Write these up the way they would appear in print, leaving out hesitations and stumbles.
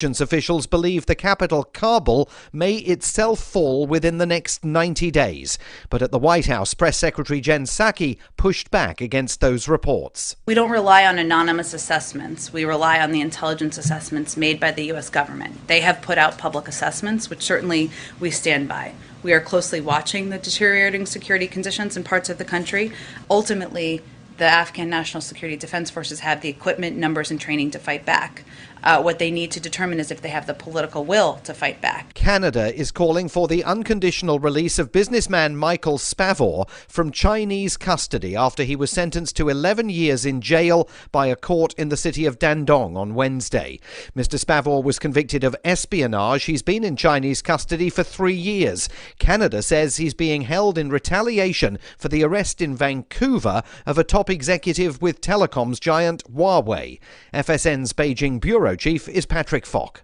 Officials believe the capital, Kabul, may itself fall within the next 90 days. But at the White House, Press Secretary Jen Psaki pushed back against those reports. We don't rely on anonymous assessments. We rely on the intelligence assessments made by the U.S. government. They have put out public assessments, which certainly we stand by. We are closely watching the deteriorating security conditions in parts of the country. Ultimately, the Afghan National Security Defense Forces have the equipment, numbers, and training to fight back. What they need to determine is if they have the political will to fight back. Canada is calling for the unconditional release of businessman Michael Spavor from Chinese custody after he was sentenced to 11 years in jail by a court in the city of Dandong on Wednesday. Mr. Spavor was convicted of espionage. He's been in Chinese custody for 3 years. Canada says he's being held in retaliation for the arrest in Vancouver of a top executive with telecoms giant Huawei. FSN's Beijing bureau chief is Patrick Falk.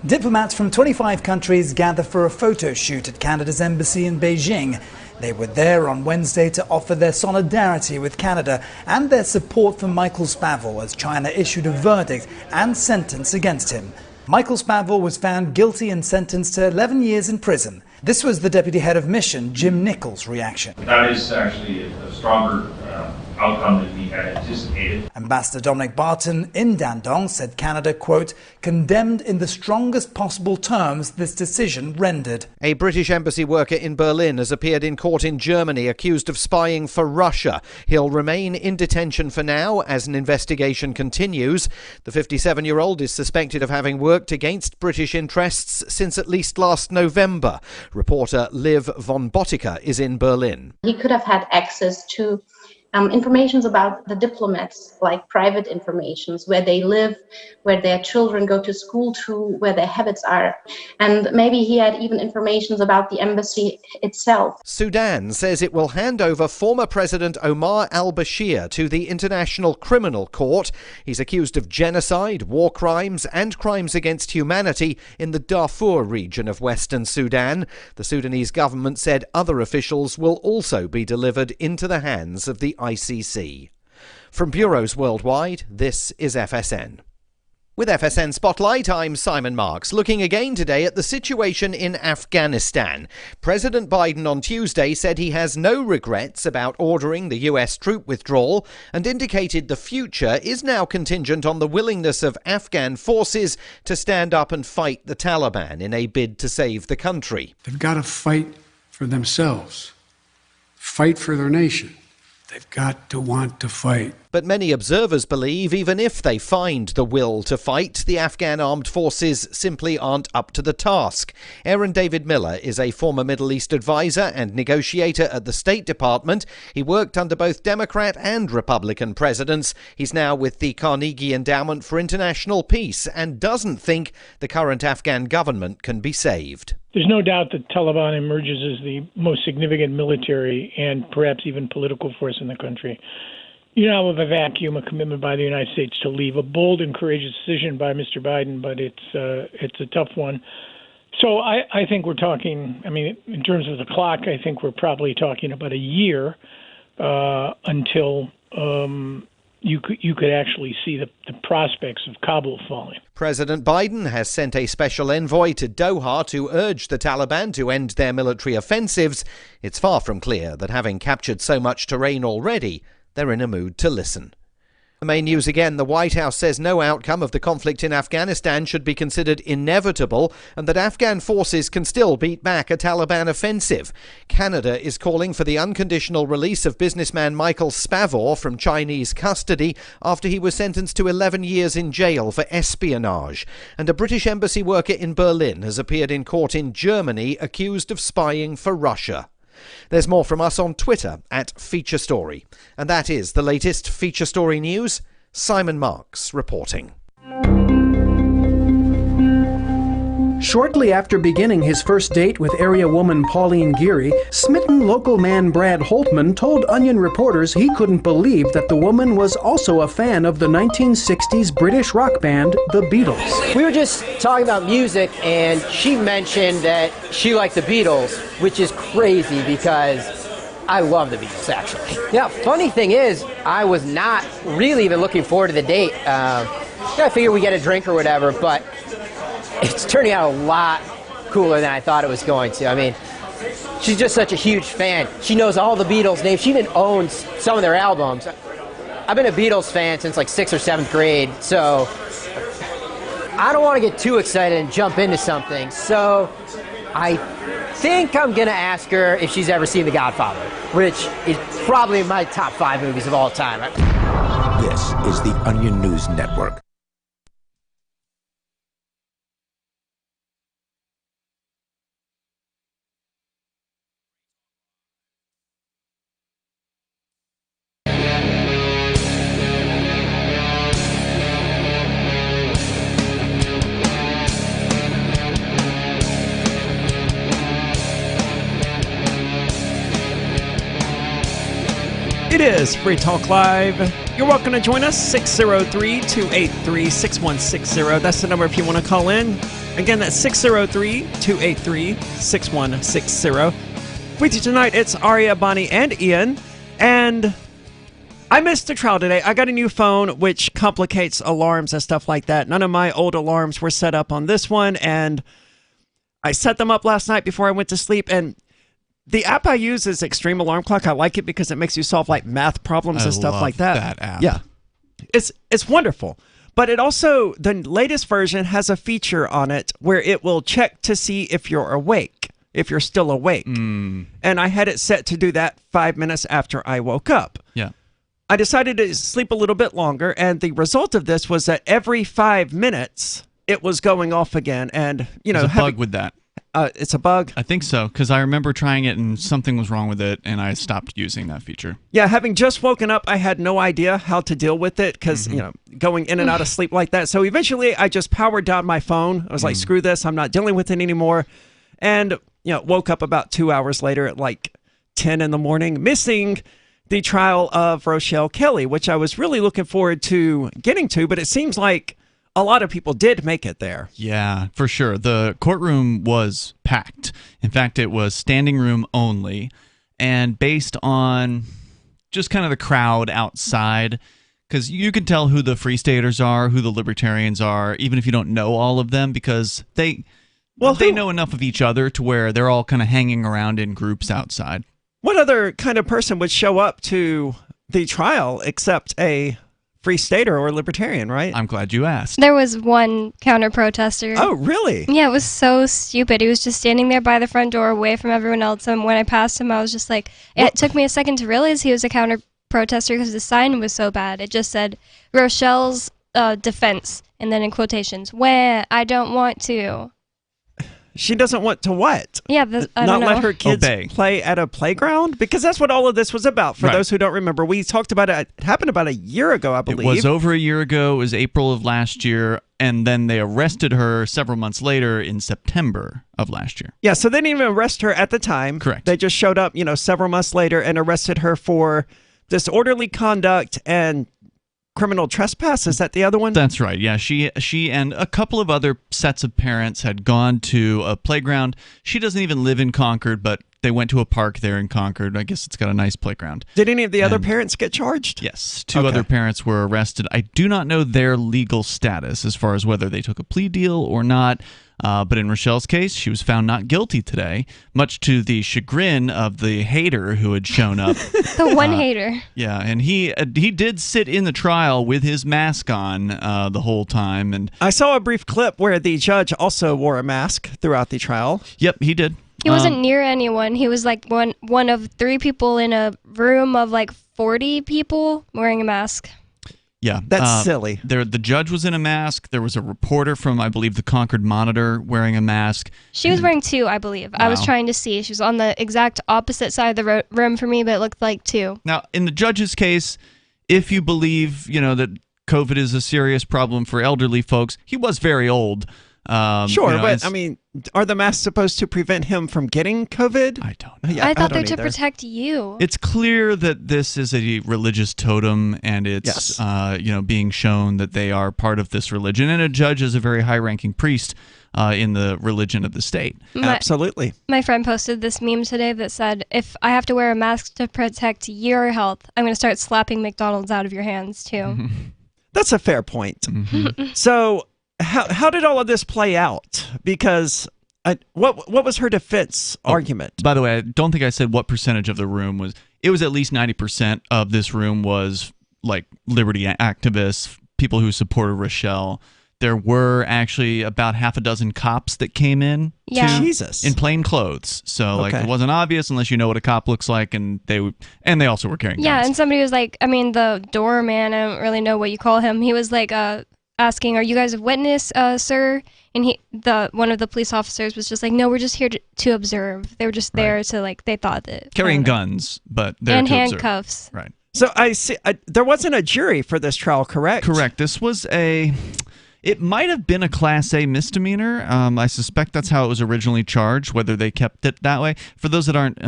Diplomats from 25 countries gather for a photo shoot at Canada's embassy in Beijing. They were there on Wednesday to offer their solidarity with Canada and their support for Michael Spavor as China issued a verdict and sentence against him. Michael Spavor was found guilty and sentenced to 11 years in prison. This was the deputy head of mission, Jim Nichols' reaction. That is actually a stronger outcome than we had anticipated. Ambassador Dominic Barton in Dandong said Canada, quote, condemned in the strongest possible terms this decision rendered. A British embassy worker in Berlin has appeared in court in Germany accused of spying for Russia. He'll remain in detention for now as an investigation continues. The 57-year-old is suspected of having worked against British interests since at least last November. Reporter Liv von Botica is in Berlin. He could have had access to information about the diplomats, like private informations, where they live, where their children go to school to, where their habits are. And maybe he had even information about the embassy itself. Sudan says it will hand over former President Omar al-Bashir to the International Criminal Court. He's accused of genocide, war crimes and crimes against humanity in the Darfur region of Western Sudan. The Sudanese government said other officials will also be delivered into the hands of the ICC. From bureaus worldwide, this is FSN. With FSN Spotlight, I'm Simon Marks, looking again today at the situation in Afghanistan. President Biden on Tuesday said he has no regrets about ordering the US troop withdrawal and indicated the future is now contingent on the willingness of Afghan forces to stand up and fight the Taliban in a bid to save the country. They've got to fight for themselves, fight for their nation. They've got to want to fight. But many observers believe even if they find the will to fight, the Afghan armed forces simply aren't up to the task. Aaron David Miller is a former Middle East advisor and negotiator at the State Department. He worked under both Democrat and Republican presidents. He's now with the Carnegie Endowment for International Peace and doesn't think the current Afghan government can be saved. There's no doubt that Taliban emerges as the most significant military and perhaps even political force in the country. You know, with a vacuum, a commitment by the United States to leave, a bold and courageous decision by Mr. Biden, but it's a tough one. So I think we're talking, in terms of the clock, I think we're probably talking about a year until you could actually see the prospects of Kabul falling. President Biden has sent a special envoy to Doha to urge the Taliban to end their military offensives. It's far from clear that having captured so much terrain already, they're in a mood to listen. The main news again, the White House says no outcome of the conflict in Afghanistan should be considered inevitable and that Afghan forces can still beat back a Taliban offensive. Canada is calling for the unconditional release of businessman Michael Spavor from Chinese custody after he was sentenced to 11 years in jail for espionage. And a British embassy worker in Berlin has appeared in court in Germany accused of spying for Russia. There's more from us on Twitter @Feature Story. And that is the latest Feature Story news. Simon Marks reporting. Shortly after beginning his first date with area woman Pauline Geary, smitten local man Brad Holtman told Onion reporters he couldn't believe that the woman was also a fan of the 1960s British rock band, The Beatles. We were just talking about music, and she mentioned that she liked the Beatles, which is crazy because I love the Beatles, actually. Yeah, funny thing is, I was not really even looking forward to the date. I figured we'd get a drink or whatever, but it's turning out a lot cooler than I thought it was going to. I mean, she's just such a huge fan. She knows all the Beatles names. She even owns some of their albums. I've been a Beatles fan since like 6th or 7th grade, so I don't want to get too excited and jump into something. So I think I'm going to ask her if she's ever seen The Godfather, which is probably my top 5 movies of all time. This is the Onion News Network. It is Free Talk Live. You're welcome to join us, 603-283-6160. That's the number if you want to call in. Again, that's 603-283-6160. With you tonight, it's Aria, Bonnie, and Ian. And I missed the trial today. I got a new phone, which complicates alarms and stuff like that. None of my old alarms were set up on this one, and I set them up last night before I went to sleep, and the app I use is Extreme Alarm Clock. I like it because it makes you solve like math problems and stuff like that. That app. Yeah. It's wonderful. But it also, the latest version has a feature on it where it will check to see if you're awake, if you're still awake. And I had it set to do that 5 minutes after I woke up. Yeah. I decided to sleep a little bit longer, and the result of this was that every 5 minutes it was going off again. And, you know, there's a bug with that. It's a bug? I think so, because I remember trying it and something was wrong with it, and I stopped using that feature. Yeah, having just woken up, I had no idea how to deal with it because, you know, going in and out of sleep like that. So eventually, I just powered down my phone. I was like, screw this. I'm not dealing with it anymore. And, you know, woke up about 2 hours later at like 10 in the morning, missing the trial of Rochelle Kelley, which I was really looking forward to getting to, but it seems like a lot of people did make it there. Yeah, for sure. The courtroom was packed. In fact, it was standing room only. And based on just kind of the crowd outside, because you can tell who the Free Staters are, who the Libertarians are, even if you don't know all of them, because they know enough of each other to where they're all kind of hanging around in groups outside. What other kind of person would show up to the trial except a Free Stater or Libertarian, right? I'm glad you asked. There was one counter-protester. Oh, really? Yeah, it was so stupid. He was just standing there by the front door away from everyone else, and when I passed him, I was just like, it took me a second to realize he was a counter-protester because the sign was so bad. It just said, Rochelle's defense, and then in quotations, where I don't want to. She doesn't want to what? Yeah, I don't know. Let her kids play at a playground? Because that's what all of this was about. For those who don't remember, we talked about it. It happened about a year ago, I believe. It was over a year ago. It was April of last year. And then they arrested her several months later in September of last year. Yeah, so they didn't even arrest her at the time. Correct. They just showed up, you know, several months later and arrested her for disorderly conduct and criminal trespass. Is that the other one? That's right. Yeah, she and a couple of other sets of parents had gone to a playground. She doesn't even live in Concord, but they went to a park there in Concord. I guess it's got a nice playground. Did any of the other parents get charged? Yes, two other parents were arrested. I do not know their legal status as far as whether they took a plea deal or not. But in Rochelle's case, she was found not guilty today, much to the chagrin of the hater who had shown up. The one hater. Yeah, and he did sit in the trial with his mask on the whole time. And I saw a brief clip where the judge also wore a mask throughout the trial. Yep, he did. He wasn't near anyone. He was like one of 3 people in a room of like 40 people wearing a mask. Yeah. That's silly. The judge was in a mask. There was a reporter from, I believe, the Concord Monitor wearing a mask. She was wearing 2, I believe. Wow. I was trying to see. She was on the exact opposite side of the room for me, but it looked like 2. Now, in the judge's case, if you believe, you know, that COVID is a serious problem for elderly folks, he was very old. Sure, you know, but I mean, are the masks supposed to prevent him from getting COVID? I don't know. Yeah, I thought they were to protect you. It's clear that this is a religious totem, and it's you know, being shown that they are part of this religion, and a judge is a very high-ranking priest in the religion of the state. Absolutely. My friend posted this meme today that said, if I have to wear a mask to protect your health, I'm going to start slapping McDonald's out of your hands, too. That's a fair point. So How did all of this play out? Because what was her defense argument? By the way, I don't think I said what percentage of the room was. It was at least 90% of this room was like liberty activists, people who supported Rochelle. There were actually about half a dozen cops that came in Jesus, in plain clothes. So like it wasn't obvious unless you know what a cop looks like, and they also were carrying guns. And somebody was like, I mean, the doorman, I don't really know what you call him. He was like asking, "Are you guys a witness, sir?" And one of the police officers was just like, "No, we're just here to observe." They were just there to like, they thought that carrying guns, but they're and to handcuffs. Observe. Right. So I see. There wasn't a jury for this trial, correct? Correct. This was it might have been a Class A misdemeanor. I suspect that's how it was originally charged, whether they kept it that way. For those that aren't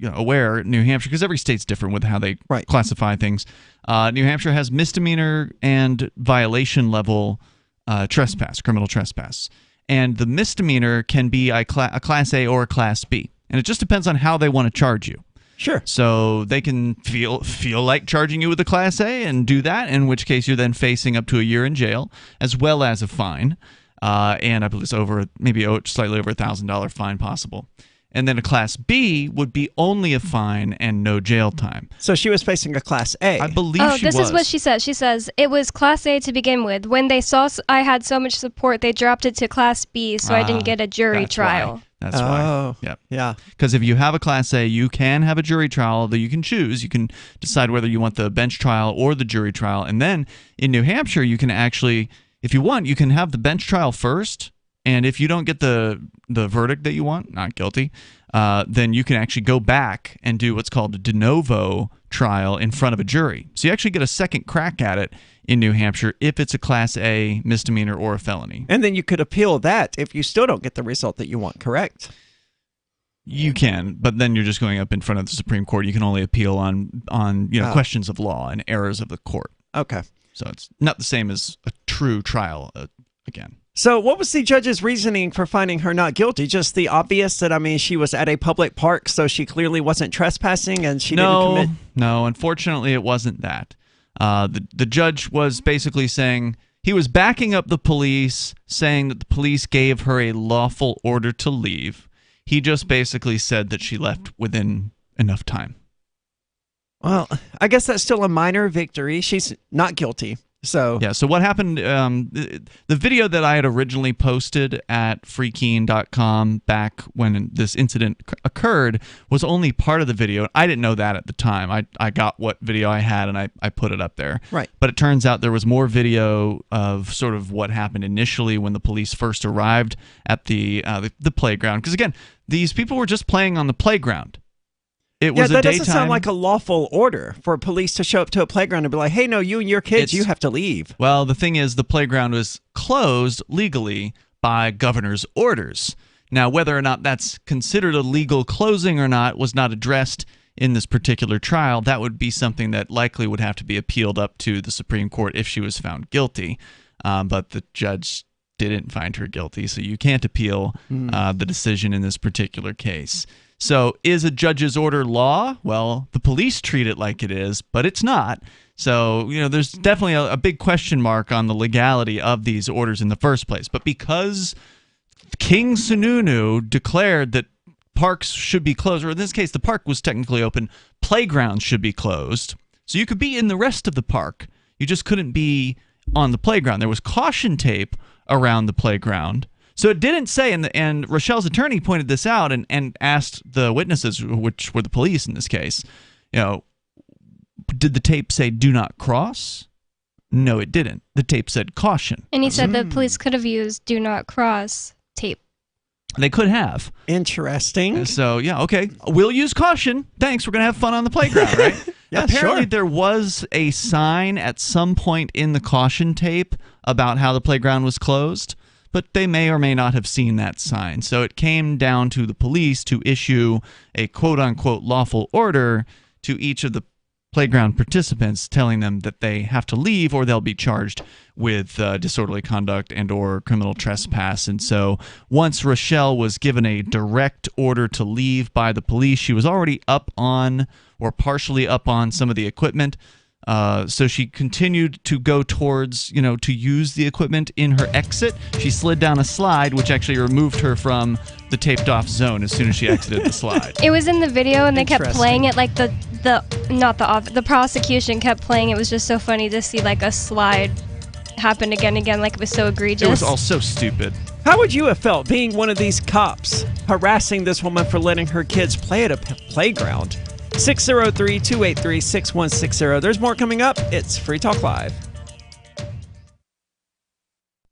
aware, New Hampshire, because every state's different with how they classify things, New Hampshire has misdemeanor and violation level criminal trespass. And the misdemeanor can be a Class A or a Class B. And it just depends on how they want to charge you. Sure. So they can feel like charging you with a Class A and do that, in which case you're then facing up to a year in jail, as well as a fine. And I believe it's slightly over $1,000 fine possible. And then a Class B would be only a fine and no jail time. So she was facing a Class A. I believe she was. Oh, this is what she says. She says, it was Class A to begin with. When they saw I had so much support, they dropped it to Class B, so I didn't get a jury trial. That's why. Yeah. Because if you have a Class A, you can have a jury trial that you can choose. You can decide whether you want the bench trial or the jury trial. And then in New Hampshire, you can actually, if you want, you can have the bench trial first. And if you don't get the verdict that you want, not guilty, then you can actually go back and do what's called a de novo trial in front of a jury. So you actually get a second crack at it in New Hampshire if it's a Class A misdemeanor or a felony. And then you could appeal that if you still don't get the result that you want, correct? You can, but then you're just going up in front of the Supreme Court. You can only appeal on questions of law and errors of the court. Okay. So it's not the same as a true trial again. So what was the judge's reasoning for finding her not guilty? Just the obvious that, I mean, she was at a public park, so she clearly wasn't trespassing and she didn't commit... No, unfortunately it wasn't that. The judge was basically saying he was backing up the police, saying that the police gave her a lawful order to leave. He just basically said that she left within enough time. Well, I guess that's still a minor victory. She's not guilty. So what happened, the video that I had originally posted at freekeen.com back when this incident occurred was only part of the video. I didn't know that at the time. I got what video I had and I put it up there. Right. But it turns out there was more video of sort of what happened initially when the police first arrived at the playground. Because again, these people were just playing on the playground. It was that doesn't sound like a lawful order for police to show up to a playground and be like, hey, no, you and your kids, you have to leave. Well, the thing is, the playground was closed legally by governor's orders. Now, whether or not that's considered a legal closing or not was not addressed in this particular trial. That would be something that likely would have to be appealed up to the Supreme Court if she was found guilty. But the judge didn't find her guilty, so you can't appeal the decision in this particular case. So is a judge's order law? Well, the police treat it like it is, but it's not. So, there's definitely a big question mark on the legality of these orders in the first place. But because King Sununu declared that parks should be closed, or in this case, the park was technically open, playgrounds should be closed. So you could be in the rest of the park. You just couldn't be on the playground. There was caution tape around the playground. So it didn't say, and Rochelle's attorney pointed this out and asked the witnesses, which were the police in this case, did the tape say do not cross? No, it didn't. The tape said caution. And he said the police could have used do not cross tape. They could have. Interesting. So, okay. We'll use caution. Thanks. We're going to have fun on the playground, right? Apparently, there was a sign at some point in the caution tape about how the playground was closed, but they may or may not have seen that sign. So it came down to the police to issue a quote-unquote lawful order to each of the playground participants, telling them that they have to leave or they'll be charged with disorderly conduct and or criminal trespass. And so once Rochelle was given a direct order to leave by the police, she was already up on or partially up on some of the equipment. So she continued to go towards, to use the equipment in her exit. She slid down a slide, which actually removed her from the taped off zone as soon as she exited the slide. It was in the video, and they kept playing it like the prosecution kept playing. It was just so funny to see like a slide happen again, like it was so egregious. It was all so stupid. How would you have felt being one of these cops harassing this woman for letting her kids play at a playground? 603-283-6160. There's more coming up. It's Free Talk Live.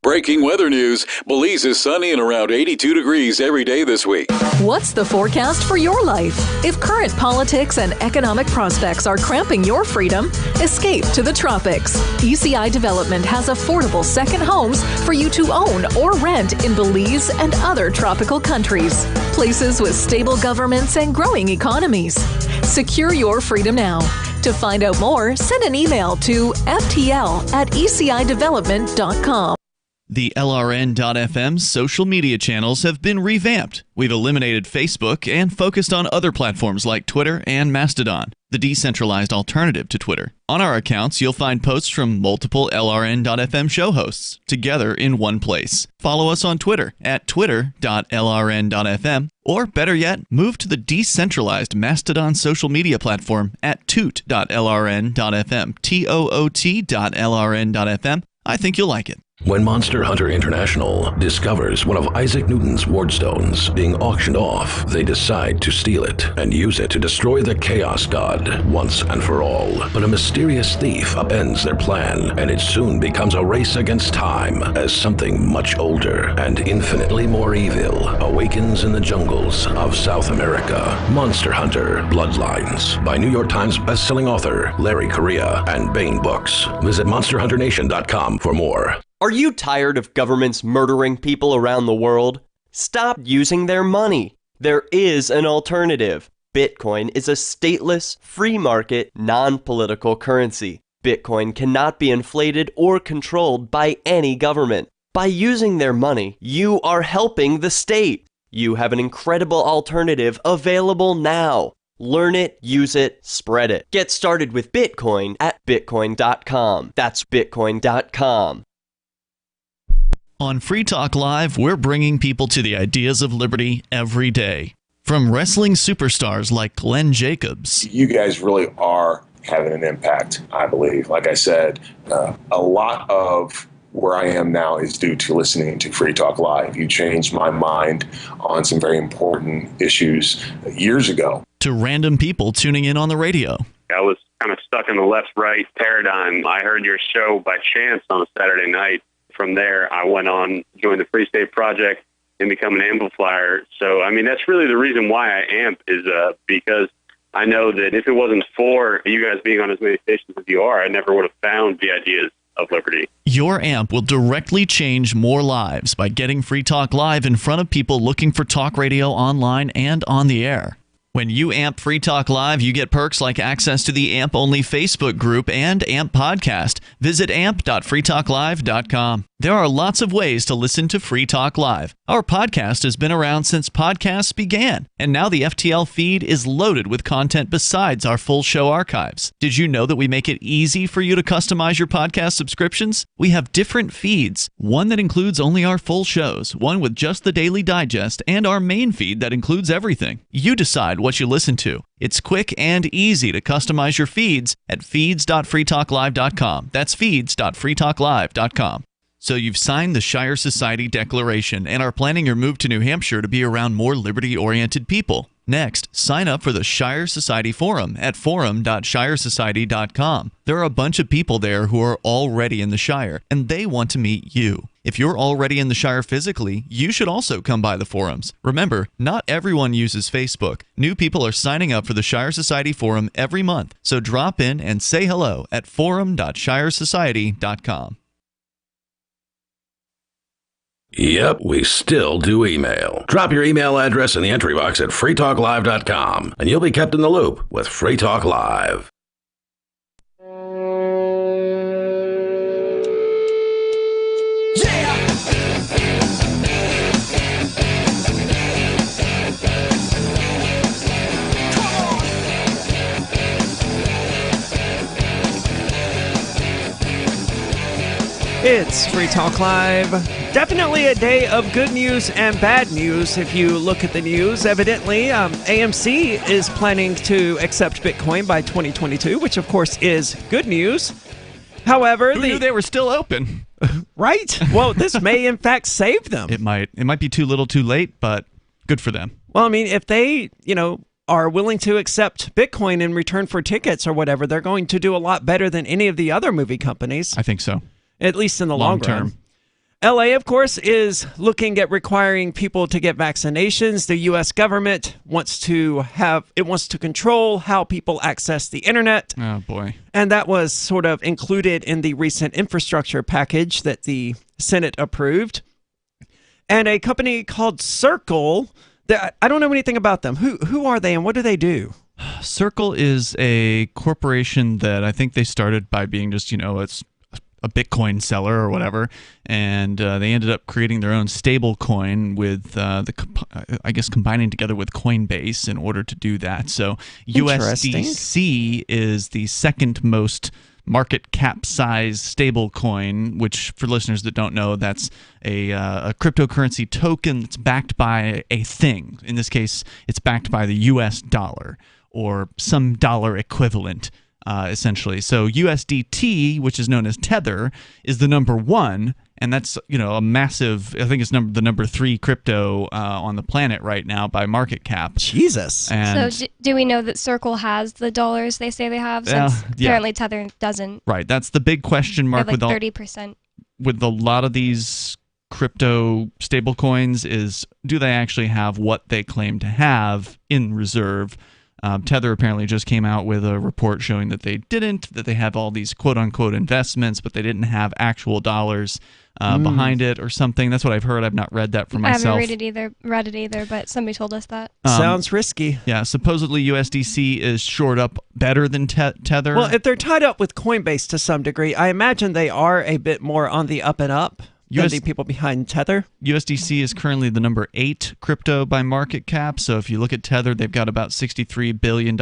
Breaking weather news. Belize is sunny and around 82 degrees every day this week. What's the forecast for your life? If current politics and economic prospects are cramping your freedom, escape to the tropics. ECI Development has affordable second homes for you to own or rent in Belize and other tropical countries. Places with stable governments and growing economies. Secure your freedom now. To find out more, send an email to ftl@ecidevelopment.com. The LRN.FM social media channels have been revamped. We've eliminated Facebook and focused on other platforms like Twitter and Mastodon, the decentralized alternative to Twitter. On our accounts, you'll find posts from multiple LRN.FM show hosts together in one place. Follow us on Twitter at twitter.lrn.fm, or better yet, move to the decentralized Mastodon social media platform at toot.lrn.fm, toot.lrn.fm. I think you'll like it. When Monster Hunter International discovers one of Isaac Newton's wardstones being auctioned off, they decide to steal it and use it to destroy the Chaos God once and for all. But a mysterious thief upends their plan, and it soon becomes a race against time as something much older and infinitely more evil awakens in the jungles of South America. Monster Hunter Bloodlines by New York Times bestselling author Larry Correia and Baen Books. Visit monsterhunternation.com for more. Are you tired of governments murdering people around the world? Stop using their money. There is an alternative. Bitcoin is a stateless, free market, non-political currency. Bitcoin cannot be inflated or controlled by any government. By using their money, you are helping the state. You have an incredible alternative available now. Learn it, use it, spread it. Get started with Bitcoin at bitcoin.com. That's bitcoin.com. On Free Talk Live, we're bringing people to the ideas of liberty every day. From wrestling superstars like Glenn Jacobs. You guys really are having an impact, I believe. Like I said, a lot of where I am now is due to listening to Free Talk Live. You changed my mind on some very important issues years ago. To random people tuning in on the radio. I was kind of stuck in the left-right paradigm. I heard your show by chance on a Saturday night. From there, I went on, joined the Free State Project, and become an amplifier. So, I mean, that's really the reason why I amp is because I know that if it wasn't for you guys being on as many stations as you are, I never would have found the ideas of liberty. Your amp will directly change more lives by getting Free Talk Live in front of people looking for talk radio online and on the air. When you amp Free Talk Live, you get perks like access to the AMP-only Facebook group and AMP podcast. Visit amp.freetalklive.com. There are lots of ways to listen to Free Talk Live. Our podcast has been around since podcasts began, and now the FTL feed is loaded with content besides our full show archives. Did you know that we make it easy for you to customize your podcast subscriptions? We have different feeds, one that includes only our full shows, one with just the Daily Digest, and our main feed that includes everything. You decide what you listen to. It's quick and easy to customize your feeds at feeds.freetalklive.com. That's feeds.freetalklive.com. So you've signed the Shire Society Declaration and are planning your move to New Hampshire to be around more liberty-oriented people. Next, sign up for the Shire Society Forum at forum.shiresociety.com. There are a bunch of people there who are already in the Shire, and they want to meet you. If you're already in the Shire physically, you should also come by the forums. Remember, not everyone uses Facebook. New people are signing up for the Shire Society Forum every month, so drop in and say hello at forum.shiresociety.com. Yep, we still do email. Drop your email address in the entry box at freetalklive.com, and you'll be kept in the loop with Free Talk Live. It's Free Talk Live. Definitely a day of good news and bad news if you look at the news. Evidently, AMC is planning to accept Bitcoin by 2022, which of course is good news. However, Who knew they were still open? Right? Well, this may in fact save them. It might. It might be too little too late, but good for them. Well, I mean, if they, are willing to accept Bitcoin in return for tickets or whatever, they're going to do a lot better than any of the other movie companies. I think so. At least in the long term. run. LA, of course, is looking at requiring people to get vaccinations. The U.S. government wants to control how people access the internet. Oh, boy. And that was sort of included in the recent infrastructure package that the Senate approved. And a company called Circle, I don't know anything about them. Who are they and what do they do? Circle is a corporation that I think they started by being just, it's a Bitcoin seller or whatever, and they ended up creating their own stable coin with combining together with Coinbase in order to do that. So USDC is the second most market cap size stable coin, which for listeners that don't know, that's a cryptocurrency token that's backed by a thing. In this case, it's backed by the US dollar or some dollar equivalent. Essentially. So USDT, which is known as Tether, is the number one, and that's a massive. I think it's the number 3 crypto on the planet right now by market cap. Jesus. And so do we know that Circle has the dollars they say they have? Since apparently Tether doesn't. Right. That's the big question mark with 30%. With a lot of these crypto stable coins is, do they actually have what they claim to have in reserve? Tether apparently just came out with a report showing that they didn't, that they have all these quote-unquote investments, but they didn't have actual dollars behind it or something. That's what I've heard. I've not read that for myself. I haven't read it either, but somebody told us that. Sounds risky. Yeah, supposedly USDC is shored up better than Tether. Well, if they're tied up with Coinbase to some degree, I imagine they are a bit more on the up and up. The people behind Tether. USDC is currently the number 8 crypto by market cap. So if you look at Tether, they've got about $63 billion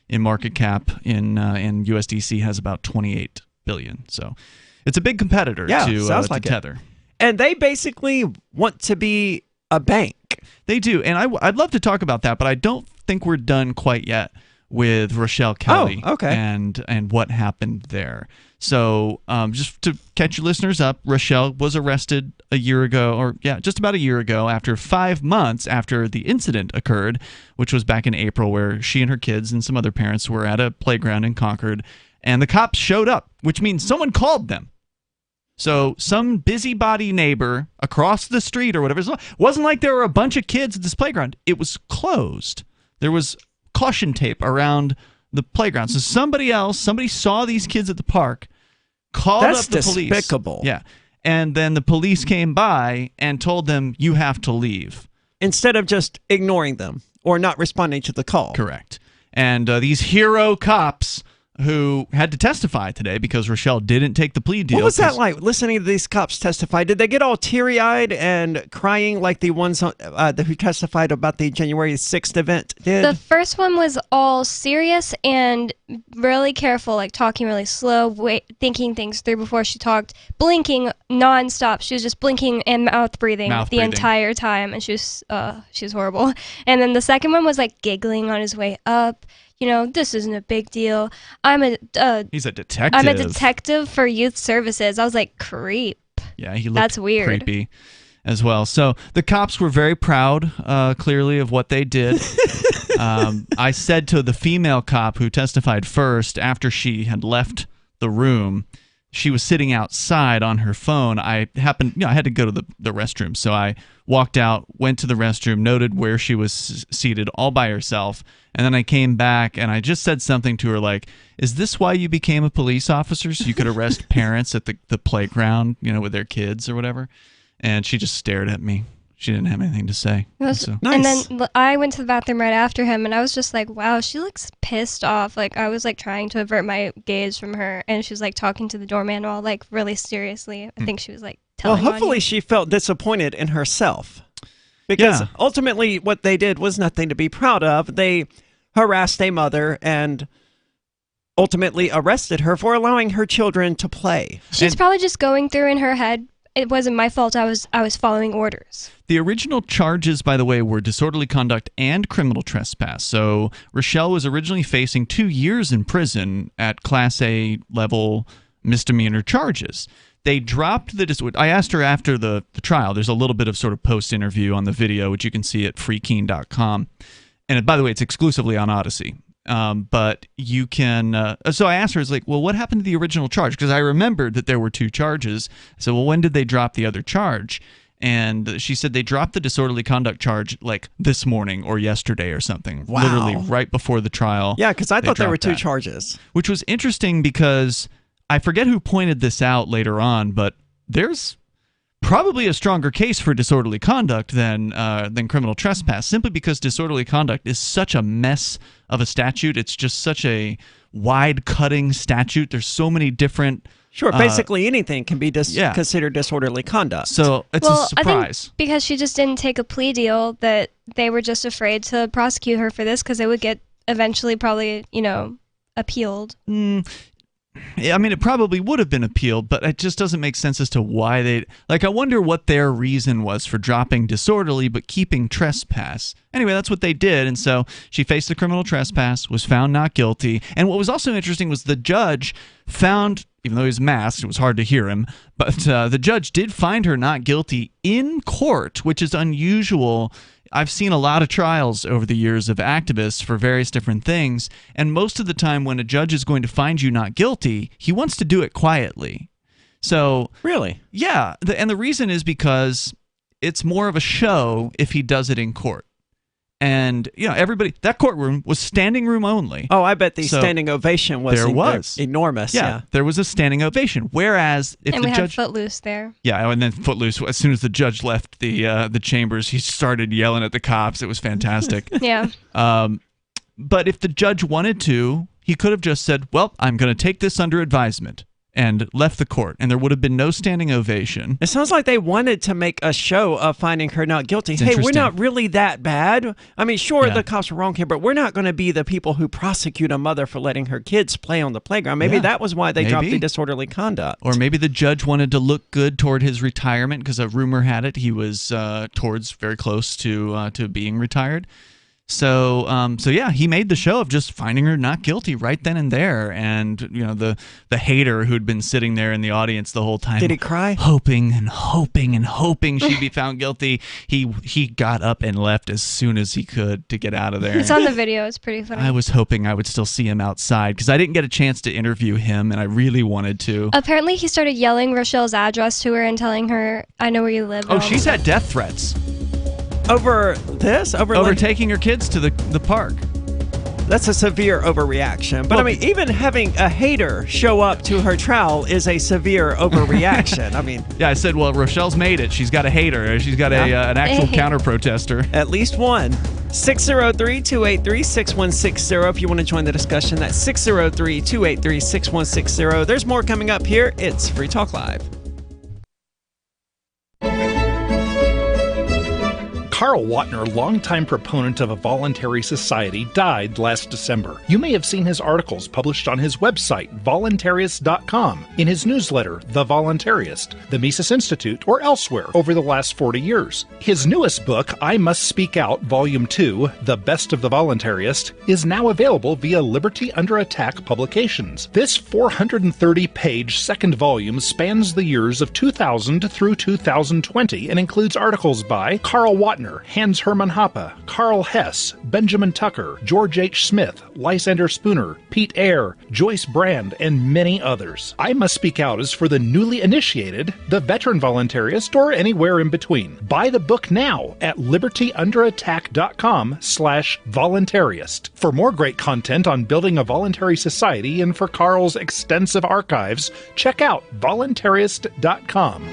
in market cap, and USDC has about $28 billion. So it's a big competitor to Tether. And they basically want to be a bank. They do, and I'd love to talk about that, but I don't think we're done quite yet with Rochelle Kelley and what happened there. So just to catch your listeners up, Rochelle was arrested a year ago, just about a year ago, after 5 months after the incident occurred, which was back in April, where she and her kids and some other parents were at a playground in Concord, and the cops showed up, which means someone called them. So some busybody neighbor across the street or whatever, it wasn't like there were a bunch of kids at this playground. It was closed. There was caution tape around the playground. So somebody saw these kids at the park, called up the police. That's despicable. Yeah. And then the police came by and told them, you have to leave. Instead of just ignoring them or not responding to the call. Correct. And these hero cops who had to testify today because Rochelle didn't take the plea deal. What was that like, listening to these cops testify? Did they get all teary-eyed and crying like the ones who testified about the January 6th event did? The first one was all serious and really careful, like talking really slow, thinking things through before she talked, blinking nonstop. She was just blinking and mouth breathing the entire time, and she was horrible. And then the second one was like giggling on his way up. This isn't a big deal. He's a detective. I'm a detective for youth services. I was like, creep. Yeah, he looked That's weird. Creepy as well. So the cops were very proud, clearly, of what they did. I said to the female cop who testified first, after she had left the room, she was sitting outside on her phone. I had to go to the restroom. So I walked out, went to the restroom, noted where she was seated all by herself. And then I came back and I just said something to her like, is this why you became a police officer? So you could arrest parents at the playground, with their kids or whatever? And she just stared at me. She didn't have anything to say. So. And then I went to the bathroom right after him, and I was just like, wow, she looks pissed off. Like, I was like trying to avert my gaze from her, and she was like talking to the doorman all like really seriously. I think she was like telling Well, hopefully she felt disappointed in herself. Because ultimately what they did was nothing to be proud of. They harassed a mother and ultimately arrested her for allowing her children to play. She's probably just going through in her head, it wasn't my fault, I was following orders. The original charges, by the way, were disorderly conduct and criminal trespass. So Rochelle was originally facing 2 years in prison at Class A level misdemeanor charges. They dropped the I asked her after the trial. There's a little bit of sort of post-interview on the video, which you can see at freekeen.com. And by the way, it's exclusively on Odyssey. But you can so I asked her, like, well, what happened to the original charge? Because I remembered that there were 2 charges. So, well, when did they drop the other charge? And she said they dropped the disorderly conduct charge like this morning or yesterday or something. Wow. Literally right before the trial. Yeah, because I thought there were 2 that. charges. Which was interesting because I forget who pointed this out later on, but there's probably a stronger case for disorderly conduct than criminal trespass, simply because disorderly conduct is such a mess of a statute. It's just such a wide-cutting statute. There's so many different... Sure, basically anything can be considered disorderly conduct. So it's a surprise. I think because she just didn't take a plea deal, that they were just afraid to prosecute her for this because it would get eventually probably, appealed. I mean, it probably would have been appealed, but it just doesn't make sense as to why they... Like, I wonder what their reason was for dropping disorderly but keeping trespass. Anyway, that's what they did, and so she faced the criminal trespass, was found not guilty, and what was also interesting was the judge found... Even though he was masked, it was hard to hear him. But the judge did find her not guilty in court, which is unusual. I've seen a lot of trials over the years of activists for various different things, and most of the time when a judge is going to find you not guilty, he wants to do it quietly. So really? Yeah, and the reason is because it's more of a show if he does it in court. And, everybody, that courtroom was standing room only. Oh, I bet the standing ovation was enormous. Yeah, there was a standing ovation. Whereas if and the we judge... had Footloose there. Yeah, and then Footloose, as soon as the judge left the chambers, he started yelling at the cops. It was fantastic. Yeah. But if the judge wanted to, he could have just said, well, I'm going to take this under advisement, and left the court, and there would have been no standing ovation. It sounds like they wanted to make a show of finding her not guilty. Hey, we're not really that bad. I mean, sure, the cops were wrong here, but we're not going to be the people who prosecute a mother for letting her kids play on the playground. Maybe that was why they dropped the disorderly conduct. Or maybe the judge wanted to look good toward his retirement, because a rumor had it he was very close to being retired. So yeah, he made the show of just finding her not guilty right then and there, and the hater who'd been sitting there in the audience the whole time, did he cry? Hoping and hoping and hoping she'd be found guilty. He got up and left as soon as he could to get out of there. It's on the video. It's pretty funny. I was hoping I would still see him outside because I didn't get a chance to interview him, and I really wanted to. Apparently, he started yelling Rochelle's address to her and telling her, "I know where you live." Oh, she's had death threats. Over this? Over taking her kids to the park. That's a severe overreaction. But, I mean, even having a hater show up to her trial is a severe overreaction. I mean... Yeah, I said, well, Rochelle's made it. She's got a hater. She's got an actual counter-protester. At least one. 603-283-6160 if you want to join the discussion. That's 603-283-6160. There's more coming up here. It's Free Talk Live. Carl Watner, longtime proponent of a voluntary society, died last December. You may have seen his articles published on his website, voluntarist.com, in his newsletter, The Voluntarist, the Mises Institute, or elsewhere over the last 40 years. His newest book, I Must Speak Out, Volume 2, The Best of the Voluntarist, is now available via Liberty Under Attack Publications. This 430-page second volume spans the years of 2000 through 2020 and includes articles by Carl Watner, Hans Hermann Hoppe, Carl Hess, Benjamin Tucker, George H. Smith, Lysander Spooner, Pete Eyre, Joyce Brand, and many others. I Must Speak Out is for the newly initiated, the veteran voluntarist, or anywhere in between. Buy the book now at libertyunderattack.com/voluntarist. For more great content on building a voluntary society and for Carl's extensive archives, check out voluntarist.com.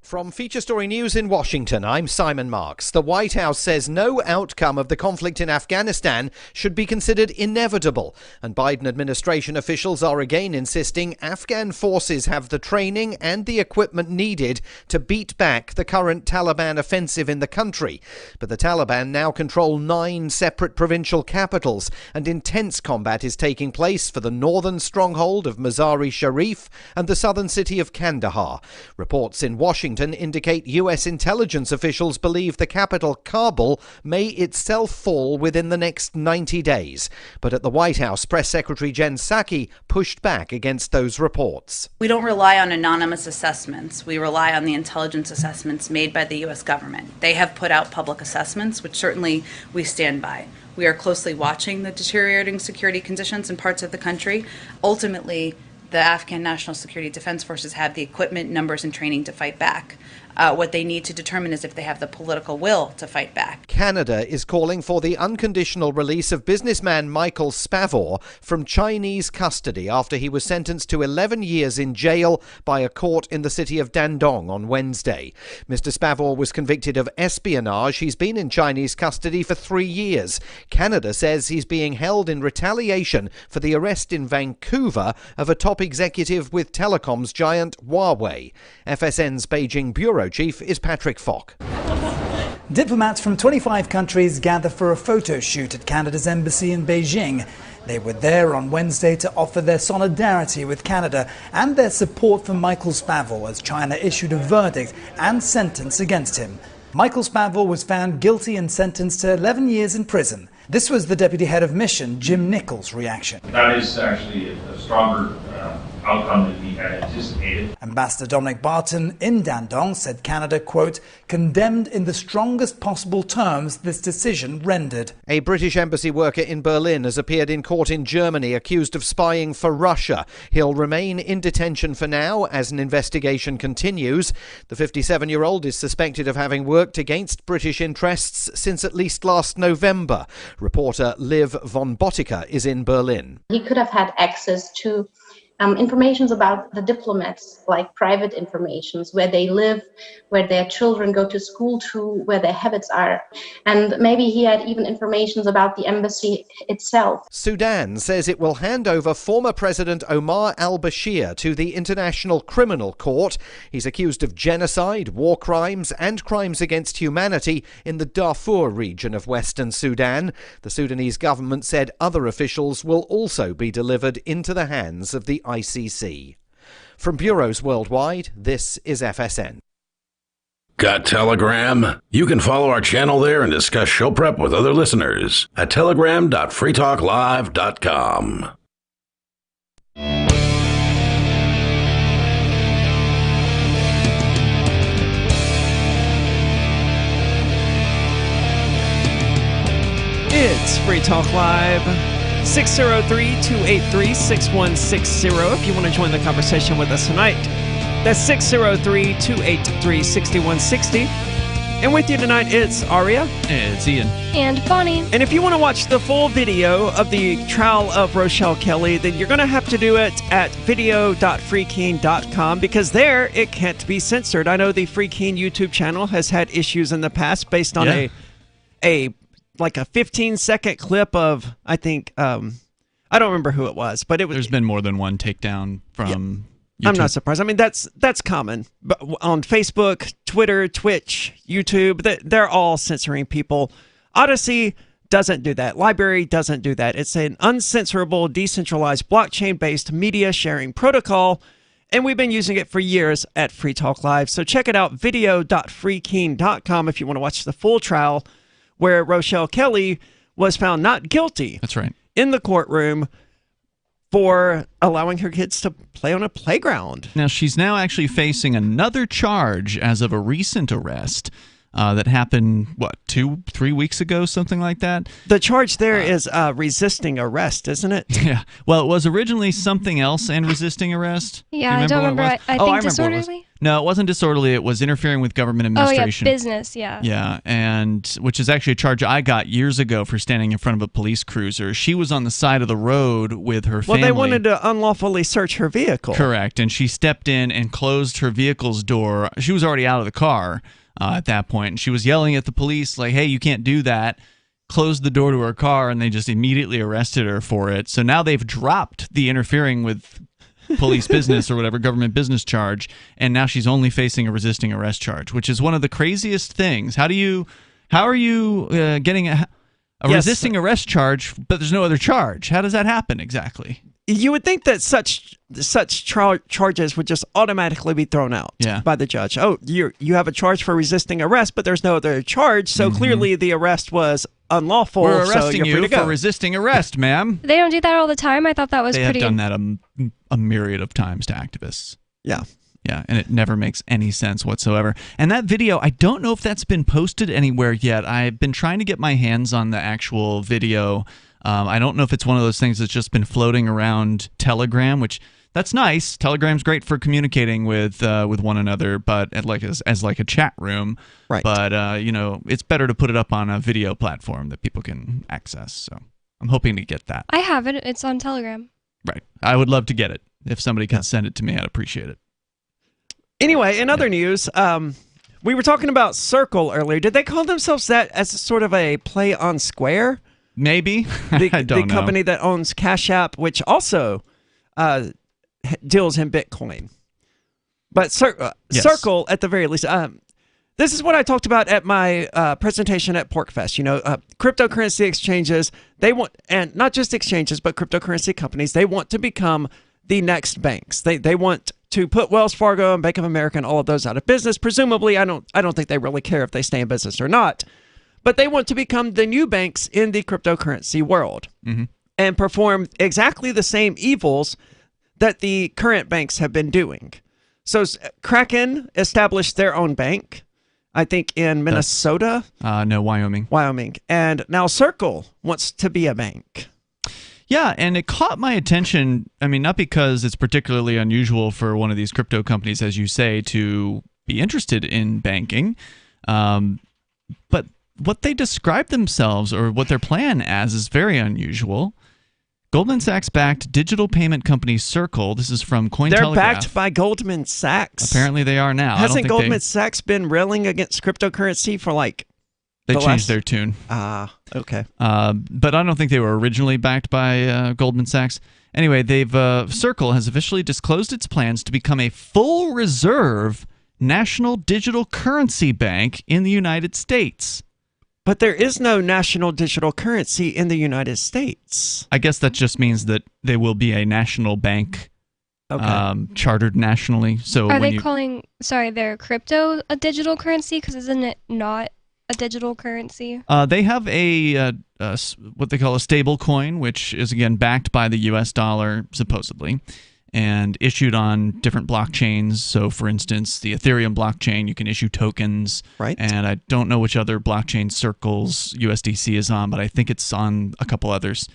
From Feature Story News in Washington, I'm Simon Marks. The White House says no outcome of the conflict in Afghanistan should be considered inevitable, and Biden administration officials are again insisting Afghan forces have the training and the equipment needed to beat back the current Taliban offensive in the country. But the Taliban now control 9 separate provincial capitals, and intense combat is taking place for the northern stronghold of Mazar-e-Sharif and the southern city of Kandahar. Reports in Washington indicate U.S. intelligence officials believe the capital, Kabul, may itself fall within the next 90 days. But at the White House, Press Secretary Jen Psaki pushed back against those reports. We don't rely on anonymous assessments. We rely on the intelligence assessments made by the U.S. government. They have put out public assessments, which certainly we stand by. We are closely watching the deteriorating security conditions in parts of the country. Ultimately, the Afghan National Security Defense Forces have the equipment, numbers, and training to fight back. What they need to determine is if they have the political will to fight back. Canada is calling for the unconditional release of businessman Michael Spavor from Chinese custody after he was sentenced to 11 years in jail by a court in the city of Dandong on Wednesday. Mr. Spavor was convicted of espionage. He's been in Chinese custody for 3 years. Canada says he's being held in retaliation for the arrest in Vancouver of a top executive with telecoms giant Huawei. FSN's Beijing bureau chief is Patrick Falk. Diplomats from 25 countries gather for a photo shoot at Canada's embassy in Beijing. They were there on Wednesday to offer their solidarity with Canada and their support for Michael Spavor as China issued a verdict and sentence against him. Michael Spavor was found guilty and sentenced to 11 years in prison. This was the deputy head of mission, Jim Nichols' reaction. That is actually a stronger outcome than we had anticipated. Ambassador Dominic Barton in Dandong said Canada, quote, condemned in the strongest possible terms this decision rendered. A British embassy worker in Berlin has appeared in court in Germany accused of spying for Russia. He'll remain in detention for now as an investigation continues. The 57-year-old is suspected of having worked against British interests since at least last November. Reporter Liv von Botica is in Berlin. He could have had access to informations about the diplomats, like private informations, where they live, where their children go to school to, where their habits are. And maybe he had even informations about the embassy itself. Sudan says it will hand over former President Omar al-Bashir to the International Criminal Court. He's accused of genocide, war crimes and crimes against humanity in the Darfur region of Western Sudan. The Sudanese government said other officials will also be delivered into the hands of the ICC. From bureaus worldwide, this is FSN. Got Telegram? You can follow our channel there and discuss show prep with other listeners at telegram.freetalklive.com. It's Free Talk Live. 603-283-6160 if you want to join the conversation with us tonight. That's 603-283-6160. And with you tonight, it's Aria. It's Ian. And Bonnie. And if you want to watch the full video of the trial of Rochelle Kelley, then you're going to have to do it at video.freekeene.com because there it can't be censored. I know the Free Keene YouTube channel has had issues in the past based on a 15-second clip of, I think, I don't remember who it was, but it was. There's been more than one takedown from YouTube. I'm not surprised. I mean, that's common. But on Facebook, Twitter, Twitch, YouTube, they're all censoring people. Odyssey doesn't do that. Library doesn't do that. It's an uncensorable, decentralized, blockchain-based media sharing protocol, and we've been using it for years at Free Talk Live. So check it out, video.freekeene.com, if you want to watch the full trial where Rochelle Kelley was found not guilty. That's right. In the courtroom for allowing her kids to play on a playground. Now, she's now actually facing another charge as of a recent arrest that happened, 2-3 weeks ago, something like that? The charge there is resisting arrest, isn't it? Yeah. Well, it was originally something else and resisting arrest. Yeah, I don't remember. I think disorderly. No, it wasn't disorderly. It was interfering with government administration. Oh, yeah, business, yeah. Yeah, and which is actually a charge I got years ago for standing in front of a police cruiser. She was on the side of the road with her family. Well, they wanted to unlawfully search her vehicle. Correct, and she stepped in and closed her vehicle's door. She was already out of the car at that point, and she was yelling at the police like, hey, you can't do that. Closed the door to her car, and they just immediately arrested her for it. So now they've dropped the interfering with police business or whatever government business charge, and now she's only facing a resisting arrest charge, which is one of the craziest things. How are you getting a resisting arrest charge, but there's no other charge? How does that happen exactly? You would think that such charges would just automatically be thrown out by the judge. Oh, you have a charge for resisting arrest, but there's no other charge, so clearly the arrest was unlawful. We're arresting you for resisting arrest, ma'am. They don't do that all the time. I thought that was they pretty... have done that a myriad of times to activists. Yeah. Yeah, and it never makes any sense whatsoever. And that video, I don't know if that's been posted anywhere yet. I've been trying to get my hands on the actual video. I don't know if it's one of those things that's just been floating around Telegram, which that's nice. Telegram's great for communicating with one another, but as like a chat room. Right. But it's better to put it up on a video platform that people can access. So I'm hoping to get that. I have it. It's on Telegram. Right. I would love to get it. If somebody can send it to me, I'd appreciate it. Anyway, in other news, we were talking about Circle earlier. Did they call themselves that as sort of a play on Square? Maybe. I don't know. The company that owns Cash App, which also deals in Bitcoin. But Circle, at the very least, this is what I talked about at my presentation at PorkFest. Cryptocurrency exchanges, they want, and not just exchanges, but cryptocurrency companies, they want to become the next banks. They want to put Wells Fargo and Bank of America and all of those out of business. Presumably, I don't think they really care if they stay in business or not. But they want to become the new banks in the cryptocurrency world and perform exactly the same evils that the current banks have been doing. So Kraken established their own bank, I think in Minnesota. No, Wyoming. Wyoming. And now Circle wants to be a bank. Yeah, and it caught my attention. I mean, not because it's particularly unusual for one of these crypto companies, as you say, to be interested in banking, but what they describe themselves or what their plan as is very unusual. Goldman Sachs-backed digital payment company Circle. This is from Cointelegraph. They're backed by Goldman Sachs. Apparently they are now. Hasn't Goldman Sachs been railing against cryptocurrency for like... They changed their tune. Okay. But I don't think they were originally backed by Goldman Sachs. Anyway, Circle has officially disclosed its plans to become a full reserve national digital currency bank in the United States. But there is no national digital currency in the United States. I guess that just means that they will be a national bank, chartered nationally. So are they calling their crypto a digital currency? Because isn't it not a digital currency? They have what they call a stable coin, which is again backed by the U.S. dollar, supposedly, and issued on different blockchains. So, for instance, the Ethereum blockchain, you can issue tokens. Right. And I don't know which other blockchain Circle's USDC is on, but I think it's on a couple others.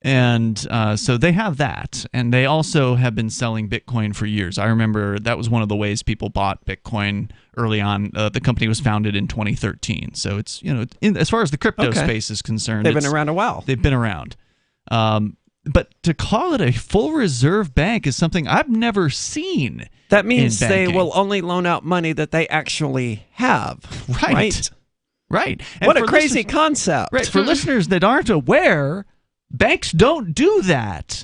And so they have that. And they also have been selling Bitcoin for years. I remember that was one of the ways people bought Bitcoin early on. The company was founded in 2013. So it's, as far as the crypto space is concerned, they've been around a while. They've been around. But to call it a full reserve bank is something I've never seen. That means they will only loan out money that they actually have. Right. And what a crazy concept. Right. For listeners that aren't aware, banks don't do that.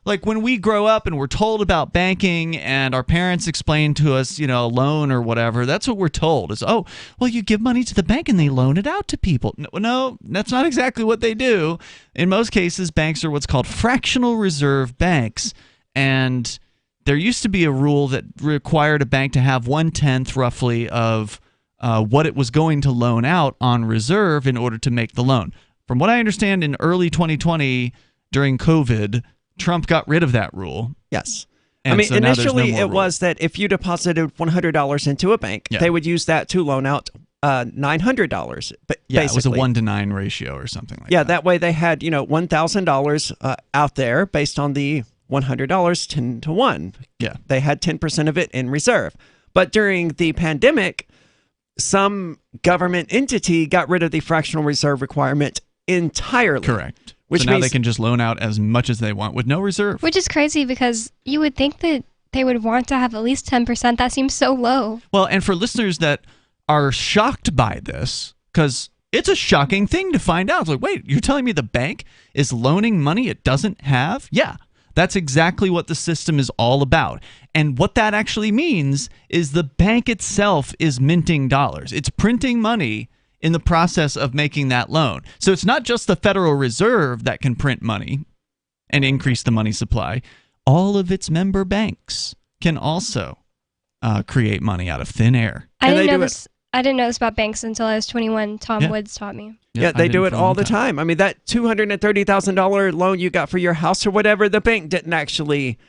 Like when we grow up and we're told about banking and our parents explain to us, a loan or whatever, that's what we're told is, oh, well, you give money to the bank and they loan it out to people. No, that's not exactly what they do. In most cases, banks are what's called fractional reserve banks. And there used to be a rule that required a bank to have 1/10 roughly of what it was going to loan out on reserve in order to make the loan. From what I understand, in early 2020, during COVID, Trump got rid of that rule. Yes. And so initially it was that if you deposited $100 into a bank, they would use that to loan out $900. But yeah, it was a 1-to-9 ratio or something like that. Yeah, that way they had $1,000 out there based on the $100 10 to 1. Yeah. They had 10% of it in reserve. But during the pandemic, some government entity got rid of the fractional reserve requirement entirely. Correct. Which so now means they can just loan out as much as they want with no reserve. Which is crazy because you would think that they would want to have at least 10%. That seems so low. Well, and for listeners that are shocked by this, because it's a shocking thing to find out. It's like, wait, you're telling me the bank is loaning money it doesn't have? Yeah, that's exactly what the system is all about. And what that actually means is the bank itself is minting dollars. It's printing money in the process of making that loan. So it's not just the Federal Reserve that can print money and increase the money supply. All of its member banks can also create money out of thin air. I didn't know this about banks until I was 21. Tom Woods taught me. Yeah, they do it all the time. I mean, that $230,000 loan you got for your house or whatever, the bank didn't actually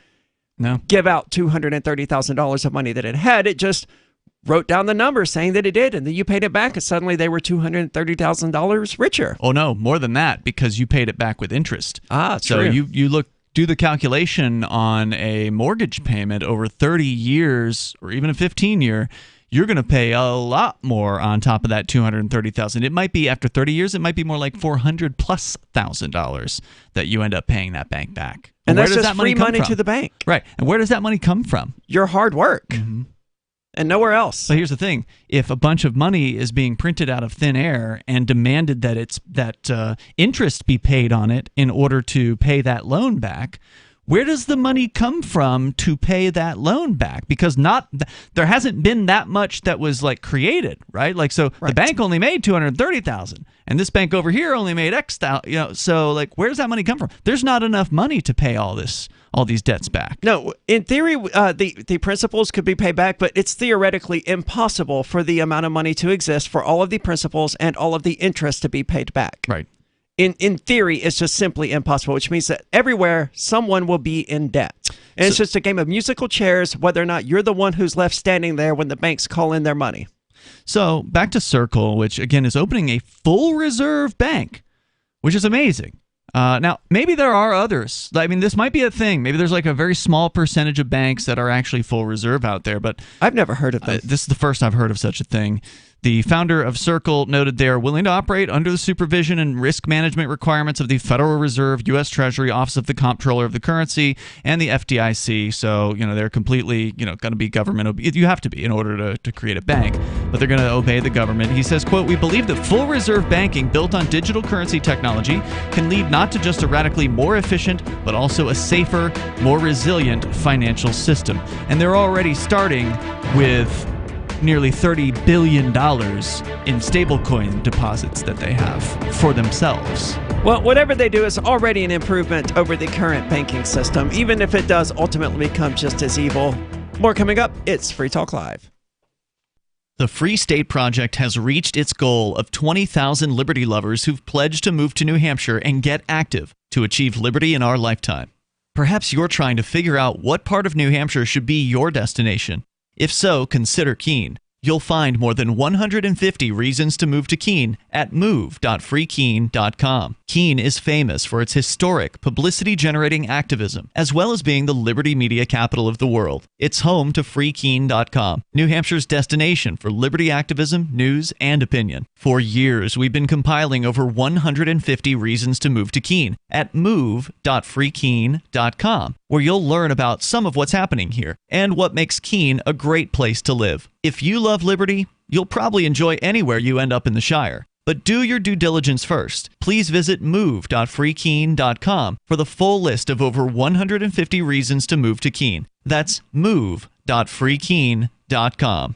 give out $230,000 of money that it had. It just wrote down the number saying that it did, and then you paid it back, and suddenly they were $230,000 richer. Oh, no, more than that, because you paid it back with interest. Ah, so true. you do the calculation on a mortgage payment over 30 years or even a 15-year, you're going to pay a lot more on top of that $230,000. It might be after 30 years, it might be more like $400,000+ that you end up paying that bank back. And where that's does just that money free come money from? to the bank. Right. And where does that money come from? Your hard work. Mm-hmm. And nowhere else. So here's the thing. If a bunch of money is being printed out of thin air and demanded that interest be paid on it in order to pay that loan back, where does the money come from to pay that loan back? Because there hasn't been that much that was like created, right? Like the bank only made $230,000, and this bank over here only made X. So like, where does that money come from? There's not enough money to pay all these debts back. No, in theory, the principals could be paid back, but it's theoretically impossible for the amount of money to exist for all of the principals and all of the interest to be paid back. Right. In theory, it's just simply impossible, which means that everywhere someone will be in debt. And it's just a game of musical chairs, whether or not you're the one who's left standing there when the banks call in their money. So back to Circle, which again is opening a full reserve bank, which is amazing. Now, maybe there are others. I mean, this might be a thing. Maybe there's like a very small percentage of banks that are actually full reserve out there, but I've never heard of them. This is the first I've heard of such a thing. The founder of Circle noted they are willing to operate under the supervision and risk management requirements of the Federal Reserve, U.S. Treasury, Office of the Comptroller of the Currency, and the FDIC. So, they're completely, going to be government. You have to be in order to create a bank, but they're going to obey the government. He says, quote, "We believe that full reserve banking built on digital currency technology can lead not to just a radically more efficient, but also a safer, more resilient financial system." And they're already starting with nearly $30 billion in stablecoin deposits that they have for themselves. Well, whatever they do is already an improvement over the current banking system, even if it does ultimately become just as evil. More coming up. It's Free Talk Live. The Free State Project has reached its goal of 20,000 liberty lovers who've pledged to move to New Hampshire and get active to achieve liberty in our lifetime. Perhaps you're trying to figure out what part of New Hampshire should be your destination. If so, consider Keene. You'll find more than 150 reasons to move to Keene at move.freekeene.com. Keene is famous for its historic, publicity-generating activism, as well as being the liberty media capital of the world. It's home to freekeene.com, New Hampshire's destination for liberty activism, news, and opinion. For years, we've been compiling over 150 reasons to move to Keene at move.freekeene.com, where you'll learn about some of what's happening here and what makes Keene a great place to live. If you love liberty, you'll probably enjoy anywhere you end up in the Shire. But do your due diligence first. Please visit move.freekeene.com for the full list of over 150 reasons to move to Keene. That's move.freekeene.com.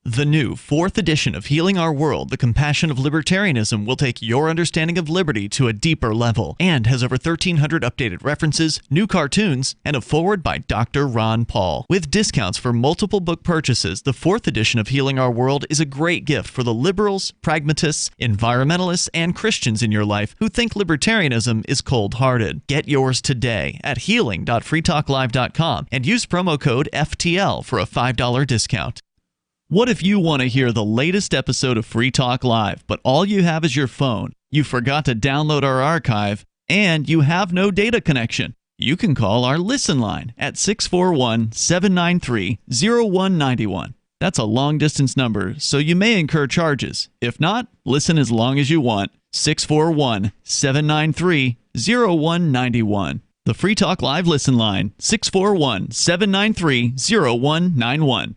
The new 4th edition of Healing Our World, The Compassion of Libertarianism will take your understanding of liberty to a deeper level and has over 1,300 updated references, new cartoons, and a foreword by Dr. Ron Paul. With discounts for multiple book purchases, the 4th edition of Healing Our World is a great gift for the liberals, pragmatists, environmentalists, and Christians in your life who think libertarianism is cold-hearted. Get yours today at healing.freetalklive.com and use promo code FTL for a $5 discount. What if you want to hear the latest episode of Free Talk Live, but all you have is your phone, you forgot to download our archive, and you have no data connection? you can call our Listen line at 641-793-0191. That's a long-distance number, so you may incur charges. If not, listen as long as you want. 641-793-0191. The Free Talk Live Listen line, 641-793-0191.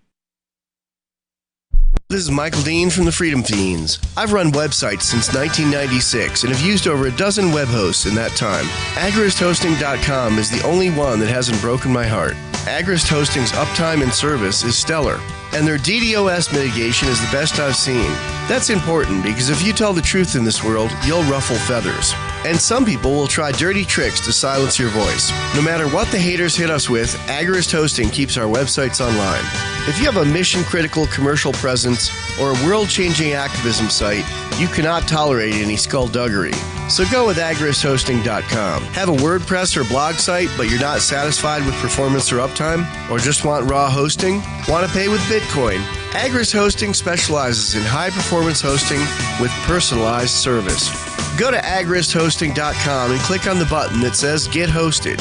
This is Michael Dean from the Freedom Fiends. I've run websites since 1996 and have used over a dozen web hosts in that time. AgristHosting.com is the only one that hasn't broken my heart. Agrist Hosting's uptime and service is stellar, and their DDoS mitigation is the best I've seen. That's important because if you tell the truth in this world, you'll ruffle feathers. And some people will try dirty tricks to silence your voice. No matter what the haters hit us with, Agrist Hosting keeps our websites online. If you have a mission-critical commercial presence or a world-changing activism site, you cannot tolerate any skullduggery. So go with agristhosting.com. Have a WordPress or blog site, but you're not satisfied with performance or uptime? Or just want raw hosting? Want to pay with Bitcoin? Agrist Hosting specializes in high-performance hosting with personalized service. Go to agristhosting.com and click on the button that says Get Hosted.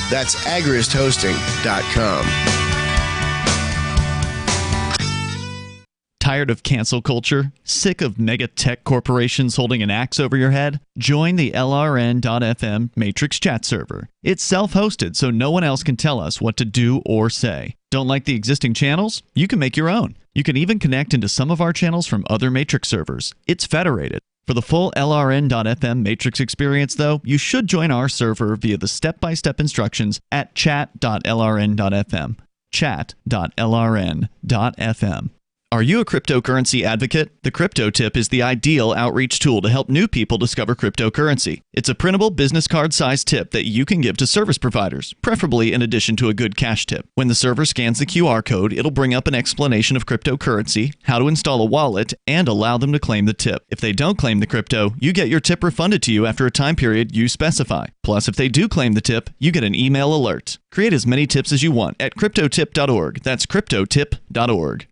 That's agristhosting.com. Tired of cancel culture? Sick of mega tech corporations holding an axe over your head? Join the LRN.FM Matrix chat server. It's self-hosted, so no one else can tell us what to do or say. Don't like the existing channels? You can make your own. You can even connect into some of our channels from other Matrix servers. It's federated. For the full LRN.FM Matrix experience, though, you should join our server via the step-by-step instructions at chat.lrn.fm. Chat.lrn.fm. Are you a cryptocurrency advocate? The Crypto Tip is the ideal outreach tool to help new people discover cryptocurrency. It's a printable business card-sized tip that you can give to service providers, preferably in addition to a good cash tip. When the server scans the QR code, it'll bring up an explanation of cryptocurrency, how to install a wallet, and allow them to claim the tip. If they don't claim the crypto, you get your tip refunded to you after a time period you specify. Plus, if they do claim the tip, you get an email alert. Create as many tips as you want at cryptotip.org. That's cryptotip.org.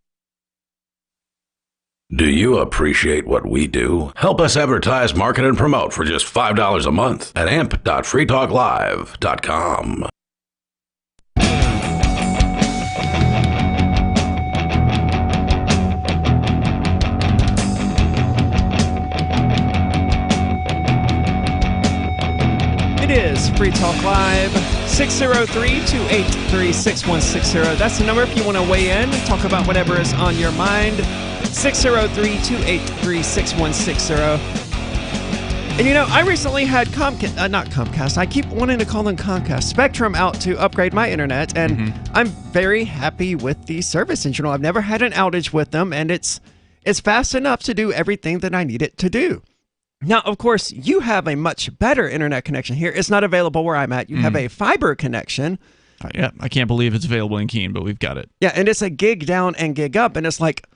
Do you appreciate what we do? Help us advertise, market, and promote for just $5 a month at amp.freetalklive.com. It is Free Talk Live, 603-283-6160. That's the number if you want to weigh in, talk about whatever is on your mind. 603-283-6160. And you know, I recently had not Comcast, I keep wanting to call them Comcast, Spectrum out to upgrade my internet, and I'm very happy with the service. And you know, I've never had an outage with them, and it's fast enough to do everything that I need it to do. Now, of course, you have a much better internet connection here. It's not available where I'm at. You have a fiber connection. Yeah, I can't believe it's available in Keene, but we've got it. Yeah, and it's a gig down and gig up, and it's like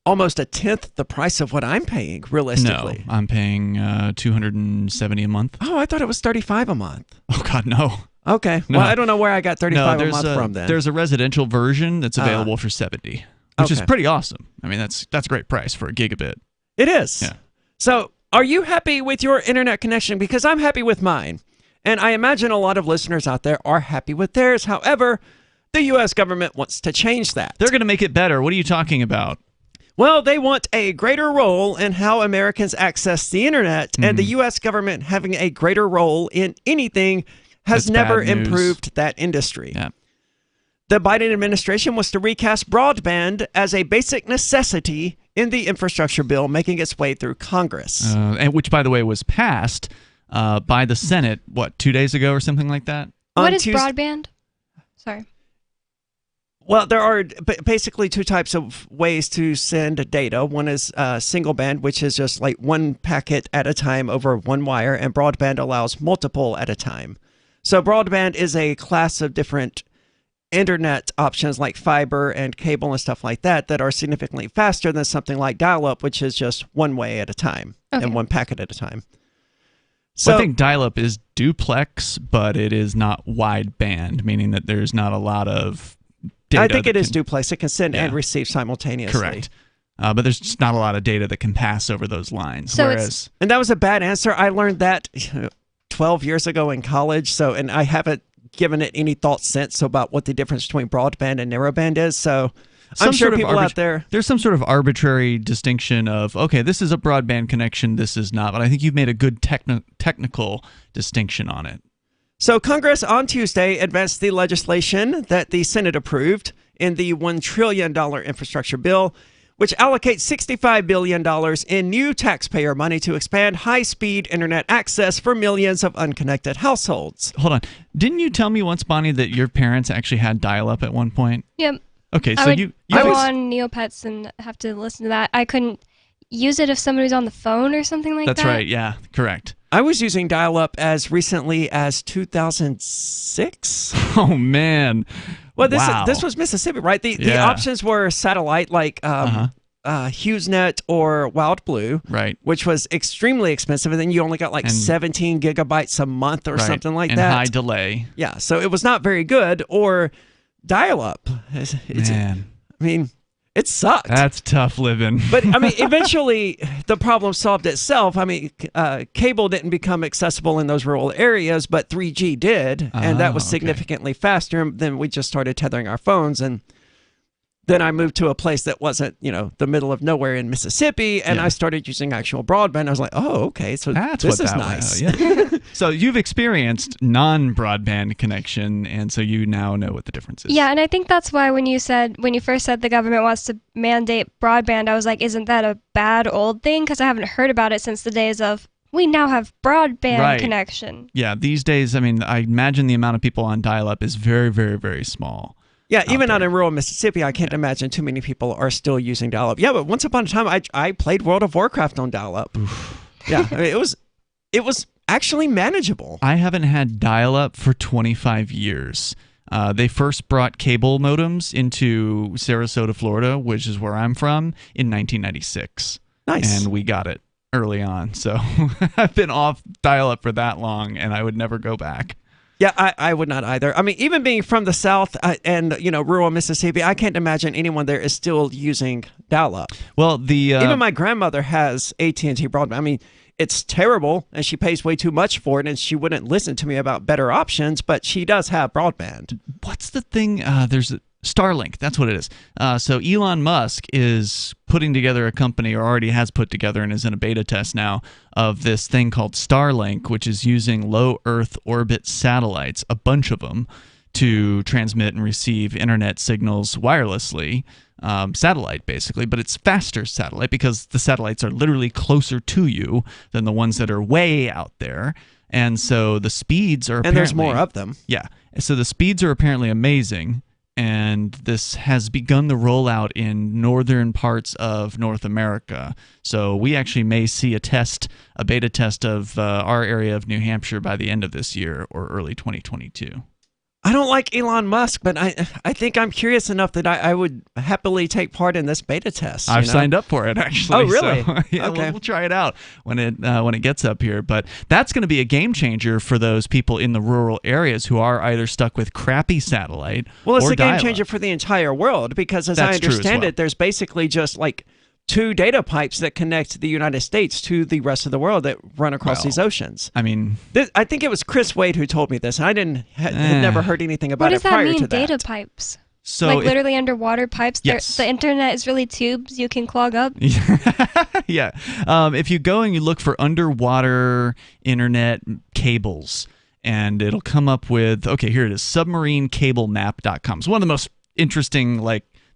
almost a tenth the price of what I'm paying, realistically. No, I'm paying $270 a month. Oh, I thought it was $35 a month. Oh, God, no. Okay. No. Well, I don't know where I got $35 a month from then. There's a residential version that's available for $70, which is pretty awesome. I mean, that's a great price for a gigabit. It is. Yeah. So, are you happy with your internet connection? Because I'm happy with mine. And I imagine a lot of listeners out there are happy with theirs. However, the U.S. government wants to change that. They're going to make it better. What are you talking about? Well, they want a greater role in how Americans access the internet, and the U.S. government having a greater role in anything has never improved that industry. Yeah. The Biden administration wants to recast broadband as a basic necessity in the infrastructure bill making its way through Congress. And which, by the way, was passed by the Senate, 2 days ago or something like that? What is broadband? Sorry. Well, there are basically two types of ways to send data. One is single band, which is just like one packet at a time over one wire, and broadband allows multiple at a time. So broadband is a class of different internet options like fiber and cable and stuff like that that are significantly faster than something like dial-up, which is just one way at a time and one packet at a time. So I think dial-up is duplex, but it is not wideband, meaning that there's not a lot of data. I think it is duplex. It can send and receive simultaneously. Correct. But there's just not a lot of data that can pass over those lines. So and that was a bad answer. I learned that 12 years ago in college. So, and I haven't given it any thought since about what the difference between broadband and narrowband is. So I'm sure people out there. There's some sort of arbitrary distinction of, okay, this is a broadband connection, this is not. But I think you've made a good technical distinction on it. So Congress on Tuesday advanced the legislation that the Senate approved in the $1 trillion infrastructure bill, which allocates $65 billion in new taxpayer money to expand high-speed internet access for millions of unconnected households. Hold on. Didn't you tell me once, Bonnie, that your parents actually had dial-up at one point? Yep. Okay, so you go on Neopets and have to listen to that. I couldn't use it if somebody was on the phone or something like that. That's right, yeah, correct. I was using dial-up as recently as 2006. Oh, man. Well, wow. This was Mississippi, right? The options were satellite, like HughesNet or WildBlue, right? Which was extremely expensive, and then you only got like 17 gigabytes a month or something like that. And high delay. Yeah, so it was not very good. Or dial-up. Man. I mean, it sucked. That's tough living. But, I mean, eventually the problem solved itself. I mean, cable didn't become accessible in those rural areas, but 3G did, and that was significantly faster. And then we just started tethering our phones, and then I moved to a place that wasn't, the middle of nowhere in Mississippi, and I started using actual broadband. I was like, oh, okay, so this is nice. Yeah. So you've experienced non-broadband connection, and so you now know what the difference is. Yeah, and I think that's why when you first said the government wants to mandate broadband, I was like, isn't that a bad old thing? Because I haven't heard about it since the days of, we now have broadband connection. Yeah, these days, I mean, I imagine the amount of people on dial-up is very, very, very small. Yeah, even out in rural Mississippi, I can't imagine too many people are still using dial-up. Yeah, but once upon a time, I played World of Warcraft on dial-up. Yeah, I mean, it was actually manageable. I haven't had dial-up for 25 years. They first brought cable modems into Sarasota, Florida, which is where I'm from, in 1996. Nice. And we got it early on. So I've been off dial-up for that long, and I would never go back. Yeah, I would not either. I mean, even being from the South and, rural Mississippi, I can't imagine anyone there is still using dial-up. Well, even my grandmother has AT&T broadband. I mean, it's terrible, and she pays way too much for it, and she wouldn't listen to me about better options, but she does have broadband. What's the thing? There's Starlink. That's what it is. So Elon Musk is putting together a company, or already has put together and is in a beta test now, of this thing called Starlink, which is using low Earth orbit satellites, a bunch of them, to transmit and receive internet signals wirelessly. Satellite, basically, but it's faster satellite because the satellites are literally closer to you than the ones that are way out there. And so the speeds are apparently... And there's more of them. Yeah. So the speeds are apparently amazing. And this has begun the rollout in northern parts of North America. So we actually may see a beta test of our area of New Hampshire by the end of this year or early 2022. I don't like Elon Musk, but I think I'm curious enough that I would happily take part in this beta test. I've signed up for it, actually. Oh, really? So, yeah, okay. We'll try it out when it gets up here. But that's going to be a game changer for those people in the rural areas who are either stuck with crappy satellite Well, it's or a game dial-up. changer for the entire world because, as That's I true as understand well. it, there's basically just like 2 data pipes that connect the United States to the rest of the world that run across these oceans. I mean, I think it was Chris Wade who told me this, and I had never heard anything about it What prior to does that. that mean, data pipes? So like literally underwater pipes? Yes. The internet is really tubes you can clog up? Yeah. If you go and you look for underwater internet cables, and it'll come up with, okay, here it is, submarinecablemap.com. It's one of the most interesting,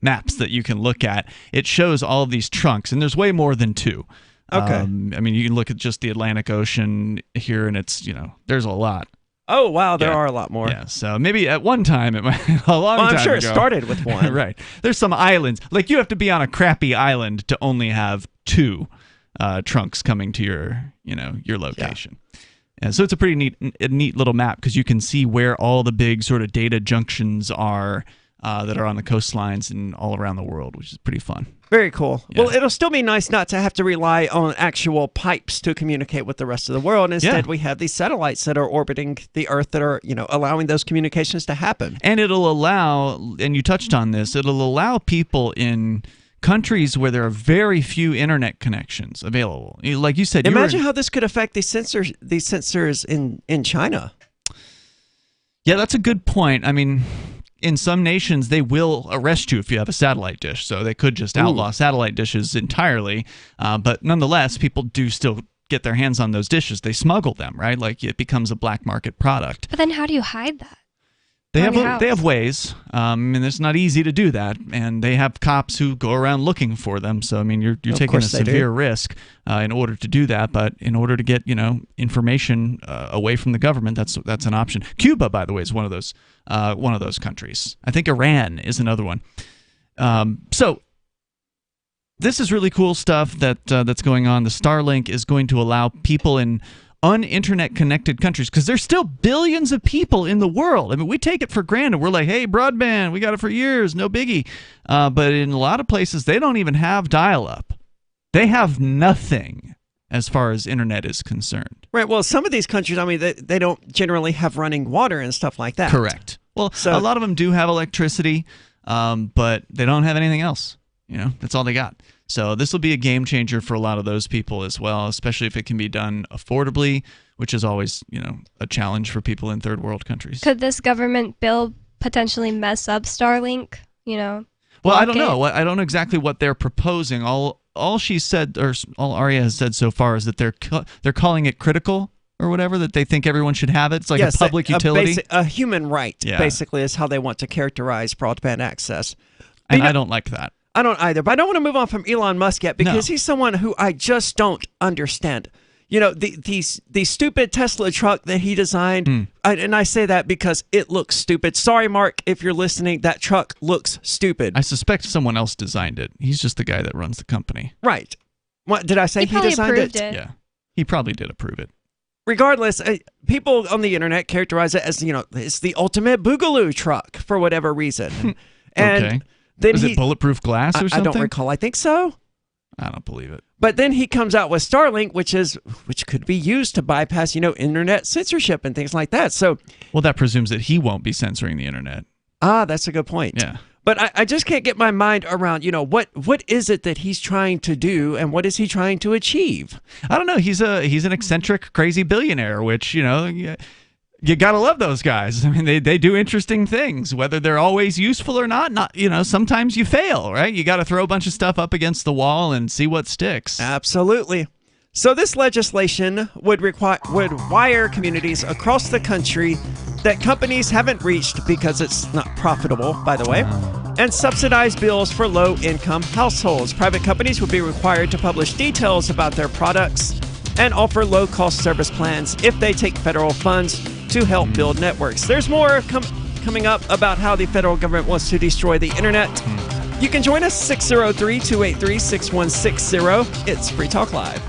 maps that you can look at. It shows all of these trunks, and there's way more than 2. Okay. I mean, you can look at just the Atlantic Ocean here, and it's, there's a lot. Oh, wow, there are a lot more. Yeah, so maybe at one time, it might a long time I'm sure ago. it started with one. Right. There's some islands. Like, you have to be on a crappy island to only have 2 trunks coming to your location. Yeah. And so it's a pretty neat little map because you can see where all the big sort of data junctions are that are on the coastlines and all around the world, which is pretty fun. Very cool. Yeah. Well, it'll still be nice not to have to rely on actual pipes to communicate with the rest of the world. Instead, we have these satellites that are orbiting the Earth that are, allowing those communications to happen. And it'll allow, and you touched on this, it'll allow people in countries where there are very few internet connections available. Like you said, imagine how this could affect these sensors in China. Yeah, that's a good point. I mean, in some nations, they will arrest you if you have a satellite dish, so they could just outlaw satellite dishes entirely. But nonetheless, people do still get their hands on those dishes. They smuggle them, right? Like it becomes a black market product. But then how do you hide that? They have ways. I mean, it's not easy to do that, and they have cops who go around looking for them. So I mean, you're taking a severe risk in order to do that. But in order to get information away from the government, that's an option. Cuba, by the way, is one of those countries. I think Iran is another one. So this is really cool stuff that's going on. The Starlink is going to allow people in un-internet connected countries, because there's still billions of people in the world. I mean, we take it for granted. We're like, hey, broadband, we got it for years, no biggie. But in a lot of places, they don't even have dial-up. They have nothing as far as internet is concerned. Right. Well, some of these countries, I mean, they don't generally have running water and stuff like that. Correct. Well, a lot of them do have electricity, but they don't have anything else. That's all they got. So this will be a game changer for a lot of those people as well, especially if it can be done affordably, which is always, a challenge for people in third world countries. Could this government bill potentially mess up Starlink? Well, I don't know. I don't know exactly what they're proposing. All she said, or all Aria has said so far, is that they're calling it critical or whatever, that they think everyone should have it. It's like a public utility. A human right, basically, is how they want to characterize broadband access. And I don't like that. I don't either, but I don't want to move on from Elon Musk yet, because he's someone who I just don't understand. The stupid Tesla truck that he designed, and I say that because it looks stupid. Sorry, Mark, if you're listening, that truck looks stupid. I suspect someone else designed it. He's just the guy that runs the company. Right. What did I say? He designed it? Yeah, he probably did approve it. Regardless, people on the internet characterize it as, it's the ultimate boogaloo truck for whatever reason. And okay. Is it bulletproof glass or something? I don't recall. I think so. I don't believe it. But then he comes out with Starlink, which could be used to bypass, internet censorship and things like that. So, well, that presumes that he won't be censoring the internet. That's a good point. Yeah. But I just can't get my mind around, what is it that he's trying to do, and what is he trying to achieve? I don't know. He's an eccentric, crazy billionaire, which, you gotta love those guys. I mean, they do interesting things, whether they're always useful or not. Sometimes you fail, right? You got to throw a bunch of stuff up against the wall and see what sticks. Absolutely. So this legislation would wire communities across the country that companies haven't reached because it's not profitable, by the way, and subsidize bills for low-income households. Private companies would be required to publish details about their products and offer low-cost service plans if they take federal funds to help build networks. There's more coming up about how the federal government wants to destroy the internet. You can join us 603-283-6160. It's Free Talk Live.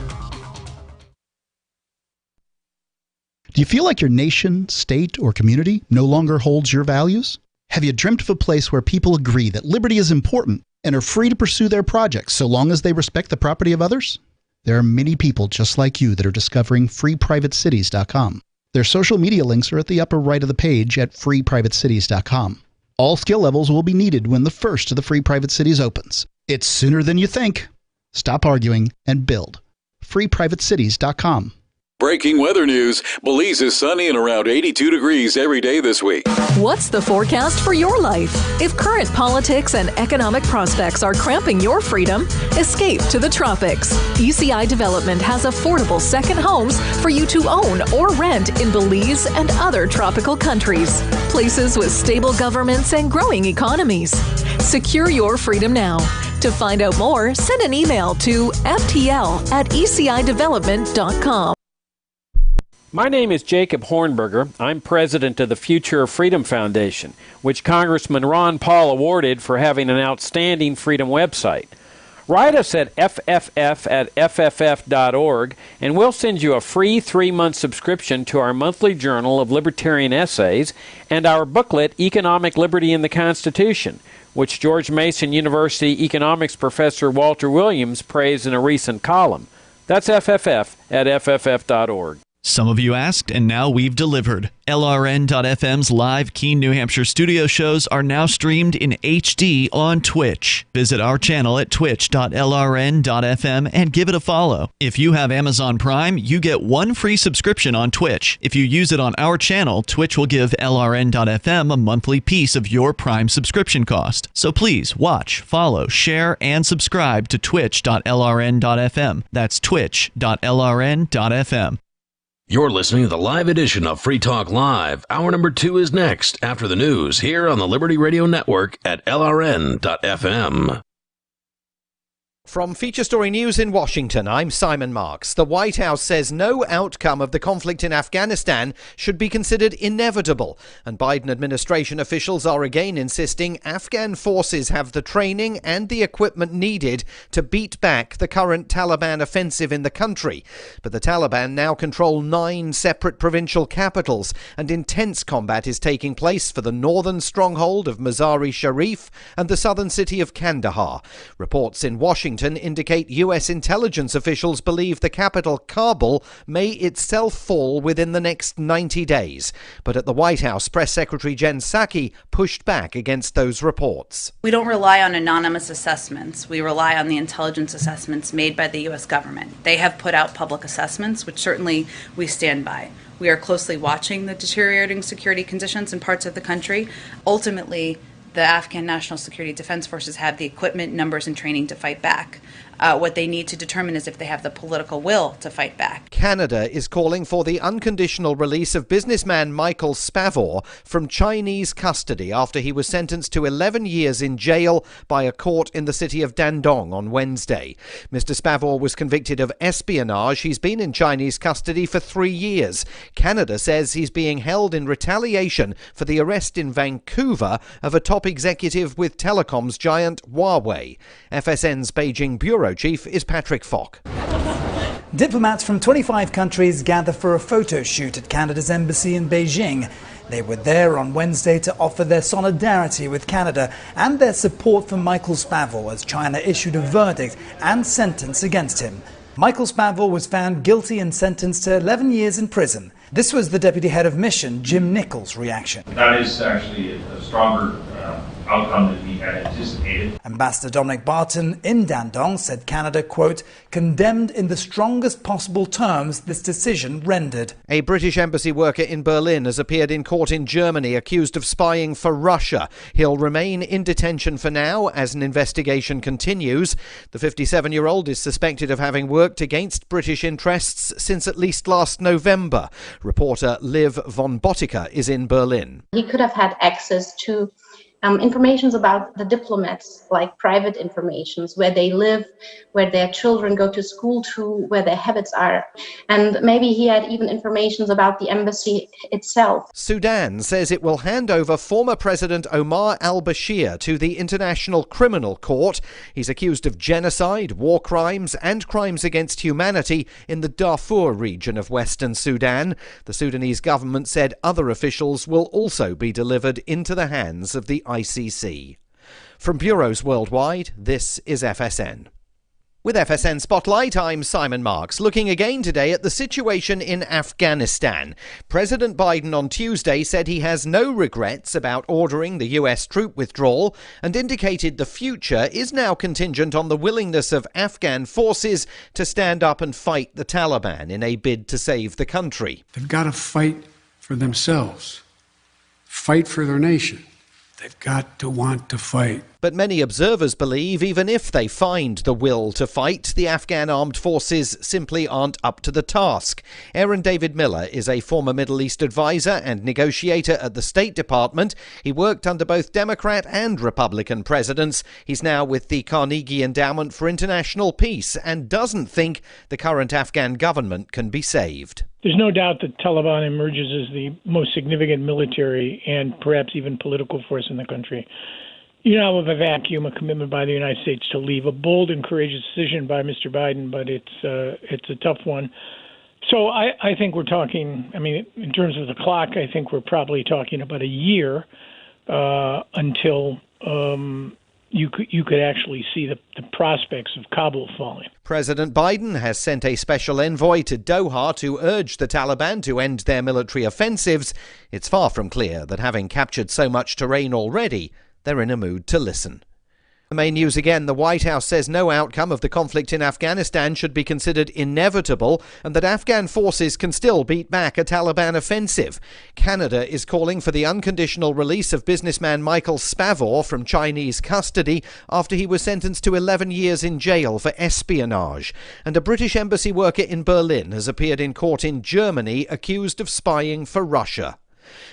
Do you feel like your nation, state, or community no longer holds your values? Have you dreamt of a place where people agree that liberty is important and are free to pursue their projects so long as they respect the property of others? There are many people just like you that are discovering freeprivatecities.com. Their social media links are at the upper right of the page at freeprivatecities.com. All skill levels will be needed when the first of the Free Private Cities opens. It's sooner than you think. Stop arguing and build. freeprivatecities.com. Breaking weather news. Belize is sunny and around 82 degrees every day this week. What's the forecast for your life? If current politics and economic prospects are cramping your freedom, escape to the tropics. ECI Development has affordable second homes for you to own or rent in Belize and other tropical countries. Places with stable governments and growing economies. Secure your freedom now. To find out more, send an email to ftl@ecidevelopment.com. My name is Jacob Hornberger. I'm president of the Future of Freedom Foundation, which Congressman Ron Paul awarded for having an outstanding freedom website. Write us at fff@fff.org, and we'll send you a free 3-month subscription to our monthly journal of libertarian essays and our booklet, Economic Liberty in the Constitution, which George Mason University economics professor Walter Williams praised in a recent column. That's fff@fff.org. Some of you asked, and now we've delivered. LRN.FM's live Keene, New Hampshire studio shows are now streamed in HD on Twitch. Visit our channel at twitch.lrn.fm and give it a follow. If you have Amazon Prime, you get one free subscription on Twitch. If you use it on our channel, Twitch will give LRN.FM a monthly piece of your Prime subscription cost. So please watch, follow, share, and subscribe to twitch.lrn.fm. That's twitch.lrn.fm. You're listening to the live edition of Free Talk Live. Hour number 2 is next, after the news, here on the Liberty Radio Network at LRN.FM. From Feature Story News in Washington, I'm Simon Marks. The White House says no outcome of the conflict in Afghanistan should be considered inevitable, and Biden administration officials are again insisting Afghan forces have the training and the equipment needed to beat back the current Taliban offensive in the country. But the Taliban now control 9 separate provincial capitals, and intense combat is taking place for the northern stronghold of Mazar-e-Sharif and the southern city of Kandahar. Reports in Washington indicate U.S. intelligence officials believe the capital, Kabul, may itself fall within the next 90 days. But at the White House, Press Secretary Jen Psaki pushed back against those reports. We don't rely on anonymous assessments. We rely on the intelligence assessments made by the U.S. government. They have put out public assessments, which certainly we stand by. We are closely watching the deteriorating security conditions in parts of the country. Ultimately, the Afghan National Security Defense Forces have the equipment, numbers, and training to fight back. What they need to determine is if they have the political will to fight back. Canada is calling for the unconditional release of businessman Michael Spavor from Chinese custody after he was sentenced to 11 years in jail by a court in the city of Dandong on Wednesday. Mr. Spavor was convicted of espionage. He's been in Chinese custody for 3 years. Canada says he's being held in retaliation for the arrest in Vancouver of a top executive with telecoms giant Huawei. FSN's Beijing bureau chief is Patrick Falk. Diplomats from 25 countries gather for a photo shoot at Canada's embassy in Beijing. They were there on Wednesday to offer their solidarity with Canada and their support for Michael Spavor as China issued a verdict and sentence against him. Michael Spavor was found guilty and sentenced to 11 years in prison. This was the deputy head of mission, Jim Nichols' reaction. That is actually a stronger outcome than we had anticipated. Ambassador Dominic Barton in Dandong said Canada, quote, condemned in the strongest possible terms this decision rendered. A British embassy worker in Berlin has appeared in court in Germany accused of spying for Russia. He'll remain in detention for now as an investigation continues. The 57-year-old is suspected of having worked against British interests since at least last November. Reporter Liv von Botica is in Berlin. He could have had access to informations about the diplomats, like private informations, where they live, where their children go to school to, where their habits are. And maybe he had even informations about the embassy itself. Sudan says it will hand over former President Omar al-Bashir to the International Criminal Court. He's accused of genocide, war crimes, and crimes against humanity in the Darfur region of Western Sudan. The Sudanese government said other officials will also be delivered into the hands of the ICC. From bureaus worldwide, this is FSN. With FSN Spotlight, I'm Simon Marks, looking again today at the situation in Afghanistan. President Biden on Tuesday said he has no regrets about ordering the US troop withdrawal and indicated the future is now contingent on the willingness of Afghan forces to stand up and fight the Taliban in a bid to save the country. They've got to fight for themselves, fight for their nation. They've got to want to fight. But many observers believe even if they find the will to fight, the Afghan armed forces simply aren't up to the task. Aaron David Miller is a former Middle East advisor and negotiator at the State Department. He worked under both Democrat and Republican presidents. He's now with the Carnegie Endowment for International Peace and doesn't think the current Afghan government can be saved. There's no doubt that Taliban emerges as the most significant military and perhaps even political force in the country. You now have a vacuum, a commitment by the United States to leave, a bold and courageous decision by Mr. Biden, but it's a tough one. So I think we're talking, in terms of the clock, I think we're probably talking about a year until you could actually see the prospects of Kabul falling. President Biden has sent a special envoy to Doha to urge the Taliban to end their military offensives. It's far from clear that having captured so much terrain already, they're in a mood to listen. The main news again, the White House says no outcome of the conflict in Afghanistan should be considered inevitable and that Afghan forces can still beat back a Taliban offensive. Canada is calling for the unconditional release of businessman Michael Spavor from Chinese custody after he was sentenced to 11 years in jail for espionage. And a British embassy worker in Berlin has appeared in court in Germany accused of spying for Russia.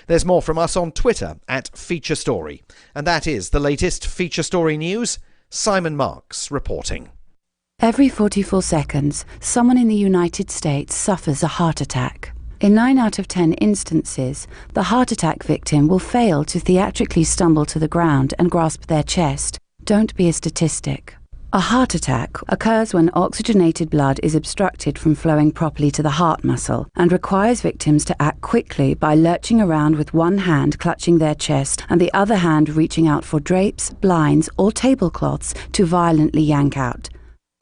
There's more from us on Twitter @Feature Story. And that is the latest Feature Story news. Simon Marks reporting. Every 44 seconds, someone in the United States suffers a heart attack. In 9 out of 10 instances, the heart attack victim will fail to theatrically stumble to the ground and grasp their chest. Don't be a statistic. A heart attack occurs when oxygenated blood is obstructed from flowing properly to the heart muscle and requires victims to act quickly by lurching around with one hand clutching their chest and the other hand reaching out for drapes, blinds, or tablecloths to violently yank out.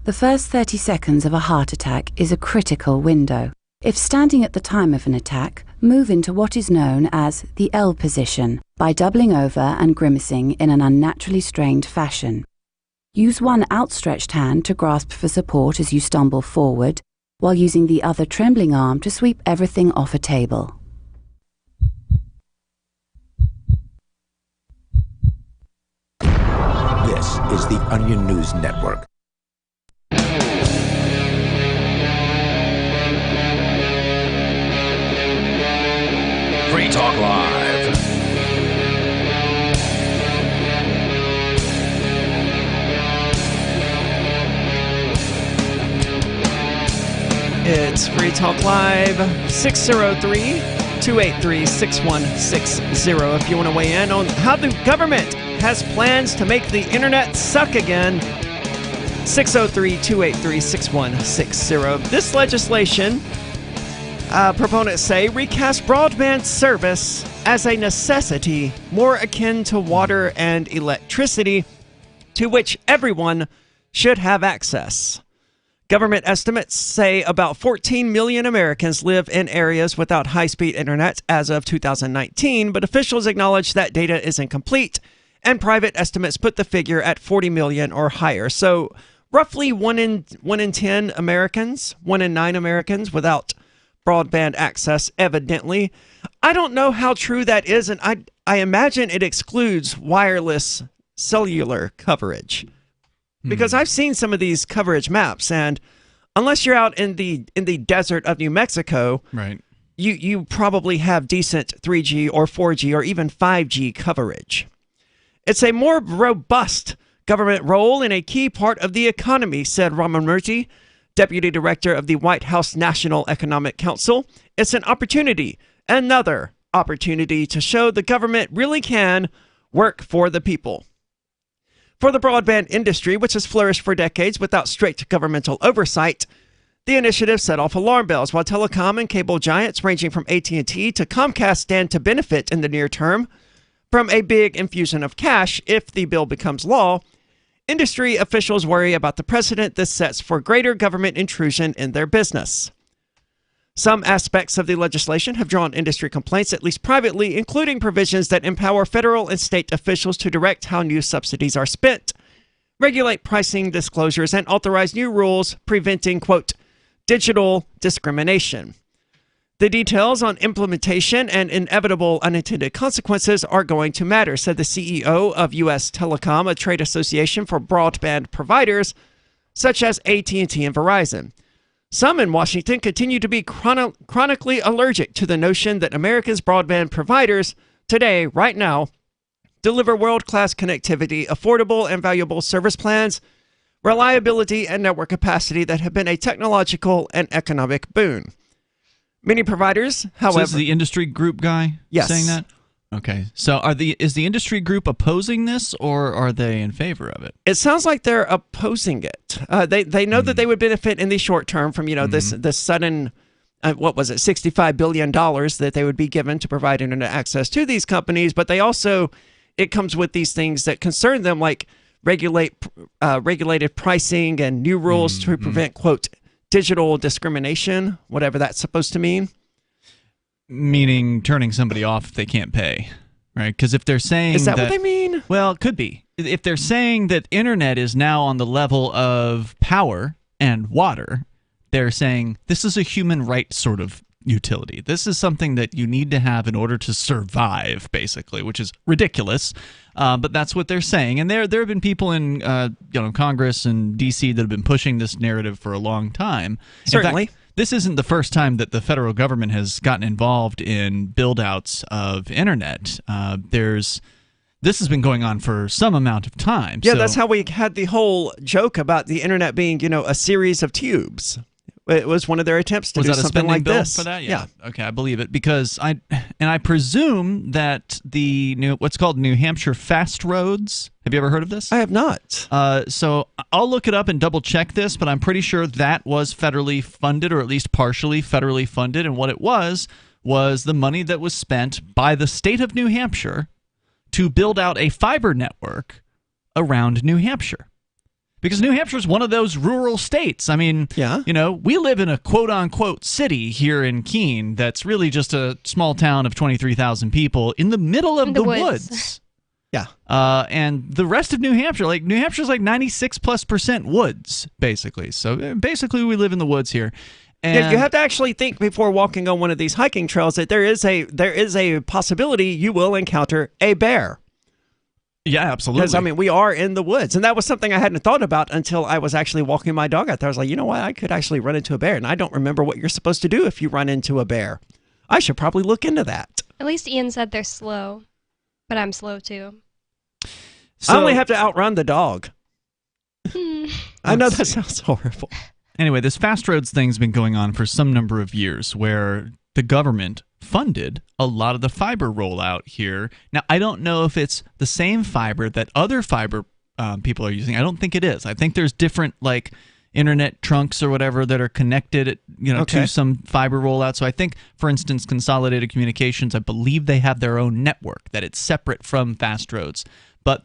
The first 30 seconds of a heart attack is a critical window. If standing at the time of an attack, move into what is known as the L position by doubling over and grimacing in an unnaturally strained fashion. Use one outstretched hand to grasp for support as you stumble forward, while using the other trembling arm to sweep everything off a table. This is the Onion News Network. Free Talk Live. It's Free Talk Live, 603-283-6160. If you want to weigh in on how the government has plans to make the internet suck again, 603-283-6160. This legislation, proponents say, recast broadband service as a necessity more akin to water and electricity, to which everyone should have access. Government estimates say about 14 million Americans live in areas without high-speed internet as of 2019, but officials acknowledge that data is incomplete, and private estimates put the figure at 40 million or higher. So roughly 1 in 10 Americans, 1 in 9 Americans without broadband access, evidently. I don't know how true that is, and I imagine it excludes wireless cellular coverage. Because I've seen some of these coverage maps, and unless you're out in the desert of New Mexico, right, you probably have decent 3G or 4G or even 5G coverage. It's a more robust government role in a key part of the economy, said Ramamurthy, Deputy Director of the White House National Economic Council. It's an opportunity, another opportunity to show the government really can work for the people. For the broadband industry, which has flourished for decades without strict governmental oversight, the initiative set off alarm bells. While telecom and cable giants ranging from AT&T to Comcast stand to benefit in the near term from a big infusion of cash if the bill becomes law, industry officials worry about the precedent this sets for greater government intrusion in their business. Some aspects of the legislation have drawn industry complaints, at least privately, including provisions that empower federal and state officials to direct how new subsidies are spent, regulate pricing disclosures, and authorize new rules preventing, quote, digital discrimination. The details on implementation and inevitable unintended consequences are going to matter, said the CEO of U.S. Telecom, a trade association for broadband providers such as AT&T and Verizon. Some in Washington continue to be chronically allergic to the notion that America's broadband providers today, right now, deliver world-class connectivity, affordable and valuable service plans, reliability, and network capacity that have been a technological and economic boon. Many providers, however... So is the industry group guy saying that? Okay. So is the industry group opposing this, or are they in favor of it? It sounds like they're opposing it. They know that they would benefit in the short term from, this sudden, $65 billion that they would be given to provide internet access to these companies. But they also, it comes with these things that concern them, like regulated pricing and new rules to prevent, quote, digital discrimination, whatever that's supposed to mean. Meaning turning somebody off if they can't pay, right? Because if they're saying Is that what they mean? Well, it could be. If they're saying that internet is now on the level of power and water, they're saying this is a human right sort of utility. This is something that you need to have in order to survive, basically, which is ridiculous. But that's what they're saying. And there have been people in Congress and D.C. that have been pushing this narrative for a long time. Certainly. In fact, this isn't the first time that the federal government has gotten involved in build-outs of internet. This has been going on for some amount of time. Yeah, that's how we had the whole joke about the internet being, a series of tubes. It was one of their attempts to do something like this. For that? Yeah. Okay, I believe it because I presume that what's called New Hampshire Fast Roads. Have you ever heard of this? I have not. So I'll look it up and double check this, but I'm pretty sure that was federally funded, or at least partially federally funded. And what it was the money that was spent by the state of New Hampshire to build out a fiber network around New Hampshire. Because New Hampshire is one of those rural states. I mean, we live in a quote-unquote city here in Keene that's really just a small town of 23,000 people in the middle of the woods. Yeah. And the rest of New Hampshire, New Hampshire's 96+% woods, basically. So basically we live in the woods here. And you have to actually think before walking on one of these hiking trails that there is a possibility you will encounter a bear. Yeah, absolutely. Because, we are in the woods. And that was something I hadn't thought about until I was actually walking my dog out there. I was like, you know what? I could actually run into a bear. And I don't remember what you're supposed to do if you run into a bear. I should probably look into that. At least Ian said they're slow. But I'm slow, too. I only have to outrun the dog. I know that sounds horrible. Anyway, this Fast Roads thing's been going on for some number of years where the government funded a lot of the fiber rollout here. Now, I don't know if it's the same fiber that other fiber people are using. I don't think it is. I think there's different internet trunks or whatever that are connected to some fiber rollout. So I think, for instance, Consolidated Communications, I believe they have their own network, that it's separate from Fast Roads. But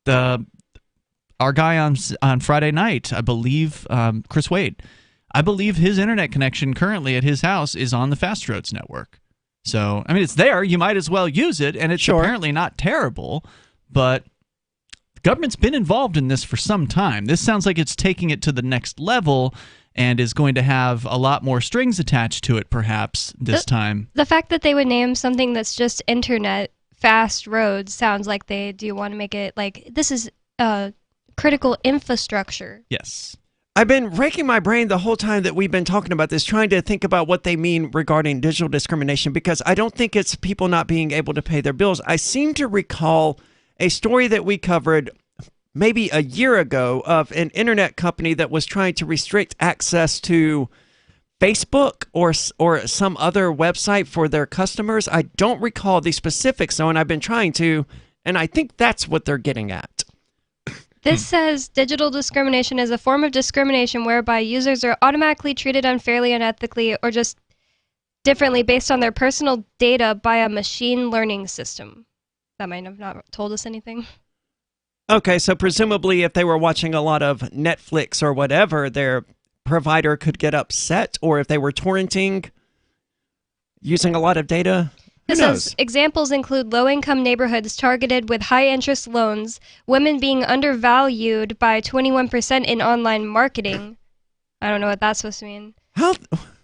our guy on Friday night, I believe, Chris Wade, I believe his internet connection currently at his house is on the Fast Roads network. So, it's there. You might as well use it, and it's apparently not terrible, but the government's been involved in this for some time. This sounds like it's taking it to the next level and is going to have a lot more strings attached to it, perhaps, this time. The fact that they would name something that's just internet Fast Roads sounds like they do want to make it this is critical infrastructure. Yes. I've been raking my brain the whole time that we've been talking about this, trying to think about what they mean regarding digital discrimination, because I don't think it's people not being able to pay their bills. I seem to recall a story that we covered maybe a year ago of an internet company that was trying to restrict access to Facebook or some other website for their customers. I don't recall the specifics, though, and I've been trying to, and I think that's what they're getting at. This says digital discrimination is a form of discrimination whereby users are automatically treated unfairly, unethically, or just differently based on their personal data by a machine learning system. That might have not told us anything. Okay, so presumably if they were watching a lot of Netflix or whatever, their provider could get upset, or if they were torrenting using a lot of data. It says examples include low-income neighborhoods targeted with high-interest loans, women being undervalued by 21% in online marketing. I don't know what that's supposed to mean. How?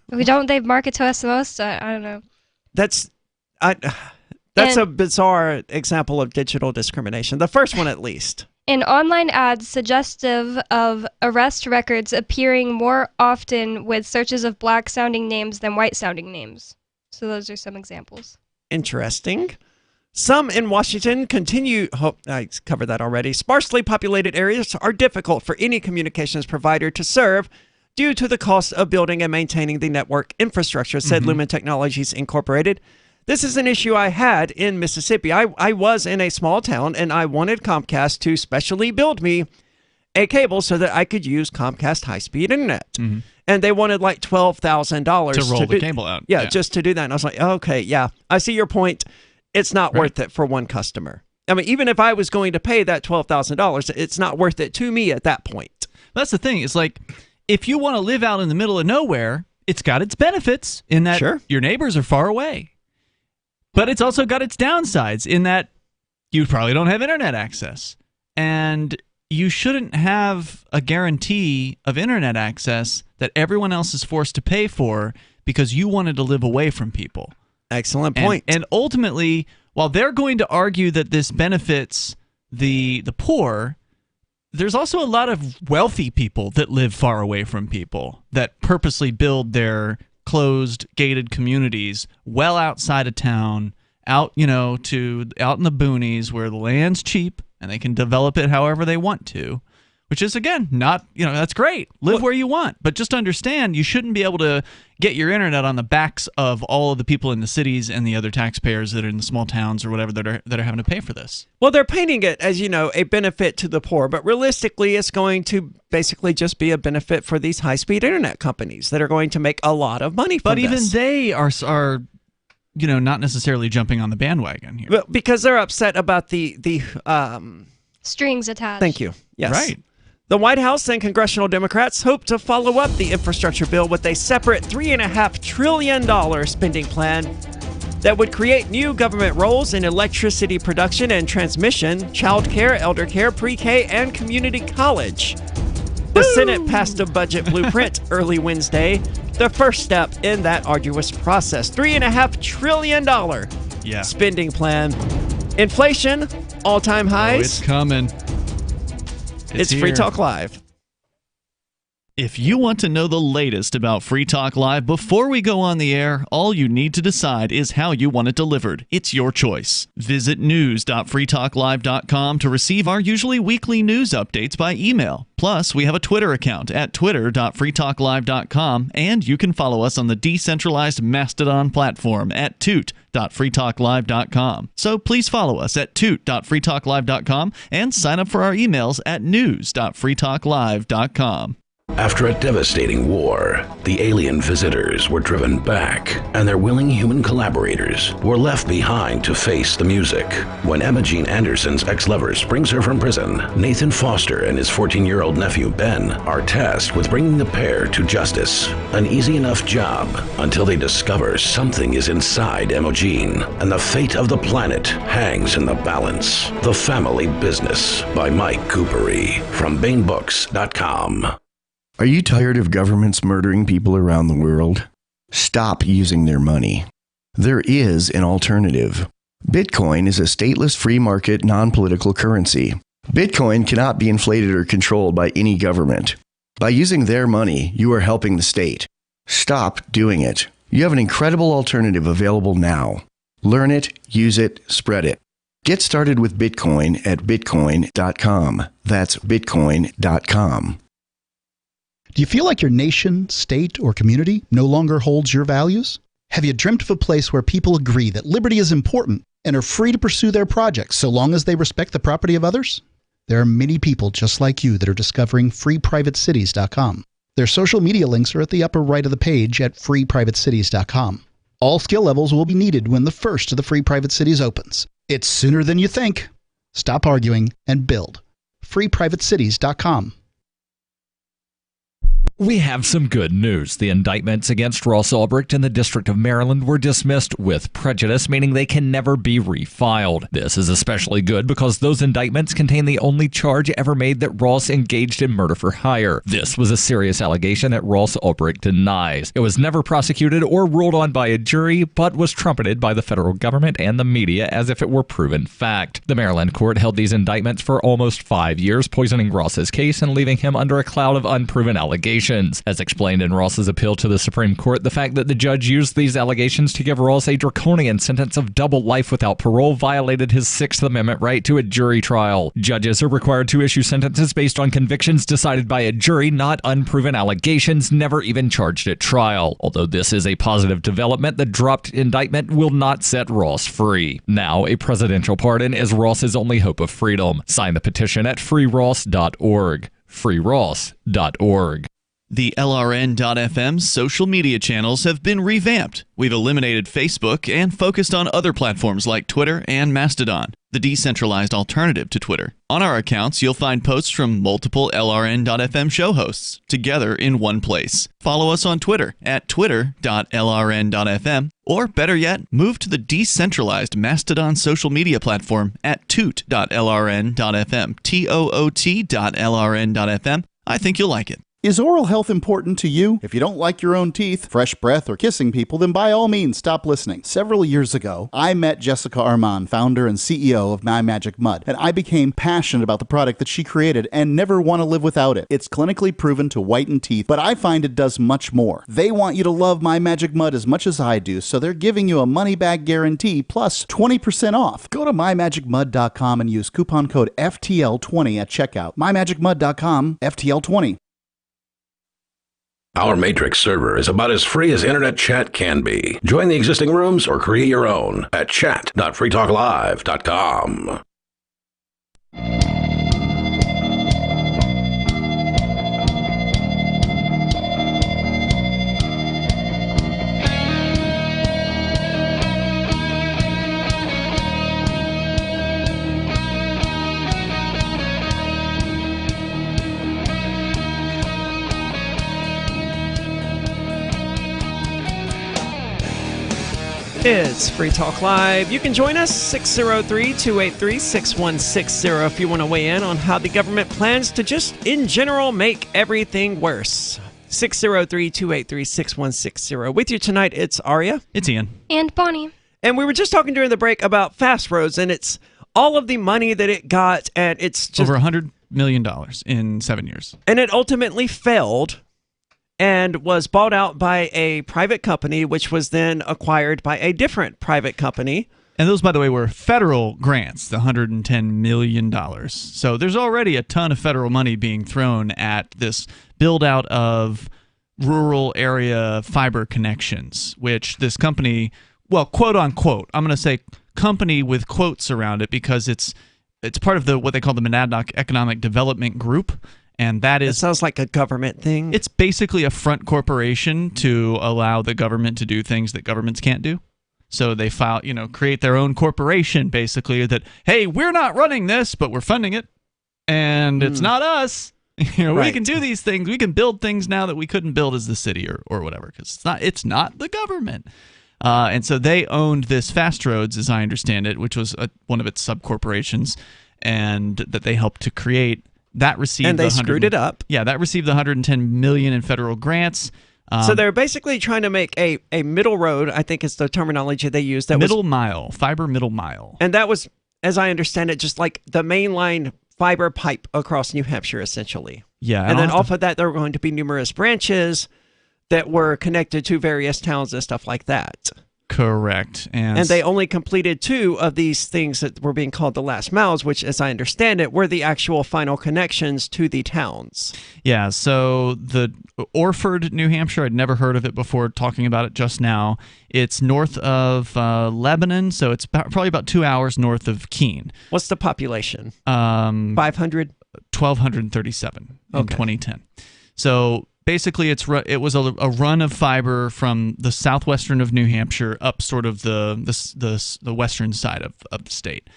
Don't they market to us the most? I don't know. That's a bizarre example of digital discrimination. The first one, at least. In online ads suggestive of arrest records appearing more often with searches of black-sounding names than white-sounding names. So those are some examples. Interesting. Some in Washington continue, I covered that already. Sparsely populated areas are difficult for any communications provider to serve due to the cost of building and maintaining the network infrastructure, said Lumen Technologies Incorporated. This is an issue I had in Mississippi. I was in a small town and I wanted Comcast to specially build me a cable so that I could use Comcast high-speed internet. And they wanted like $12,000 to roll the cable out. Yeah, just to do that. And I was like, okay, yeah, I see your point. It's not worth it for one customer. I mean, even if I was going to pay that $12,000, it's not worth it to me at that point. That's the thing. It's like, if you want to live out in the middle of nowhere, it's got its benefits in that your neighbors are far away. But it's also got its downsides in that you probably don't have internet access. And you shouldn't have a guarantee of internet access that everyone else is forced to pay for because you wanted to live away from people. Excellent point. And ultimately, while they're going to argue that this benefits the poor, there's also a lot of wealthy people that live far away from people that purposely build their closed, gated communities well outside of town, out in the boonies where the land's cheap and they can develop it however they want to. Which is, again, not, that's great. Live where you want. But just understand, you shouldn't be able to get your internet on the backs of all of the people in the cities and the other taxpayers that are in the small towns or whatever that are having to pay for this. Well, they're painting it as, a benefit to the poor. But realistically, it's going to basically just be a benefit for these high-speed internet companies that are going to make a lot of money from this. But even they are not necessarily jumping on the bandwagon here. Well, because they're upset about the strings attached. Thank you. Yes. Right. The White House and congressional Democrats hope to follow up the infrastructure bill with a separate $3.5 trillion spending plan that would create new government roles in electricity production and transmission, child care, elder care, pre-K, and community college. The Senate passed a budget blueprint early Wednesday, the first step in that arduous process. $3.5 trillion spending plan. Inflation, all-time highs. Oh, it's coming. It's Free Talk Live. If you want to know the latest about Free Talk Live before we go on the air, all you need to decide is how you want it delivered. It's your choice. Visit news.freetalklive.com to receive our usually weekly news updates by email. Plus, we have a Twitter account at twitter.freetalklive.com, and you can follow us on the decentralized Mastodon platform at toot.freetalklive.com. So please follow us at toot.freetalklive.com and sign up for our emails at news.freetalklive.com. After a devastating war, the alien visitors were driven back, and their willing human collaborators were left behind to face the music. When Emma Jean Anderson's ex-lover brings her from prison, Nathan Foster and his 14-year-old nephew Ben are tasked with bringing the pair to justice. An easy enough job until they discover something is inside Emma Jean, and the fate of the planet hangs in the balance. The Family Business by Mike Coopery from BaneBooks.com. Are you tired of governments murdering people around the world? Stop using their money. There is an alternative. Bitcoin is a stateless free market non-political currency. Bitcoin cannot be inflated or controlled by any government. By using their money, you are helping the state. Stop doing it. You have an incredible alternative available now. Learn it, use it, spread it. Get started with Bitcoin at bitcoin.com. That's bitcoin.com. Do you feel like your nation, state, or community no longer holds your values? Have you dreamt of a place where people agree that liberty is important and are free to pursue their projects so long as they respect the property of others? There are many people just like you that are discovering freeprivatecities.com. Their social media links are at the upper right of the page at freeprivatecities.com. All skill levels will be needed when the first of the Free Private Cities opens. It's sooner than you think. Stop arguing and build. freeprivatecities.com. We have some good news. The indictments against Ross Ulbricht in the District of Maryland were dismissed with prejudice, meaning they can never be refiled. This is especially good because those indictments contain the only charge ever made that Ross engaged in murder for hire. This was a serious allegation that Ross Ulbricht denies. It was never prosecuted or ruled on by a jury, but was trumpeted by the federal government and the media as if it were proven fact. The Maryland court held these indictments for almost 5 years, poisoning Ross's case and leaving him under a cloud of unproven allegations. As explained in Ross's appeal to the Supreme Court, the fact that the judge used these allegations to give Ross a draconian sentence of double life without parole violated his Sixth Amendment right to a jury trial. Judges are required to issue sentences based on convictions decided by a jury, not unproven allegations never even charged at trial. Although this is a positive development, the dropped indictment will not set Ross free. Now, a presidential pardon is Ross's only hope of freedom. Sign the petition at freeross.org. freeross.org. The LRN.FM social media channels have been revamped. We've eliminated Facebook and focused on other platforms like Twitter and Mastodon, the decentralized alternative to Twitter. On our accounts, you'll find posts from multiple LRN.FM show hosts together in one place. Follow us on Twitter at twitter.lrn.fm, or better yet, move to the decentralized Mastodon social media platform at toot.lrn.fm, toot.lrn.fm. I think you'll like it. Is oral health important to you? If you don't like your own teeth, fresh breath, or kissing people, then by all means, stop listening. Several years ago, I met Jessica Armand, founder and CEO of My Magic Mud, and I became passionate about the product that she created and never want to live without it. It's clinically proven to whiten teeth, but I find it does much more. They want you to love My Magic Mud as much as I do, so they're giving you a money-back guarantee plus 20% off. Go to mymagicmud.com and use coupon code FTL20 at checkout. mymagicmud.com, FTL20. Our Matrix server is about as free as internet chat can be. Join the existing rooms or create your own at chat.freetalklive.com. It's Free Talk Live. You can join us, 603-283-6160, if you want to weigh in on how the government plans to just, in general, make everything worse. 603-283-6160. With you tonight, it's Aria. It's Ian. And Bonnie. And we were just talking during the break about fast roads, and it's all of the money that it got, and it's just... Over $100 million in 7 years. And it ultimately failed and was bought out by a private company, which was then acquired by a different private company. And those, by the way, were federal grants, the $110 million. So there's already a ton of federal money being thrown at this build-out of rural area fiber connections, which this company, well, quote-unquote, I'm going to say company with quotes around it because it's part of what they call the Monadnock Economic Development Group. And that is... It sounds like a government thing. It's basically a front corporation to allow the government to do things that governments can't do. So they create their own corporation, basically, that, hey, we're not running this, but we're funding it. And it's not us. We can do these things. We can build things now that we couldn't build as the city or whatever, because it's not the government. And so they owned this Fast Roads, as I understand it, which was one of its subcorporations, and that they helped to create. That received and they screwed it up. Yeah, that received the $110 million in federal grants. So they're basically trying to make a middle road, I think is the terminology they used. That middle mile, fiber middle mile. And that was, as I understand it, just like the mainline fiber pipe across New Hampshire, essentially. Yeah. And then off of that, there were going to be numerous branches that were connected to various towns and stuff like that. Correct. And they only completed 2 of these things that were being called the last miles, which, as I understand it, were the actual final connections to the towns. Yeah, so the Orford, New Hampshire, I'd never heard of it before talking about it just now. It's north of Lebanon, so it's probably about 2 hours north of Keene. What's the population? 500? 1,237 in 2010. So... basically, it was a run of fiber from the southwestern of New Hampshire up sort of the western side of the state.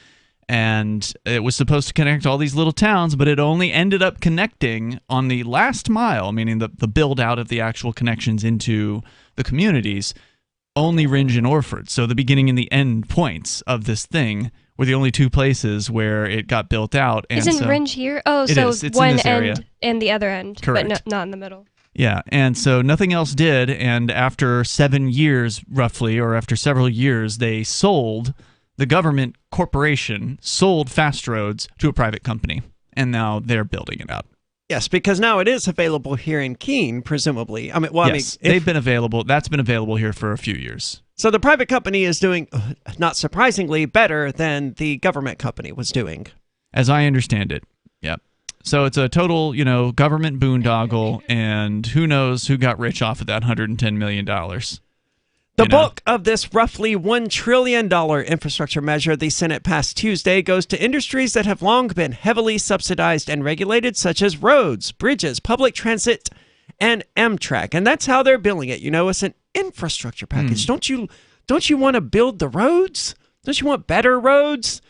And it was supposed to connect all these little towns, but it only ended up connecting on the last mile, meaning the build-out of the actual connections into the communities, only Rindge and Orford. So the beginning and the end points of this thing were the only 2 places where it got built out. And Isn't Rindge here? Oh, so it's one in this area. end and the other end, Correct. but not in the middle. Yeah, and so nothing else did, and after 7 years, roughly, or after several years, they sold, the government corporation sold Fast Roads to a private company, and now they're building it up. Yes, because now it is available here in Keene, presumably. They've been available. That's been available here for a few years. So the private company is doing, not surprisingly, better than the government company was doing. As I understand it, yep. So it's a total, government boondoggle, and who knows who got rich off of that $110 million. The bulk of this roughly $1 trillion infrastructure measure the Senate passed Tuesday goes to industries that have long been heavily subsidized and regulated, such as roads, bridges, public transit, and Amtrak, and that's how they're billing it. It's an infrastructure package. Don't you want to build the roads? Don't you want better roads?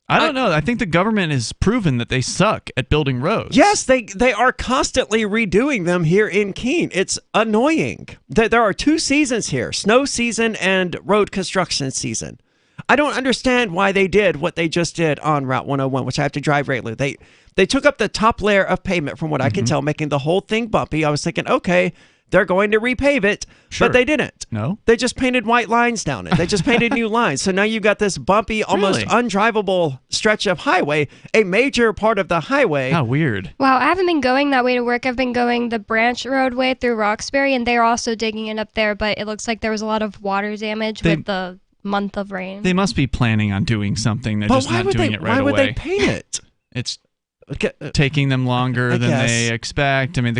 I don't know. I think the government has proven that they suck at building roads. Yes, they are constantly redoing them here in Keene. It's annoying. There are 2 seasons here, snow season and road construction season. I don't understand why they did what they just did on Route 101, which I have to drive regularly. They took up the top layer of pavement, from what I can tell, making the whole thing bumpy. I was thinking, okay, they're going to repave it, but they didn't. No? They just painted white lines down it. They just painted new lines. So now you've got this bumpy, almost undrivable stretch of highway, a major part of the highway. How weird. Wow, I haven't been going that way to work. I've been going the branch roadway through Roxbury, and they're also digging it up there, but it looks like there was a lot of water damage with the month of rain. They must be planning on doing something. They're just not doing it right away. Why would they paint it? It's taking them longer than they expect. I mean,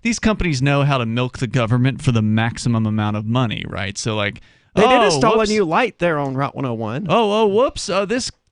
these companies know how to milk the government for the maximum amount of money, right? So, like, they did install a new light there on Route 101. Whoops!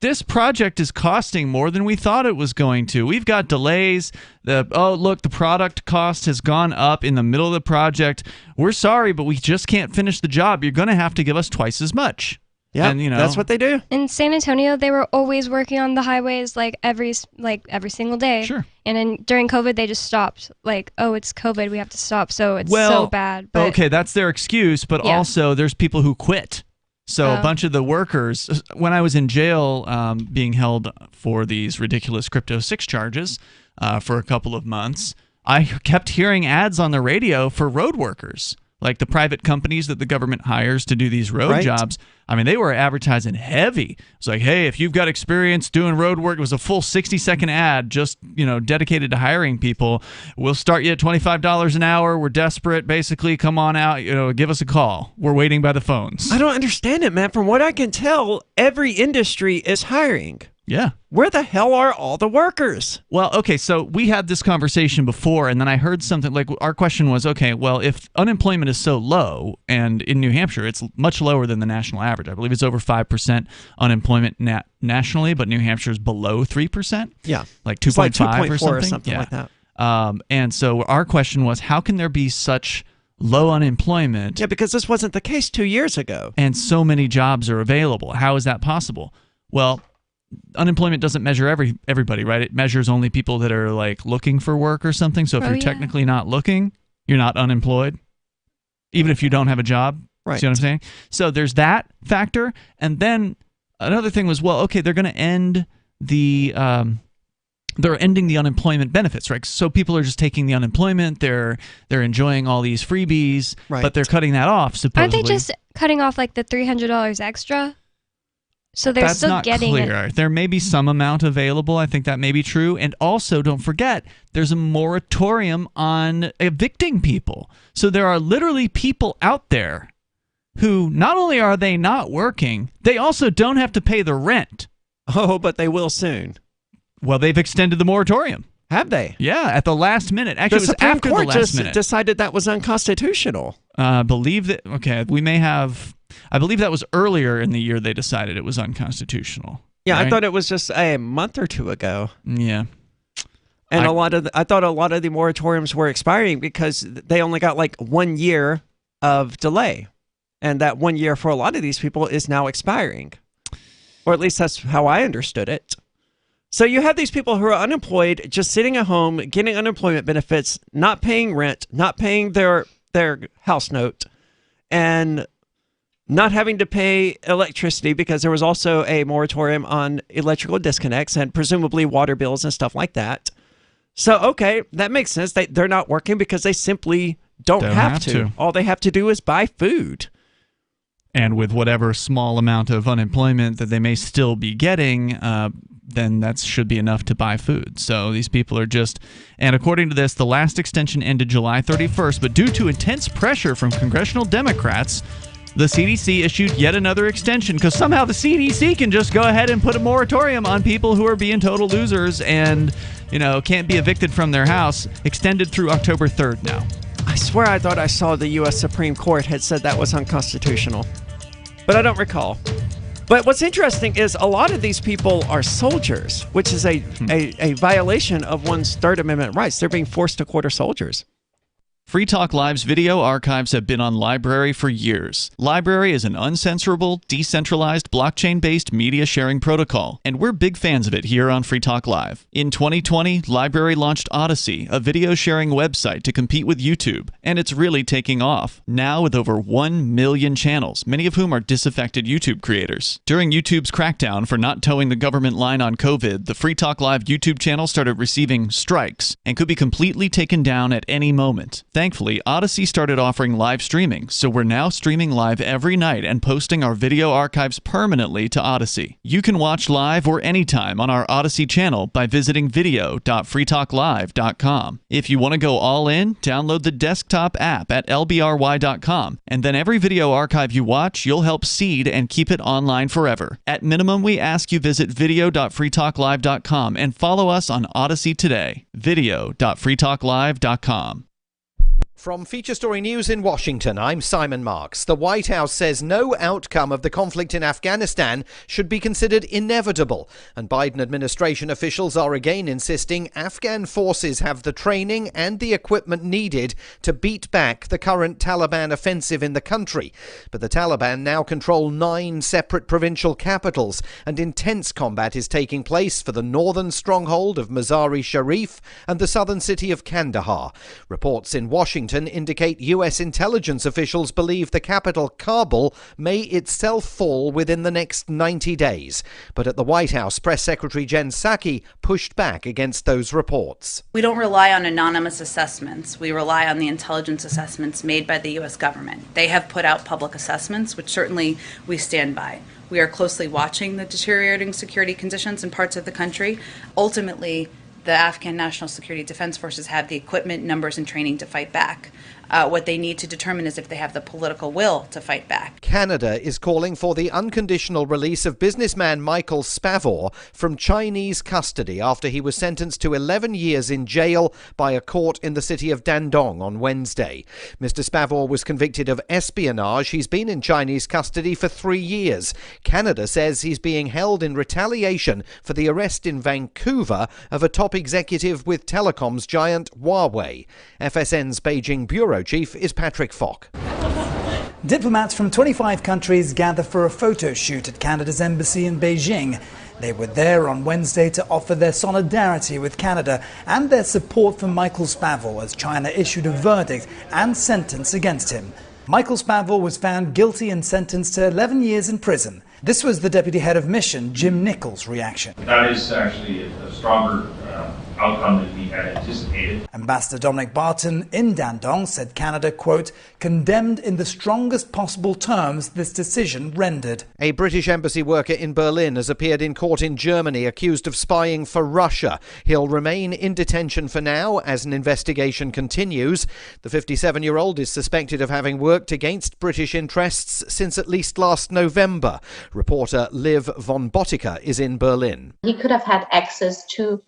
This project is costing more than we thought it was going to. We've got delays. Look, the product cost has gone up in the middle of the project. We're sorry, but we just can't finish the job. You're going to have to give us twice as much. Yeah, that's what they do. In San Antonio, they were always working on the highways every single day. Sure. And then during COVID, they just stopped. It's COVID, we have to stop. So it's so bad. But okay, that's their excuse. But also, there's people who quit. So a bunch of the workers, when I was in jail being held for these ridiculous Crypto 6 charges for a couple of months, I kept hearing ads on the radio for road workers. Like the private companies that the government hires to do these road jobs. I mean, they were advertising heavy. It's like, hey, if you've got experience doing road work, it was a full 60-second ad just, dedicated to hiring people. We'll start you at $25 an hour. We're desperate. Basically, come on out, give us a call. We're waiting by the phones. I don't understand it, man. From what I can tell, every industry is hiring. Yeah. Where the hell are all the workers? Well, okay, so we had this conversation before, and then I heard something like our question was, okay, well, if unemployment is so low, and in New Hampshire it's much lower than the national average. I believe it's over 5% unemployment nationally, but New Hampshire is below 3%. Yeah. Like 2.5 or something like that. And so our question was, how can there be such low unemployment? Yeah, because this wasn't the case 2 years ago. And so many jobs are available. How is that possible? Well, unemployment doesn't measure everybody, right? It measures only people that are looking for work or something. So if you're technically not looking, you're not unemployed, even if you don't have a job. Right. See what I'm saying? So there's that factor. And then another thing was, well, okay, they're going to end they're ending the unemployment benefits, right? So people are just taking the unemployment. They're enjoying all these freebies, but they're cutting that off, supposedly. Aren't they just cutting off the $300 extra? So they're That's still not getting clear. There may be some amount available. I think that may be true. And also, don't forget, there's a moratorium on evicting people. So there are literally people out there who not only are they not working, they also don't have to pay the rent. Oh, but they will soon. Well, they've extended the moratorium. Have they? Yeah, at the last minute. Actually, the it was Supreme after Court the last minute. Decided that was unconstitutional. Believe that. Okay, we may have. I believe that was earlier in the year they decided it was unconstitutional. Yeah, right? I thought it was just a month or two ago. Yeah. And I thought a lot of the moratoriums were expiring because they only got 1 year of delay. And that 1 year for a lot of these people is now expiring. Or at least that's how I understood it. So you have these people who are unemployed, just sitting at home, getting unemployment benefits, not paying rent, not paying their house note, and not having to pay electricity because there was also a moratorium on electrical disconnects and presumably water bills and stuff like that. So, okay, that makes sense. They're not working because they simply don't have to. All they have to do is buy food. And with whatever small amount of unemployment that they may still be getting, then that should be enough to buy food. So these people are just... And according to this, the last extension ended July 31st, but due to intense pressure from congressional Democrats, the CDC issued yet another extension because somehow the CDC can just go ahead and put a moratorium on people who are being total losers and, can't be evicted from their house, extended through October 3rd now. I swear I thought I saw the U.S. Supreme Court had said that was unconstitutional, but I don't recall. But what's interesting is a lot of these people are soldiers, which is a violation of one's Third Amendment rights. They're being forced to quarter soldiers. Free Talk Live's video archives have been on LBRY for years. LBRY is an uncensorable, decentralized, blockchain-based media sharing protocol, and we're big fans of it here on Free Talk Live. In 2020, LBRY launched Odyssey, a video sharing website to compete with YouTube, and it's really taking off. Now with over 1 million channels, many of whom are disaffected YouTube creators. During YouTube's crackdown for not towing the government line on COVID, the Free Talk Live YouTube channel started receiving strikes and could be completely taken down at any moment. Thankfully, Odyssey started offering live streaming, so we're now streaming live every night and posting our video archives permanently to Odyssey. You can watch live or anytime on our Odyssey channel by visiting video.freetalklive.com. If you want to go all in, download the desktop app at lbry.com, and then every video archive you watch, you'll help seed and keep it online forever. At minimum, we ask you visit video.freetalklive.com and follow us on Odyssey today. video.freetalklive.com. From Feature Story News in Washington, I'm Simon Marks. The White House says no outcome of the conflict in Afghanistan should be considered inevitable, and Biden administration officials are again insisting Afghan forces have the training and the equipment needed to beat back the current Taliban offensive in the country. But the Taliban now control 9 separate provincial capitals, and intense combat is taking place for the northern stronghold of Mazar-e-Sharif and the southern city of Kandahar. Reports in Washington indicate U.S. intelligence officials believe the capital, Kabul, may itself fall within the next 90 days. But at the White House, Press Secretary Jen Psaki pushed back against those reports. We don't rely on anonymous assessments. We rely on the intelligence assessments made by the U.S. government. They have put out public assessments, which certainly we stand by. We are closely watching the deteriorating security conditions in parts of the country. Ultimately, the Afghan National Security Defense Forces have the equipment, numbers, and training to fight back. What they need to determine is if they have the political will to fight back. Canada is calling for the unconditional release of businessman Michael Spavor from Chinese custody after he was sentenced to 11 years in jail by a court in the city of Dandong on Wednesday. Mr. Spavor was convicted of espionage. He's been in Chinese custody for 3 years. Canada says he's being held in retaliation for the arrest in Vancouver of a top executive with telecoms giant Huawei. FSN's Beijing bureau chief is Patrick Falk. Diplomats from 25 countries gather for a photo shoot at Canada's embassy in Beijing. They were there on Wednesday to offer their solidarity with Canada and their support for Michael Spavor as China issued a verdict and sentence against him. Michael Spavor was found guilty and sentenced to 11 years in prison. This was the deputy head of mission, Jim Nichols' reaction. That is actually a stronger outcome than we had anticipated. Ambassador Dominic Barton in Dandong said Canada, quote, condemned in the strongest possible terms this decision rendered. A British embassy worker in Berlin has appeared in court in Germany accused of spying for Russia. He'll remain in detention for now as an investigation continues. The 57-year-old is suspected of having worked against British interests since at least last November. Reporter Liv von Botica is in Berlin. He could have had access to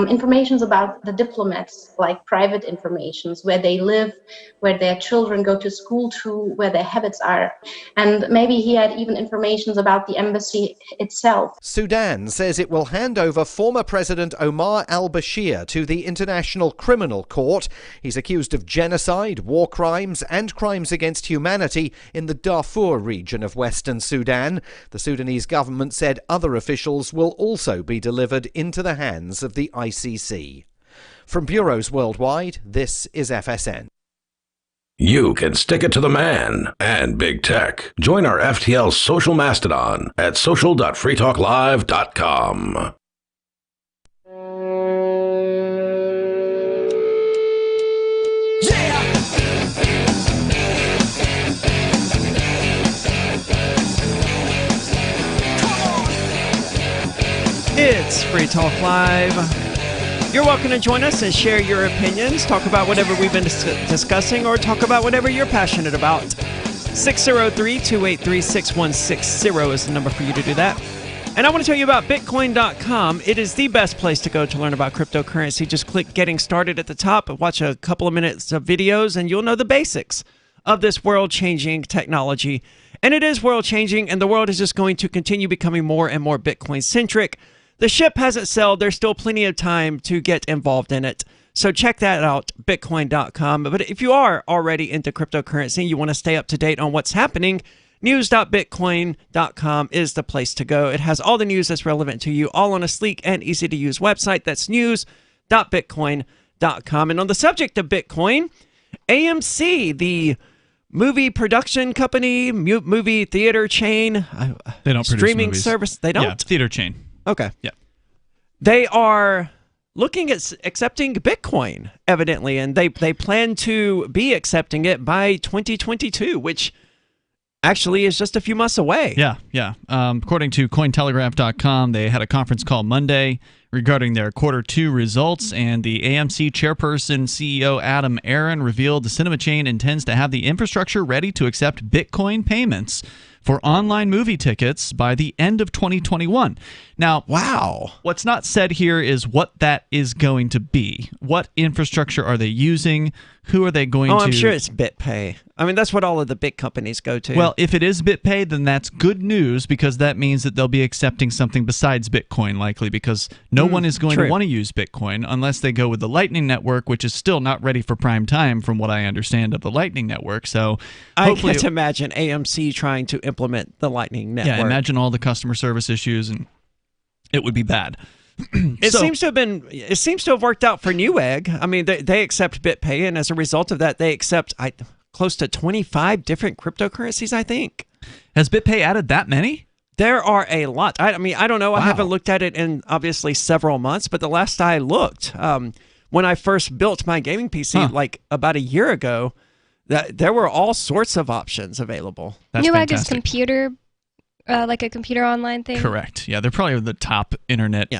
informations about the diplomats, like private informations, where they live, where their children go to school to, where their habits are. And maybe he had even informations about the embassy itself. Sudan says it will hand over former President Omar al-Bashir to the International Criminal Court. He's accused of genocide, war crimes, and crimes against humanity in the Darfur region of Western Sudan. The Sudanese government said other officials will also be delivered into the hands of the ICC. From bureaus worldwide, this is FSN. You can stick it to the man and big tech. Join our FTL social mastodon at social.freetalklive.com. It's Free Talk Live. You're welcome to join us and share your opinions, talk about whatever we've been discussing, or talk about whatever you're passionate about. 603-283-6160 is the number for you to do that. And I want to tell you about Bitcoin.com. It is the best place to go to learn about cryptocurrency. Just click Getting Started at the top, watch a couple of minutes of videos, and you'll know the basics of this world-changing technology. And it is world-changing, and the world is just going to continue becoming more and more Bitcoin-centric. The ship hasn't sailed. There's still plenty of time to get involved in it. So check that out, bitcoin.com. But if you are already into cryptocurrency and you want to stay up to date on what's happening, news.bitcoin.com is the place to go. It has all the news that's relevant to you, all on a sleek and easy-to-use website. That's news.bitcoin.com. And on the subject of Bitcoin, AMC, the movie production company, movie theater chain, they don't streaming produce movies. Service, they don't? Yeah, theater chain. Okay. Yeah. They are looking at accepting Bitcoin, evidently, and they plan to be accepting it by 2022, which actually is just a few months away. Yeah. According to Cointelegraph.com, they had a conference call Monday regarding their Q2 results, and the AMC chairperson, CEO Adam Aron, revealed the cinema chain intends to have the infrastructure ready to accept Bitcoin payments for online movie tickets by the end of 2021. Now, wow. What's not said here is what that is going to be. What infrastructure are they using? Who are they going to... I'm sure it's BitPay. I mean, that's what all of the big companies go to. Well, if it is BitPay, then that's good news, because that means that they'll be accepting something besides Bitcoin, likely, because no one is going to want to use Bitcoin unless they go with the Lightning Network, which is still not ready for prime time, from what I understand of the Lightning Network. So I can't imagine AMC trying to implement the Lightning Network. Yeah, imagine all the customer service issues, and it would be bad. It seems to have worked out for Newegg. I mean, they accept BitPay, and as a result of that, they accept close to 25 different cryptocurrencies, I think. Has BitPay added that many? There are a lot. I mean, I don't know. Wow. I haven't looked at it in obviously several months, but the last I looked, when I first built my gaming PC, like about a year ago, there were all sorts of options available. That's Newegg fantastic. is computer, like a computer online thing. Correct. Yeah, they're probably the top internet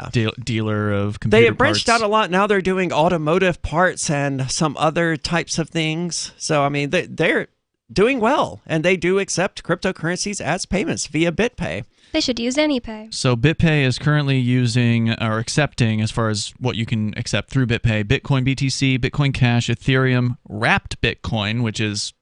dealer of computer They have branched parts. out a lot. Now they're doing automotive parts and some other types of things. So, I mean, they're doing well, and they do accept cryptocurrencies as payments via BitPay. They should use AnyPay. So BitPay is currently using or accepting, as far as what you can accept through BitPay, Bitcoin BTC, Bitcoin Cash, Ethereum, Wrapped Bitcoin, which is,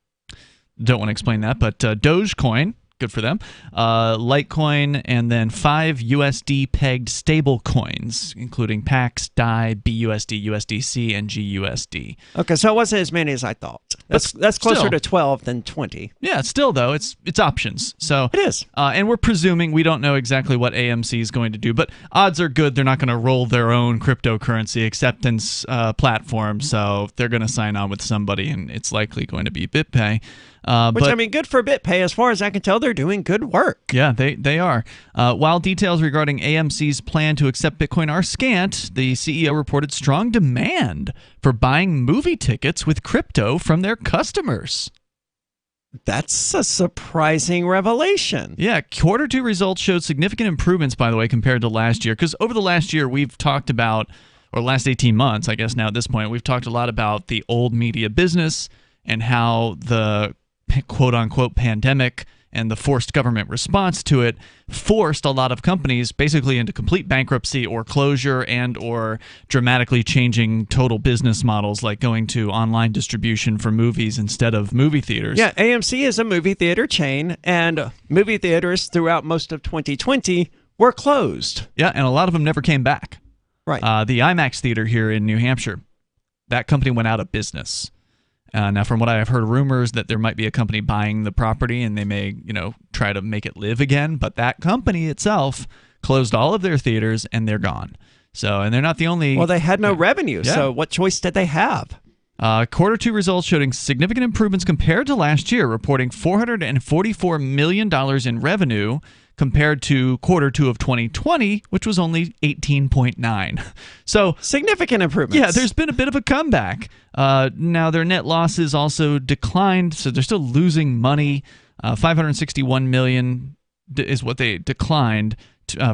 don't want to explain that, but Dogecoin, good for them, Litecoin, and then 5 USD-pegged stable coins, including PAX, DAI, BUSD, USDC, and GUSD. Okay, so it wasn't as many as I thought. That's closer to 12 than 20. Yeah, still, though, it's options. So it is. And we're presuming, we don't know exactly what AMC is going to do, but odds are good they're not going to roll their own cryptocurrency acceptance platform, so they're going to sign on with somebody, and it's likely going to be BitPay. Which, I mean, good for BitPay. As far as I can tell, they're doing good work. Yeah, they are. While details regarding AMC's plan to accept Bitcoin are scant, the CEO reported strong demand for buying movie tickets with crypto from their customers. That's a surprising revelation. Yeah, Q2 results showed significant improvements, by the way, compared to last year. Because over the last year, we've talked about, or last 18 months, I guess now at this point, we've talked a lot about the old media business and how the quote-unquote pandemic and the forced government response to it forced a lot of companies basically into complete bankruptcy or closure and or dramatically changing total business models, like going to online distribution for movies instead of movie theaters. Yeah, AMC is a movie theater chain, and movie theaters throughout most of 2020 were closed. Yeah, and a lot of them never came back. Right. The IMAX theater here in New Hampshire, that company went out of business. Now, from what I have heard, rumors that there might be a company buying the property and they may, try to make it live again. But that company itself closed all of their theaters and they're gone. So, and they're not the only. Well, they had no revenue. Yeah. So, what choice did they have? Q2 results showing significant improvements compared to last year, reporting $444 million in revenue compared to Q2 of 2020, which was only 18.9. So significant improvements. Yeah, there's been a bit of a comeback. Now their net losses also declined, so they're still losing money. $561 million is what they declined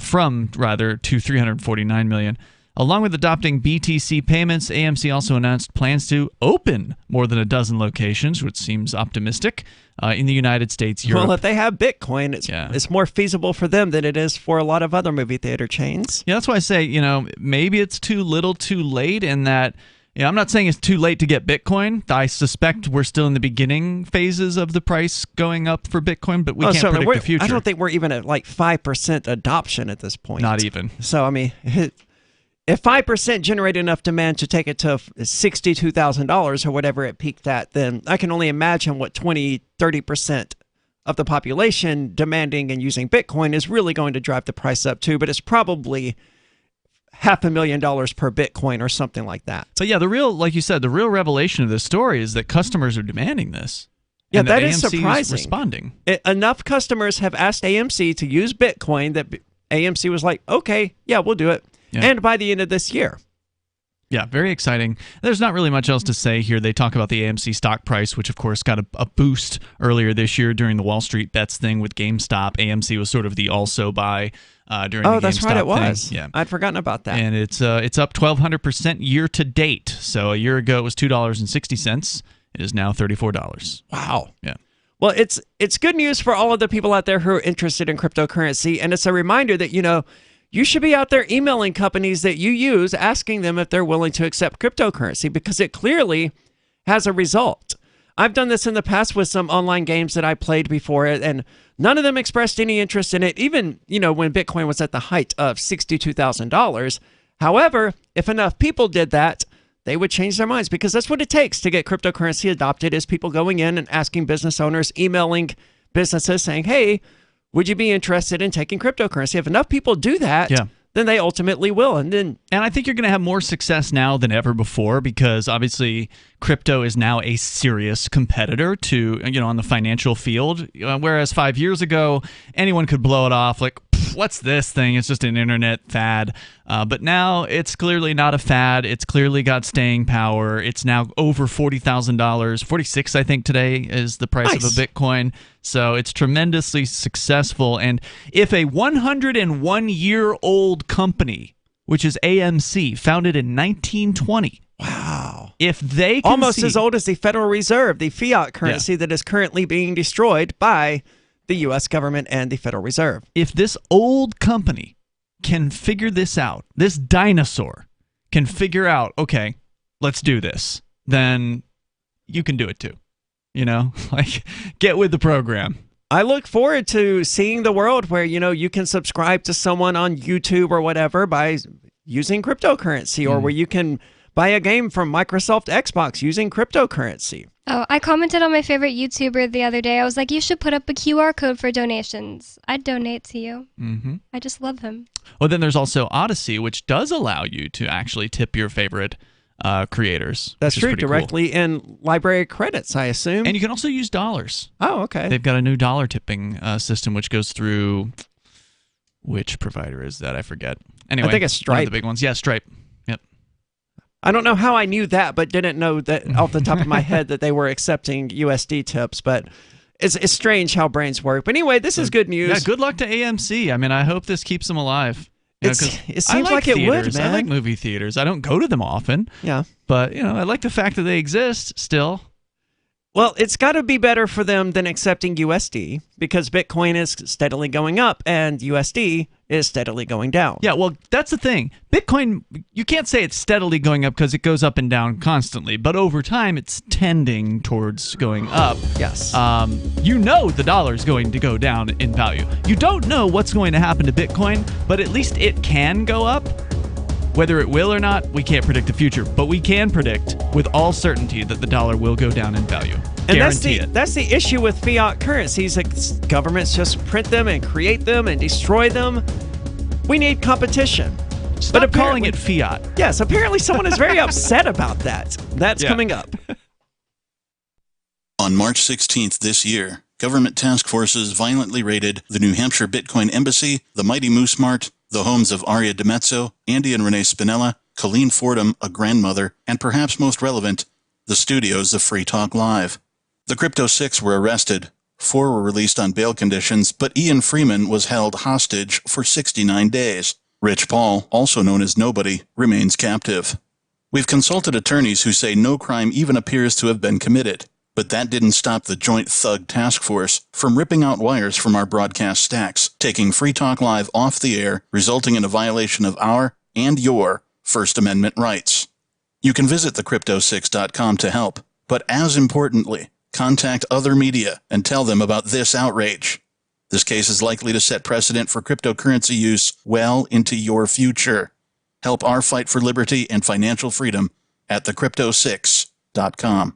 from to $349 million. Along with adopting BTC payments, AMC also announced plans to open more than a dozen locations, which seems optimistic, in the United States, Europe. Well, if they have Bitcoin, it's more feasible for them than it is for a lot of other movie theater chains. Yeah, that's why I say, maybe it's too little too late in that, I'm not saying it's too late to get Bitcoin. I suspect we're still in the beginning phases of the price going up for Bitcoin, but we can't predict the future. I don't think we're even at like 5% adoption at this point. Not even. So, I mean... if 5% generate enough demand to take it to $62,000 or whatever it peaked at, then I can only imagine what 30% of the population demanding and using Bitcoin is really going to drive the price up too, but it's probably $500,000 per Bitcoin or something like that. So yeah, like you said, the real revelation of this story is that customers are demanding this. Yeah, and that AMC is surprising. Responding. Enough customers have asked AMC to use Bitcoin that AMC was like, okay, yeah, we'll do it. Yeah. And by the end of this year. Yeah, very exciting. There's not really much else to say here. They talk about the AMC stock price, which of course got a boost earlier this year during the Wall Street Bets thing with GameStop. AMC was sort of the also buy during the GameStop that's right, it was. thing. Yeah. I'd forgotten about that. And it's up 1,200% year to date. So a year ago it was $2.60. It is now $34. Wow. Yeah. Well, it's good news for all of the people out there who are interested in cryptocurrency, and it's a reminder that, you should be out there emailing companies that you use, asking them if they're willing to accept cryptocurrency, because it clearly has a result. I've done this in the past with some online games that I played before, and none of them expressed any interest in it, even, when Bitcoin was at the height of $62,000. However, if enough people did that, they would change their minds, because that's what it takes to get cryptocurrency adopted, is people going in and asking business owners, emailing businesses saying, hey, would you be interested in taking cryptocurrency? If enough people do that, then they ultimately will. And I think you're going to have more success now than ever before, because obviously crypto is now a serious competitor to, on the financial field. Whereas 5 years ago, anyone could blow it off like, what's this thing? It's just an internet fad. But now it's clearly not a fad. It's clearly got staying power. It's now over $40,000. $46,000, I think, today is the price of a Bitcoin. So it's tremendously successful. And if a 101-year-old company, which is AMC, founded in 1920, wow, if they can almost as old as the Federal Reserve, the fiat currency that is currently being destroyed by the U.S. government and the Federal Reserve. If this old company can figure this out, this dinosaur can figure out, okay, let's do this, then you can do it too. Get with the program. I look forward to seeing the world where, you can subscribe to someone on YouTube or whatever by using cryptocurrency, or where you can buy a game from Microsoft Xbox using cryptocurrency. Oh, I commented on my favorite YouTuber the other day. I was like, you should put up a QR code for donations. I'd donate to you. Mm-hmm. I just love him. Well, then there's also Odyssey, which does allow you to actually tip your favorite creators. That's true, directly in library credits, I assume. And you can also use dollars. Oh, okay. They've got a new dollar tipping system, which goes through... Which provider is that? I forget. Anyway, I think it's Stripe. One of the big ones. Yeah, Stripe. Yep. I don't know how I knew that, but didn't know that off the top of my head that they were accepting USD tips. But it's strange how brains work. But anyway, this is good news. Yeah, good luck to AMC. I mean, I hope this keeps them alive. It seems like it would, man. I like movie theaters. I don't go to them often. Yeah. But, I like the fact that they exist still. Well, it's got to be better for them than accepting USD, because Bitcoin is steadily going up and USD is steadily going down. Yeah, well, that's the thing. Bitcoin, you can't say it's steadily going up because it goes up and down constantly, but over time it's tending towards going up. Yes. The dollar is going to go down in value. You don't know what's going to happen to Bitcoin, but at least it can go up. Whether it will or not, we can't predict the future, but we can predict with all certainty that the dollar will go down in value. And Guarantee it. That's the issue with fiat currencies. Like, governments just print them and create them and destroy them. We need competition. Stop calling it fiat. Yes, apparently someone is very upset about that. That's coming up. On March 16th this year, government task forces violently raided the New Hampshire Bitcoin Embassy, the Mighty Moose Mart, the homes of Aria DiMezzo, Andy and Renee Spinella, Colleen Fordham, a grandmother, and perhaps most relevant, the studios of Free Talk Live. The Crypto Six were arrested. 4 were released on bail conditions, but Ian Freeman was held hostage for 69 days. Rich Paul, also known as Nobody, remains captive. We've consulted attorneys who say no crime even appears to have been committed. But that didn't stop the Joint Thug Task Force from ripping out wires from our broadcast stacks, taking Free Talk Live off the air, resulting in a violation of our and your First Amendment rights. You can visit thecrypto6.com to help, but as importantly, contact other media and tell them about this outrage. This case is likely to set precedent for cryptocurrency use well into your future. Help our fight for liberty and financial freedom at thecrypto6.com.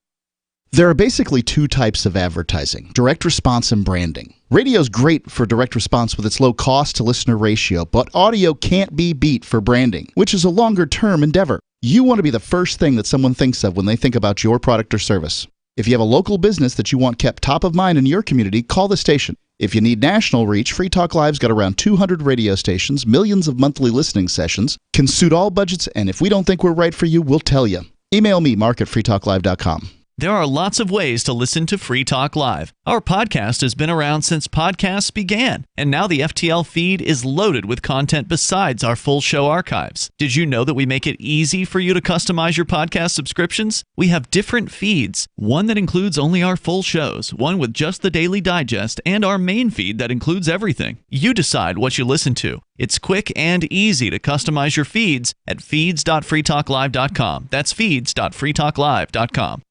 There are basically two types of advertising, direct response and branding. Radio's great for direct response with its low cost to listener ratio, but audio can't be beat for branding, which is a longer term endeavor. You want to be the first thing that someone thinks of when they think about your product or service. If you have a local business that you want kept top of mind in your community, call the station. If you need national reach, Free Talk Live's got around 200 radio stations, millions of monthly listening sessions, can suit all budgets, and if we don't think we're right for you, we'll tell you. Email me, mark@freetalklive.com. There are lots of ways to listen to Free Talk Live. Our podcast has been around since podcasts began, and now the FTL feed is loaded with content besides our full show archives. Did you know that we make it easy for you to customize your podcast subscriptions? We have different feeds, one that includes only our full shows, one with just the Daily Digest, and our main feed that includes everything. You decide what you listen to. It's quick and easy to customize your feeds at feeds.freetalklive.com. That's feeds.freetalklive.com.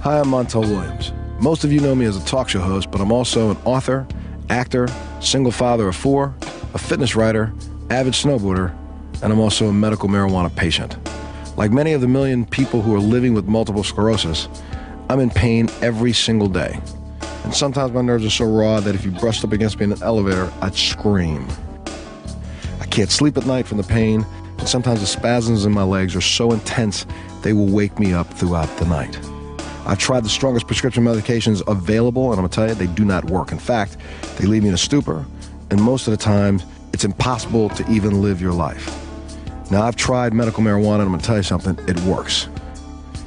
Hi, I'm Montel Williams. Most of you know me as a talk show host, but I'm also an author, actor, single father of 4, a fitness writer, avid snowboarder, and I'm also a medical marijuana patient. Like many of the million people who are living with multiple sclerosis, I'm in pain every single day. And sometimes my nerves are so raw that if you brushed up against me in an elevator, I'd scream. I can't sleep at night from the pain, and sometimes the spasms in my legs are so intense they will wake me up throughout the night. I've tried the strongest prescription medications available, and I'm going to tell you, they do not work. In fact, they leave me in a stupor, and most of the time, it's impossible to even live your life. Now, I've tried medical marijuana, and I'm going to tell you something, it works.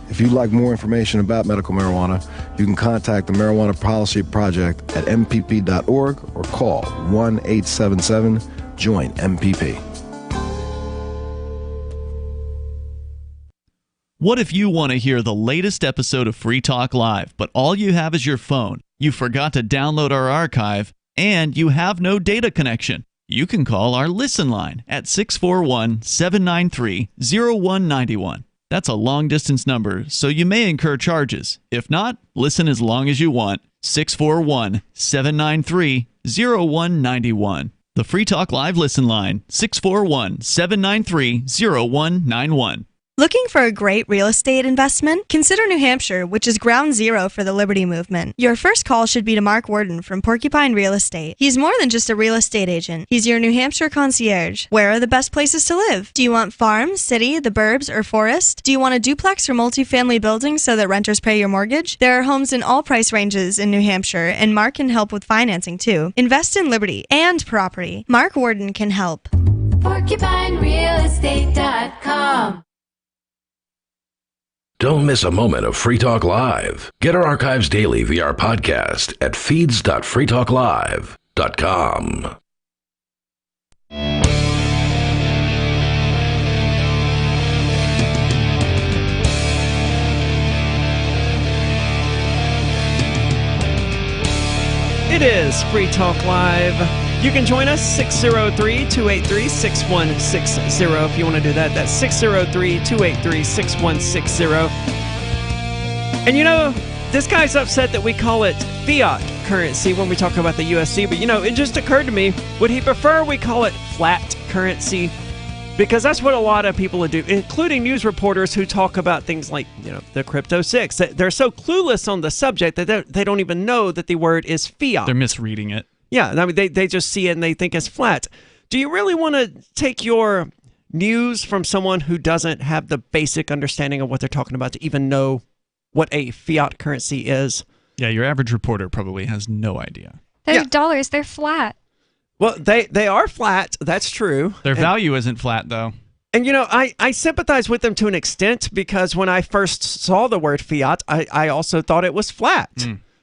If you'd like more information about medical marijuana, you can contact the Marijuana Policy Project at mpp.org or call 1-877-JOIN-MPP. What if you want to hear the latest episode of Free Talk Live, but all you have is your phone, you forgot to download our archive, and you have no data connection? You can call our Listen line at 641-793-0191. That's a long-distance number, so you may incur charges. If not, listen as long as you want. 641-793-0191. The Free Talk Live Listen line, 641-793-0191. Looking for a great real estate investment? Consider New Hampshire, which is ground zero for the Liberty Movement. Your first call should be to Mark Worden from Porcupine Real Estate. He's more than just a real estate agent. He's your New Hampshire concierge. Where are the best places to live? Do you want farm, city, the burbs, or forest? Do you want a duplex or multifamily building so that renters pay your mortgage? There are homes in all price ranges in New Hampshire, and Mark can help with financing too. Invest in liberty and property. Mark Worden can help. PorcupineRealEstate.com. Don't miss a moment of Free Talk Live. Get our archives daily via our podcast at feeds.freetalklive.com. It is Free Talk Live. You can join us, 603-283-6160. If you want to do that, that's 603-283-6160. And you know, this guy's upset that we call it fiat currency when we talk about the USD, but you know, it just occurred to me, would he prefer we call it flat currency? Because that's what a lot of people do, including news reporters who talk about things like, you know, the Crypto 6. They're so clueless on the subject that they don't even know that the word is fiat. They're misreading it. Yeah, I mean, they just see it and they think it's flat. Do you really want to take your news from someone who doesn't have the basic understanding of what they're talking about to even know what a fiat currency is? Yeah, your average reporter probably has no idea. They're dollars. They're flat. Well, they are flat. That's true. Their value isn't flat, though. And, you know, I sympathize with them to an extent because when I first saw the word fiat, I also thought it was flat.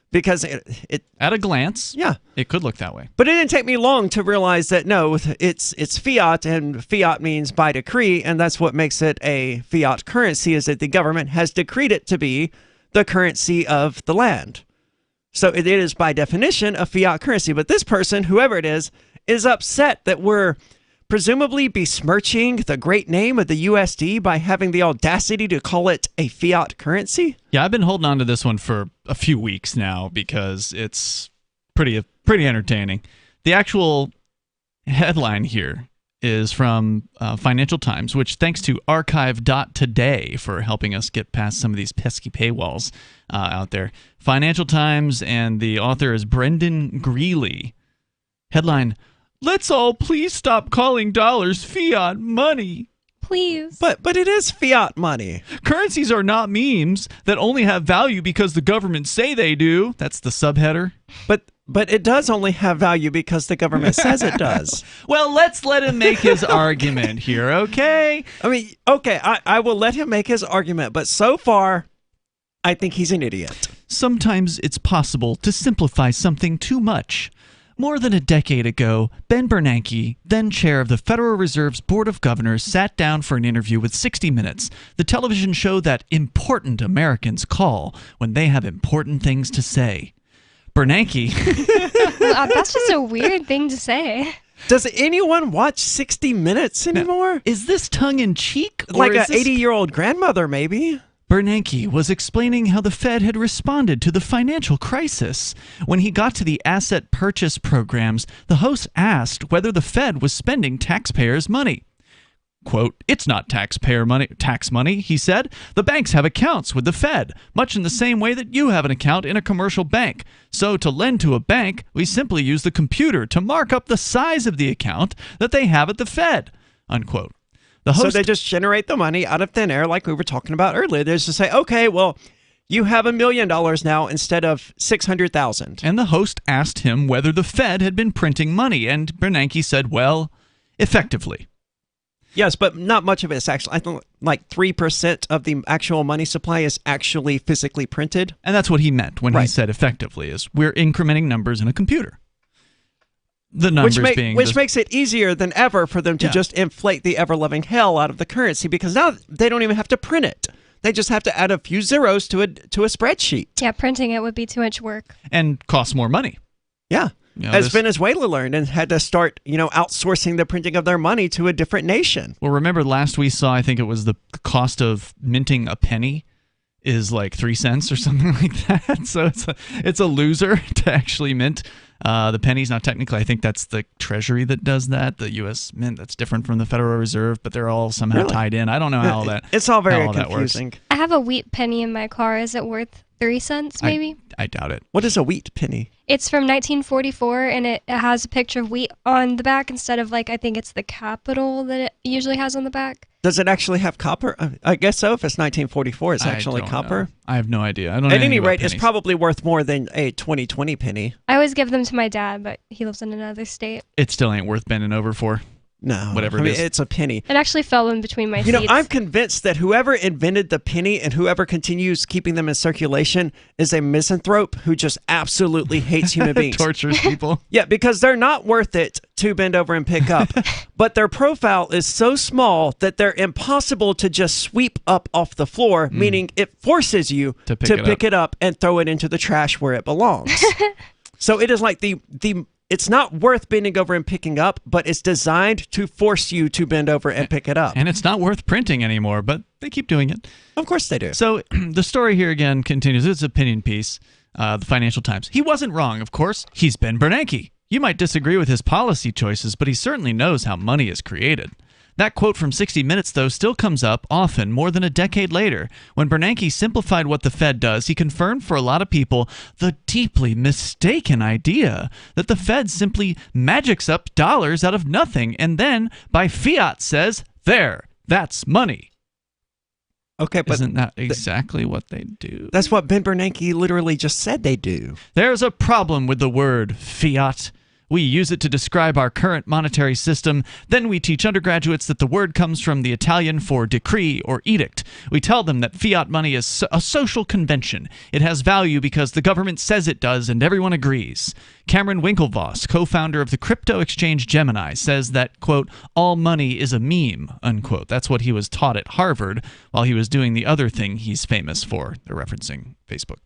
Because it at a glance, yeah, it could look that way. But it didn't take me long to realize that no, it's fiat, and fiat means by decree, and that's what makes it a fiat currency, is that the government has decreed it to be the currency of the land. So it is by definition a fiat currency. But this person, whoever it is upset that we're presumably besmirching the great name of the USD by having the audacity to call it a fiat currency? Yeah, I've been holding on to this one for a few weeks now because it's pretty entertaining. The actual headline here is from Financial Times, which thanks to archive.today for helping us get past some of these pesky paywalls out there. Financial Times, and the author is Brendan Greeley. Headline, "Let's all please stop calling dollars fiat money." Please. But it is fiat money. Currencies are not memes that only have value because the government say they do. That's the subheader. But it does only have value because the government says it does. Well, let's let him make his argument here, okay? I mean, okay, I will let him make his argument, but so far, I think he's an idiot. Sometimes it's possible to simplify something too much. More than a decade ago, Ben Bernanke, then chair of the Federal Reserve's Board of Governors, sat down for an interview with 60 Minutes, the television show that important Americans call when they have important things to say. Bernanke. That's just a weird thing to say. Does anyone watch 60 Minutes anymore? Now, is this tongue-in-cheek? Like an 80-year-old grandmother, maybe? Bernanke was explaining how the Fed had responded to the financial crisis. When he got to the asset purchase programs, the host asked whether the Fed was spending taxpayers' money. Quote, "It's not tax money, he said. The banks have accounts with the Fed, much in the same way that you have an account in a commercial bank. So to lend to a bank, we simply use the computer to mark up the size of the account that they have at the Fed." Unquote. So they just generate the money out of thin air like we were talking about earlier. They just say, okay, well, you have $1 million now instead of $600,000. And the host asked him whether the Fed had been printing money, and Bernanke said, well, effectively. Yes, but not much of it is actually, I think like 3% of the actual money supply is actually physically printed. And that's what he meant when he said effectively, is we're incrementing numbers in a computer. The numbers which makes it easier than ever for them to just inflate the ever-loving hell out of the currency, because now they don't even have to print it. They just have to add a few zeros to a spreadsheet. Yeah, printing it would be too much work. And cost more money. Yeah. You know, as Venezuela learned and had to start, outsourcing the printing of their money to a different nation. Well, remember last we saw, I think it was the cost of minting a penny is like 3 cents or something like that. So it's a loser to actually mint the pennies. Now, technically, I think that's the Treasury that does that. The U.S. Mint, that's different from the Federal Reserve, but they're all somehow tied in. I don't know how all that. It's all very confusing. I have a wheat penny in my car. Is it worth 3 cents, maybe? I doubt it. What is a wheat penny? It's from 1944, and it has a picture of wheat on the back instead of, I think it's the capital that it usually has on the back. Does it actually have copper? I guess so. If it's 1944, it's actually copper. Know. I have no idea. I don't know. At any rate, it's probably worth more than a 2020 penny. I always give them to my dad, but he lives in another state. It still ain't worth bending over for. No. Whatever it is. It's a penny. It actually fell in between my seats. I'm convinced that whoever invented the penny and whoever continues keeping them in circulation is a misanthrope who just absolutely hates human beings. Tortures people. Yeah, because they're not worth it to bend over and pick up. But their profile is so small that they're impossible to just sweep up off the floor, meaning it forces you to pick it up and throw it into the trash where it belongs. So it is like it's not worth bending over and picking up, but it's designed to force you to bend over and pick it up. And it's not worth printing anymore, but they keep doing it. Of course they do. So the story here again continues. It's an opinion piece, the Financial Times. He wasn't wrong, of course. He's Ben Bernanke. You might disagree with his policy choices, but he certainly knows how money is created. That quote from 60 Minutes, though, still comes up often more than a decade later. When Bernanke simplified what the Fed does, he confirmed for a lot of people the deeply mistaken idea that the Fed simply magics up dollars out of nothing and then, by fiat, says, there, that's money. Okay, but isn't that exactly what they do? That's what Ben Bernanke literally just said they do. There's a problem with the word fiat. We use it to describe our current monetary system. Then we teach undergraduates that the word comes from the Italian for decree or edict. We tell them that fiat money is a social convention. It has value because the government says it does and everyone agrees. Cameron Winklevoss, co-founder of the crypto exchange Gemini, says that, quote, all money is a meme, unquote. That's what he was taught at Harvard while he was doing the other thing he's famous for. They're referencing Facebook.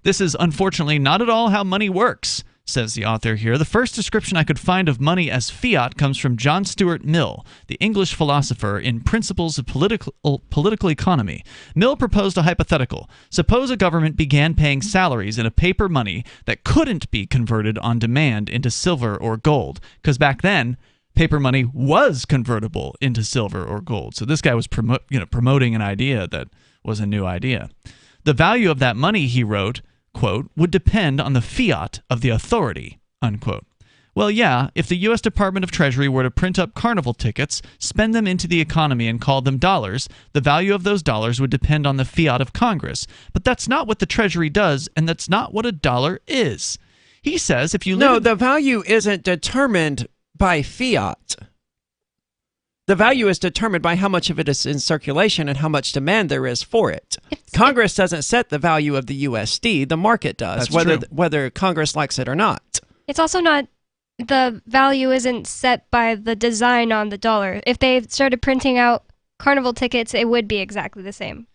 This is unfortunately not at all how money works, says the author here. The first description I could find of money as fiat comes from John Stuart Mill, the English philosopher, in Principles of Political Economy. Mill proposed a hypothetical. Suppose a government began paying salaries in a paper money that couldn't be converted on demand into silver or gold, because back then, paper money was convertible into silver or gold. So this guy was promoting an idea that was a new idea. The value of that money, he wrote, quote, would depend on the fiat of the authority, unquote. Well, yeah, if the U.S. Department of Treasury were to print up carnival tickets, spend them into the economy, and call them dollars, the value of those dollars would depend on the fiat of Congress. But that's not what the Treasury does, and that's not what a dollar is. He says if you live the value isn't determined by fiat. The value is determined by how much of it is in circulation and how much demand there is for it. Congress doesn't set the value of the USD. The market does, whether Congress likes it or not. It's also not, the value isn't set by the design on the dollar. If they started printing out carnival tickets, it would be exactly the same.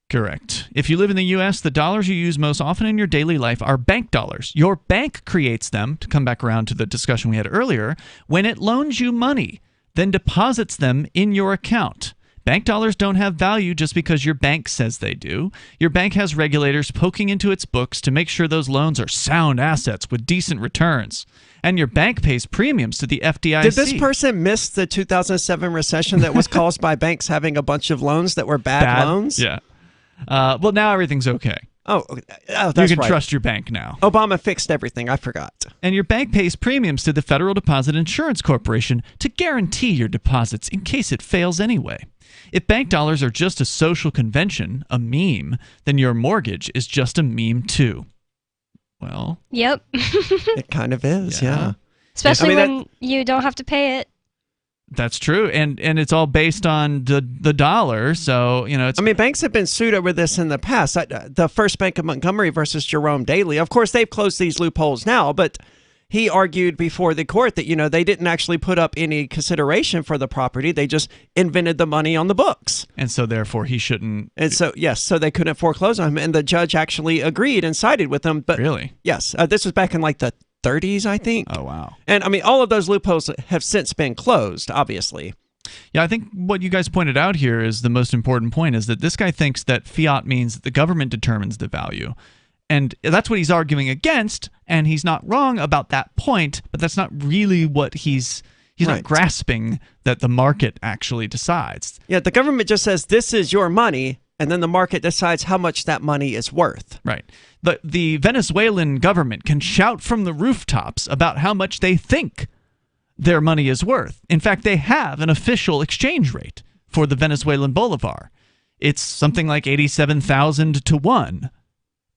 Correct. If you live in the U.S., the dollars you use most often in your daily life are bank dollars. Your bank creates them, to come back around to the discussion we had earlier, when it loans you money, then deposits them in your account. Bank dollars don't have value just because your bank says they do. Your bank has regulators poking into its books to make sure those loans are sound assets with decent returns. And your bank pays premiums to the FDIC. Did this person miss the 2007 recession that was caused by banks having a bunch of loans that were bad loans? Yeah. Well, now everything's okay. Oh, that's you can right. trust your bank now. Obama fixed everything. I forgot. And your bank pays premiums to the Federal Deposit Insurance Corporation to guarantee your deposits in case it fails anyway. If bank dollars are just a social convention, a meme, then your mortgage is just a meme too. Well, yep. It kind of is, yeah. Especially when you don't have to pay it. That's true, and it's all based on the dollar, so, it's... I mean, banks have been sued over this in the past. The First Bank of Montgomery versus Jerome Daley. Of course, they've closed these loopholes now, but he argued before the court that, they didn't actually put up any consideration for the property. They just invented the money on the books. And so, therefore, he shouldn't... And so, yes, so they couldn't foreclose on him, and the judge actually agreed and sided with them. But really? Yes, this was back in, the 30s, I think. Oh, wow. And, all of those loopholes have since been closed, obviously. Yeah, I think what you guys pointed out here is the most important point, is that this guy thinks that fiat means that the government determines the value. And that's what he's arguing against, and he's not wrong about that point, but that's not really what he's not grasping, that the market actually decides. Yeah, the government just says, this is your money, and then the market decides how much that money is worth. Right. The Venezuelan government can shout from the rooftops about how much they think their money is worth. In fact, they have an official exchange rate for the Venezuelan bolivar. It's something like 87,000 to 1.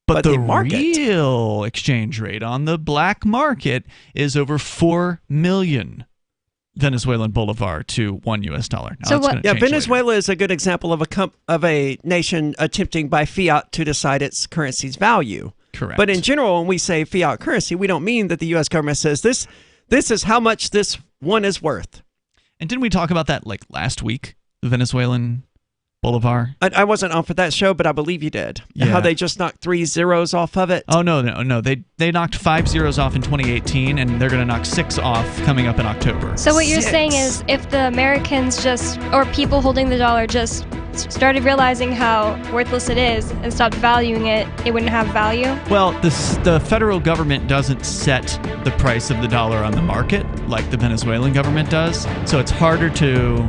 But the real exchange rate on the black market is over 4 million Venezuelan bolivar to $1 US. Now, so Venezuela is a good example of a nation attempting by fiat to decide its currency's value. Correct. But in general, when we say fiat currency, we don't mean that the U.S. government says this is how much this one is worth. And didn't we talk about that last week? The Venezuelan bolivar? I wasn't on for that show, but I believe you did. Yeah. How they just knocked 3 zeros off of it. Oh, no. They knocked 5 zeros off in 2018, and they're going to knock 6 off coming up in October. So what you're saying is if the Americans or people holding the dollar just started realizing how worthless it is and stopped valuing it, it wouldn't have value? Well, the federal government doesn't set the price of the dollar on the market like the Venezuelan government does, so it's harder to...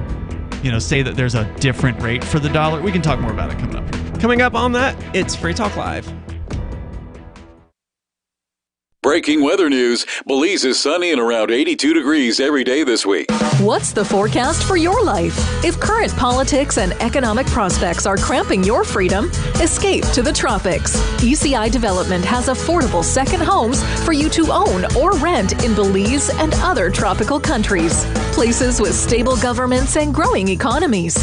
say that there's a different rate for the dollar. We can talk more about it coming up. Coming up on that, it's Free Talk Live. Breaking weather news. Belize is sunny and around 82 degrees every day this week. What's the forecast for your life? If current politics and economic prospects are cramping your freedom, escape to the tropics. ECI Development has affordable second homes for you to own or rent in Belize and other tropical countries. Places with stable governments and growing economies.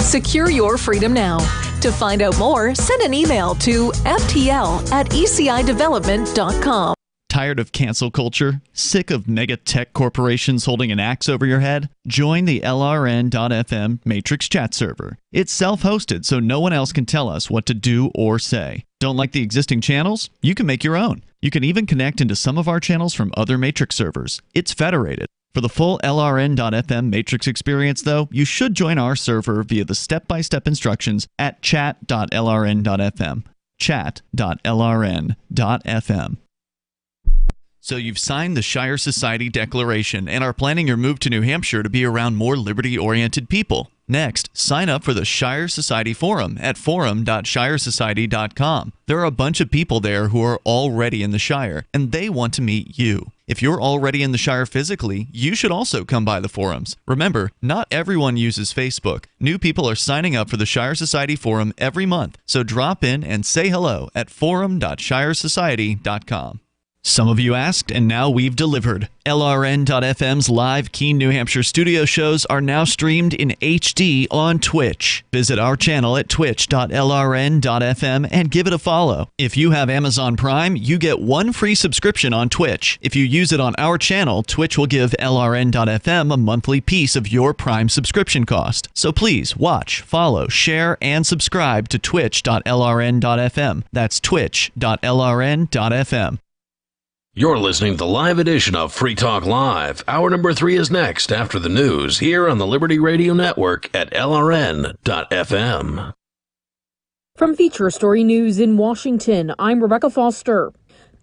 Secure your freedom now. To find out more, send an email to ftl@ecidevelopment.com. Tired of cancel culture? Sick of mega tech corporations holding an axe over your head? Join the LRN.FM Matrix chat server. It's self-hosted, so no one else can tell us what to do or say. Don't like the existing channels? You can make your own. You can even connect into some of our channels from other Matrix servers. It's federated. For the full LRN.FM Matrix experience, though, you should join our server via the step-by-step instructions at chat.lrn.fm. Chat.lrn.fm. So you've signed the Shire Society Declaration and are planning your move to New Hampshire to be around more liberty-oriented people. Next, sign up for the Shire Society Forum at forum.shiresociety.com. There are a bunch of people there who are already in the Shire, and they want to meet you. If you're already in the Shire physically, you should also come by the forums. Remember, not everyone uses Facebook. New people are signing up for the Shire Society Forum every month, so drop in and say hello at forum.shiresociety.com. Some of you asked, and now we've delivered. LRN.FM's live Keene, New Hampshire studio shows are now streamed in HD on Twitch. Visit our channel at twitch.lrn.fm and give it a follow. If you have Amazon Prime, you get one free subscription on Twitch. If you use it on our channel, Twitch will give LRN.FM a monthly piece of your Prime subscription cost. So please watch, follow, share, and subscribe to twitch.lrn.fm. That's twitch.lrn.fm. You're listening to the live edition of Free Talk Live. Hour number 3 is next after the news here on the Liberty Radio Network at LRN.FM. From Feature Story News in Washington, I'm Rebecca Foster.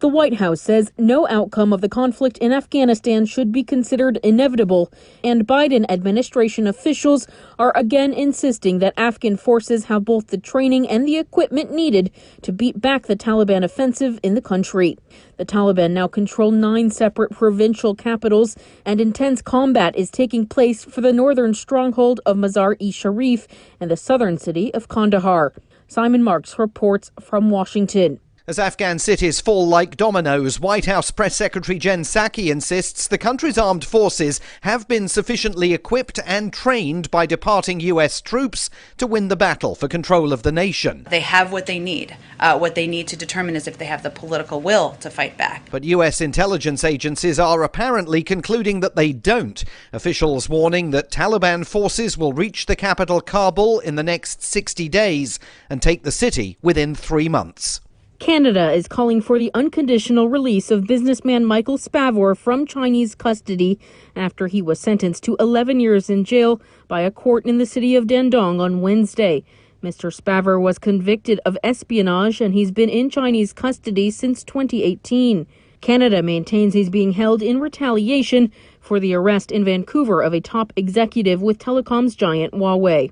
The White House says no outcome of the conflict in Afghanistan should be considered inevitable, and Biden administration officials are again insisting that Afghan forces have both the training and the equipment needed to beat back the Taliban offensive in the country. The Taliban now control 9 separate provincial capitals, and intense combat is taking place for the northern stronghold of Mazar-e-Sharif and the southern city of Kandahar. Simon Marks reports from Washington. As Afghan cities fall like dominoes, White House Press Secretary Jen Psaki insists the country's armed forces have been sufficiently equipped and trained by departing U.S. troops to win the battle for control of the nation. They have what they need. What they need to determine is if they have the political will to fight back. But U.S. intelligence agencies are apparently concluding that they don't. Officials warning that Taliban forces will reach the capital Kabul in the next 60 days and take the city within 3 months. Canada is calling for the unconditional release of businessman Michael Spavor from Chinese custody after he was sentenced to 11 years in jail by a court in the city of Dandong on Wednesday. Mr. Spavor was convicted of espionage and he's been in Chinese custody since 2018. Canada maintains he's being held in retaliation for the arrest in Vancouver of a top executive with telecoms giant Huawei.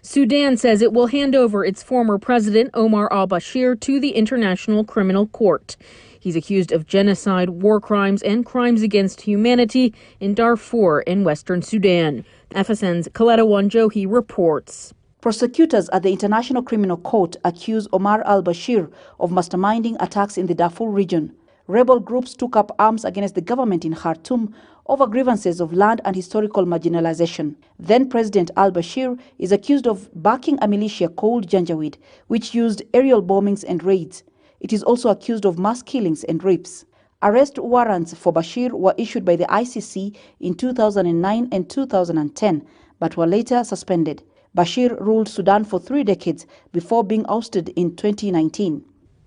Sudan says it will hand over its former president, Omar al-Bashir, to the International Criminal Court. He's accused of genocide, war crimes, and crimes against humanity in Darfur in western Sudan. FSN's Coletta Wanjohi reports. Prosecutors at the International Criminal Court accuse Omar al-Bashir of masterminding attacks in the Darfur region. Rebel groups took up arms against the government in Khartoum over grievances of land and historical marginalization. Then President al-Bashir is accused of backing a militia called Janjaweed, which used aerial bombings and raids. It is also accused of mass killings and rapes. Arrest warrants for Bashir were issued by the ICC in 2009 and 2010, but were later suspended. Bashir ruled Sudan for 3 decades before being ousted in 2019.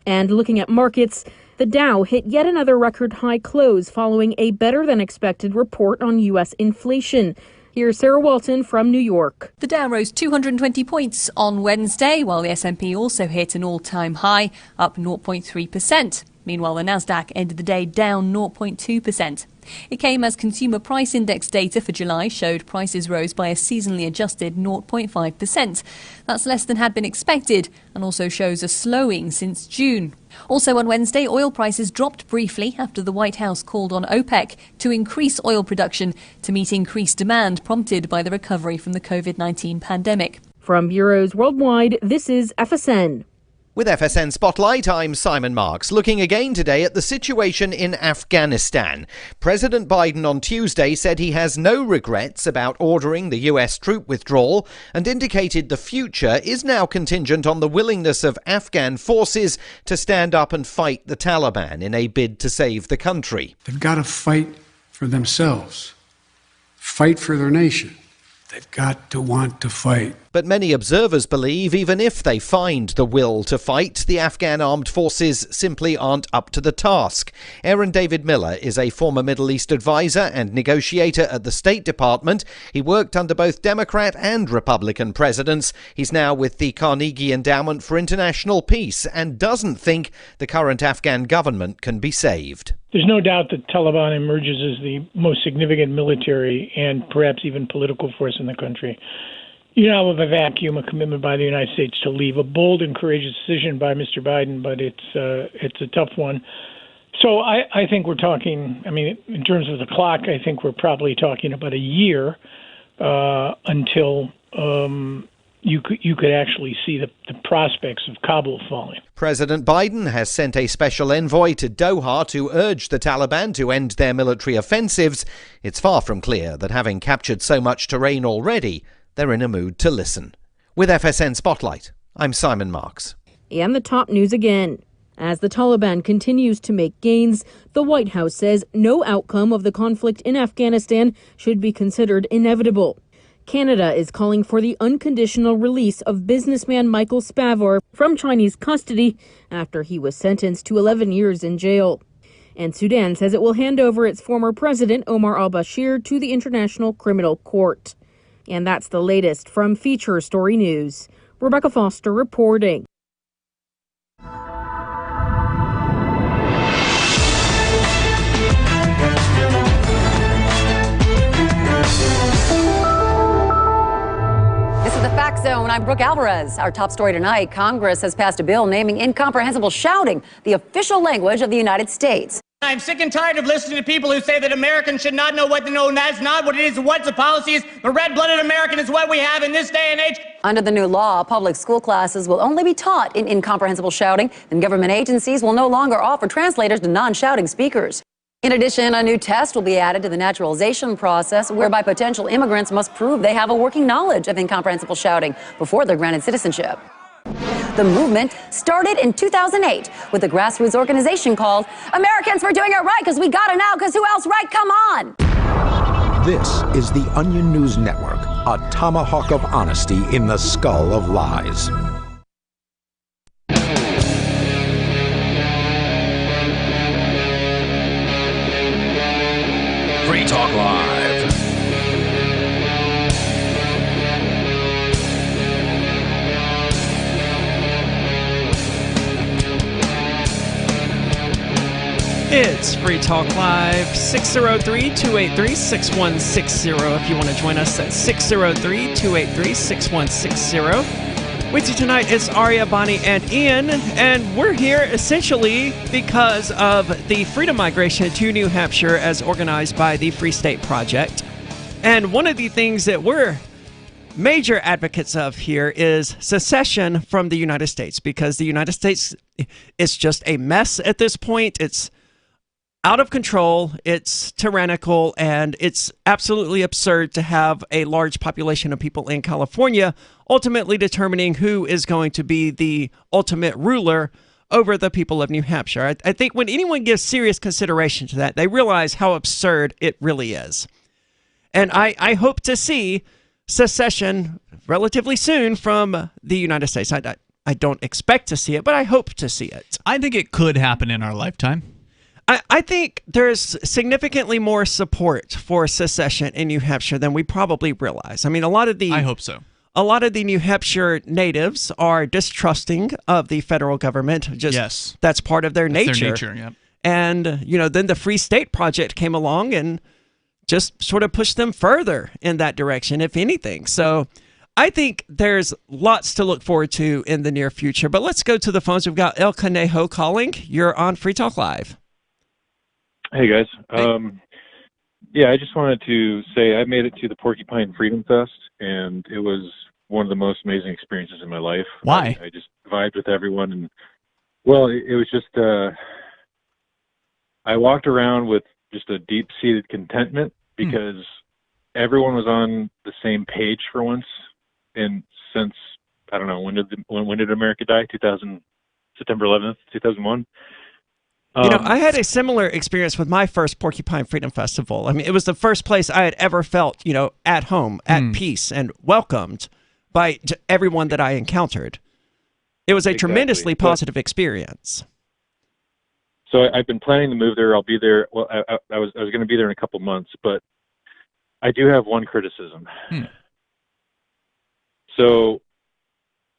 And looking at markets, the Dow hit yet another record high close following a better-than-expected report on U.S. inflation. Here's Sarah Walton from New York. The Dow rose 220 points on Wednesday, while the S&P also hit an all-time high, up 0.3%. Meanwhile, the Nasdaq ended the day down 0.2%. It came as consumer price index data for July showed prices rose by a seasonally adjusted 0.5%. That's less than had been expected and also shows a slowing since June. Also on Wednesday, oil prices dropped briefly after the White House called on OPEC to increase oil production to meet increased demand prompted by the recovery from the COVID-19 pandemic. From bureaus worldwide, this is FSN. With FSN Spotlight, I'm Simon Marks, looking again today at the situation in Afghanistan. President Biden on Tuesday said he has no regrets about ordering the US troop withdrawal and indicated the future is now contingent on the willingness of Afghan forces to stand up and fight the Taliban in a bid to save the country. They've got to fight for themselves, fight for their nation. They've got to want to fight. But many observers believe even if they find the will to fight, the Afghan armed forces simply aren't up to the task. Aaron David Miller is a former Middle East advisor and negotiator at the State Department. He worked under both Democrat and Republican presidents. He's now with the Carnegie Endowment for International Peace and doesn't think the current Afghan government can be saved. There's no doubt that Taliban emerges as the most significant military and perhaps even political force in the country. You now have a vacuum, a commitment by the United States to leave, a bold and courageous decision by Mr. Biden, but it's a tough one. So I think we're talking, I mean, in terms of the clock, I think we're probably talking about a year until you could actually see the prospects of Kabul falling. President Biden has sent a special envoy to Doha to urge the Taliban to end their military offensives. It's far from clear that having captured so much terrain already, they're in a mood to listen. With FSN Spotlight, I'm Simon Marks. And the top news again. As the Taliban continues to make gains, the White House says no outcome of the conflict in Afghanistan should be considered inevitable. Canada is calling for the unconditional release of businessman Michael Spavor from Chinese custody after he was sentenced to 11 years in jail. And Sudan says it will hand over its former president, Omar al-Bashir, to the International Criminal Court. And that's the latest from Feature Story News. Rebecca Foster reporting. This is the Fact Zone. I'm Brooke Alvarez. Our top story tonight, Congress has passed a bill naming incomprehensible shouting the official language of the United States. I'm sick and tired of listening to people who say that Americans should not know what to know, and that's not what it is, what the policy is. The red-blooded American is what we have in this day and age. Under the new law, public school classes will only be taught in incomprehensible shouting, and government agencies will no longer offer translators to non-shouting speakers. In addition, a new test will be added to the naturalization process, whereby potential immigrants must prove they have a working knowledge of incomprehensible shouting before they're granted citizenship. The movement started in 2008 with a grassroots organization called Americans for Doing It Right, because we gotta now, because who else, right? Come on! This is the Onion News Network, a tomahawk of honesty in the skull of lies. Free Talk Live. It's Free Talk Live, 603-283-6160. If you want to join us, that's 603-283-6160. With you tonight is Aria, Bonnie, and Ian, and we're here essentially because of the freedom migration to New Hampshire as organized by the Free State Project. And one of the things that we're major advocates of here is secession from the United States, because the United States is just a mess at this point. It's out of control, it's tyrannical, and it's absolutely absurd to have a large population of people in California ultimately determining who is going to be the ultimate ruler over the people of New Hampshire. I think when anyone gives serious consideration to that, they realize how absurd it really is. And I hope to see secession relatively soon from the United States. I don't expect to see it, but I hope to see it. I think it could happen in our lifetime. I think there's significantly more support for secession in New Hampshire than we probably realize. I mean, I hope so. A lot of the New Hampshire natives are distrusting of the federal government. Yes. That's part of their nature. Their nature, yeah. And, then the Free State Project came along and just sort of pushed them further in that direction, if anything. So I think there's lots to look forward to in the near future. But let's go to the phones. We've got El Conejo calling. You're on Free Talk Live. Hey, guys. Yeah, I just wanted to say I made it to the Porcupine Freedom Fest, and it was one of the most amazing experiences in my life. Why? I just vibed with everyone, and, well, it was just, I walked around with just a deep-seated contentment because everyone was on the same page for once, and since, I don't know, when did America die? September 11th, 2001? I had a similar experience with my first Porcupine Freedom Festival. I mean, it was the first place I had ever felt, at home, at peace, and welcomed by everyone that I encountered. It was a tremendously positive experience. So I've been planning to move there. I'll be there. Well, I was going to be there in a couple months, but I do have one criticism. So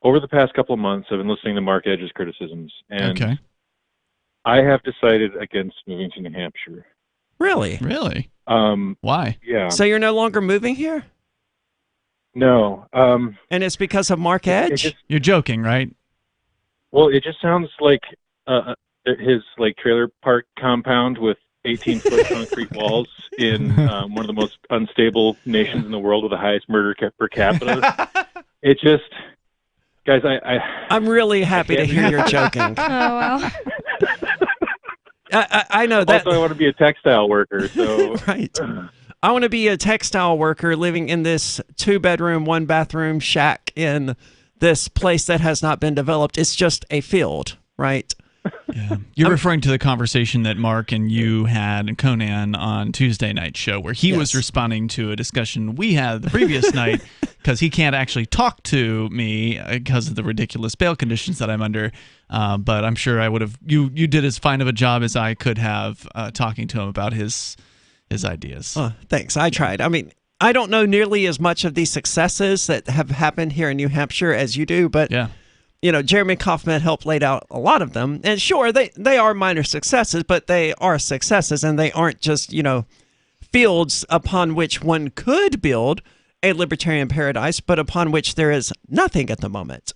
over the past couple of months, I've been listening to Mark Edge's criticisms, and I have decided against moving to New Hampshire. Really? Really? Why? Yeah. So you're no longer moving here? No. And it's because of Mark Edge? You're joking, right? Well, it just sounds like his trailer park compound with 18-foot concrete walls in one of the most unstable nations in the world with the highest murder per capita. It just, guys, I'm really happy to hear you're joking. Oh, wow. I know that. Also, I want to be a textile worker, so right. I want to be a textile worker living in this 2-bedroom, 1-bathroom shack in this place that has not been developed. It's just a field, right? Yeah. You're referring to the conversation that Mark and you had and Conan on Tuesday night show, where he was responding to a discussion we had the previous night because he can't actually talk to me because of the ridiculous bail conditions that I'm under. But I'm sure I would have. You did as fine of a job as I could have talking to him about his ideas. Thanks. I tried. I mean, I don't know nearly as much of these successes that have happened here in New Hampshire as you do, but Jeremy Kaufman helped lay out a lot of them. And sure, they are minor successes, but they are successes, and they aren't just, fields upon which one could build a libertarian paradise, but upon which there is nothing at the moment.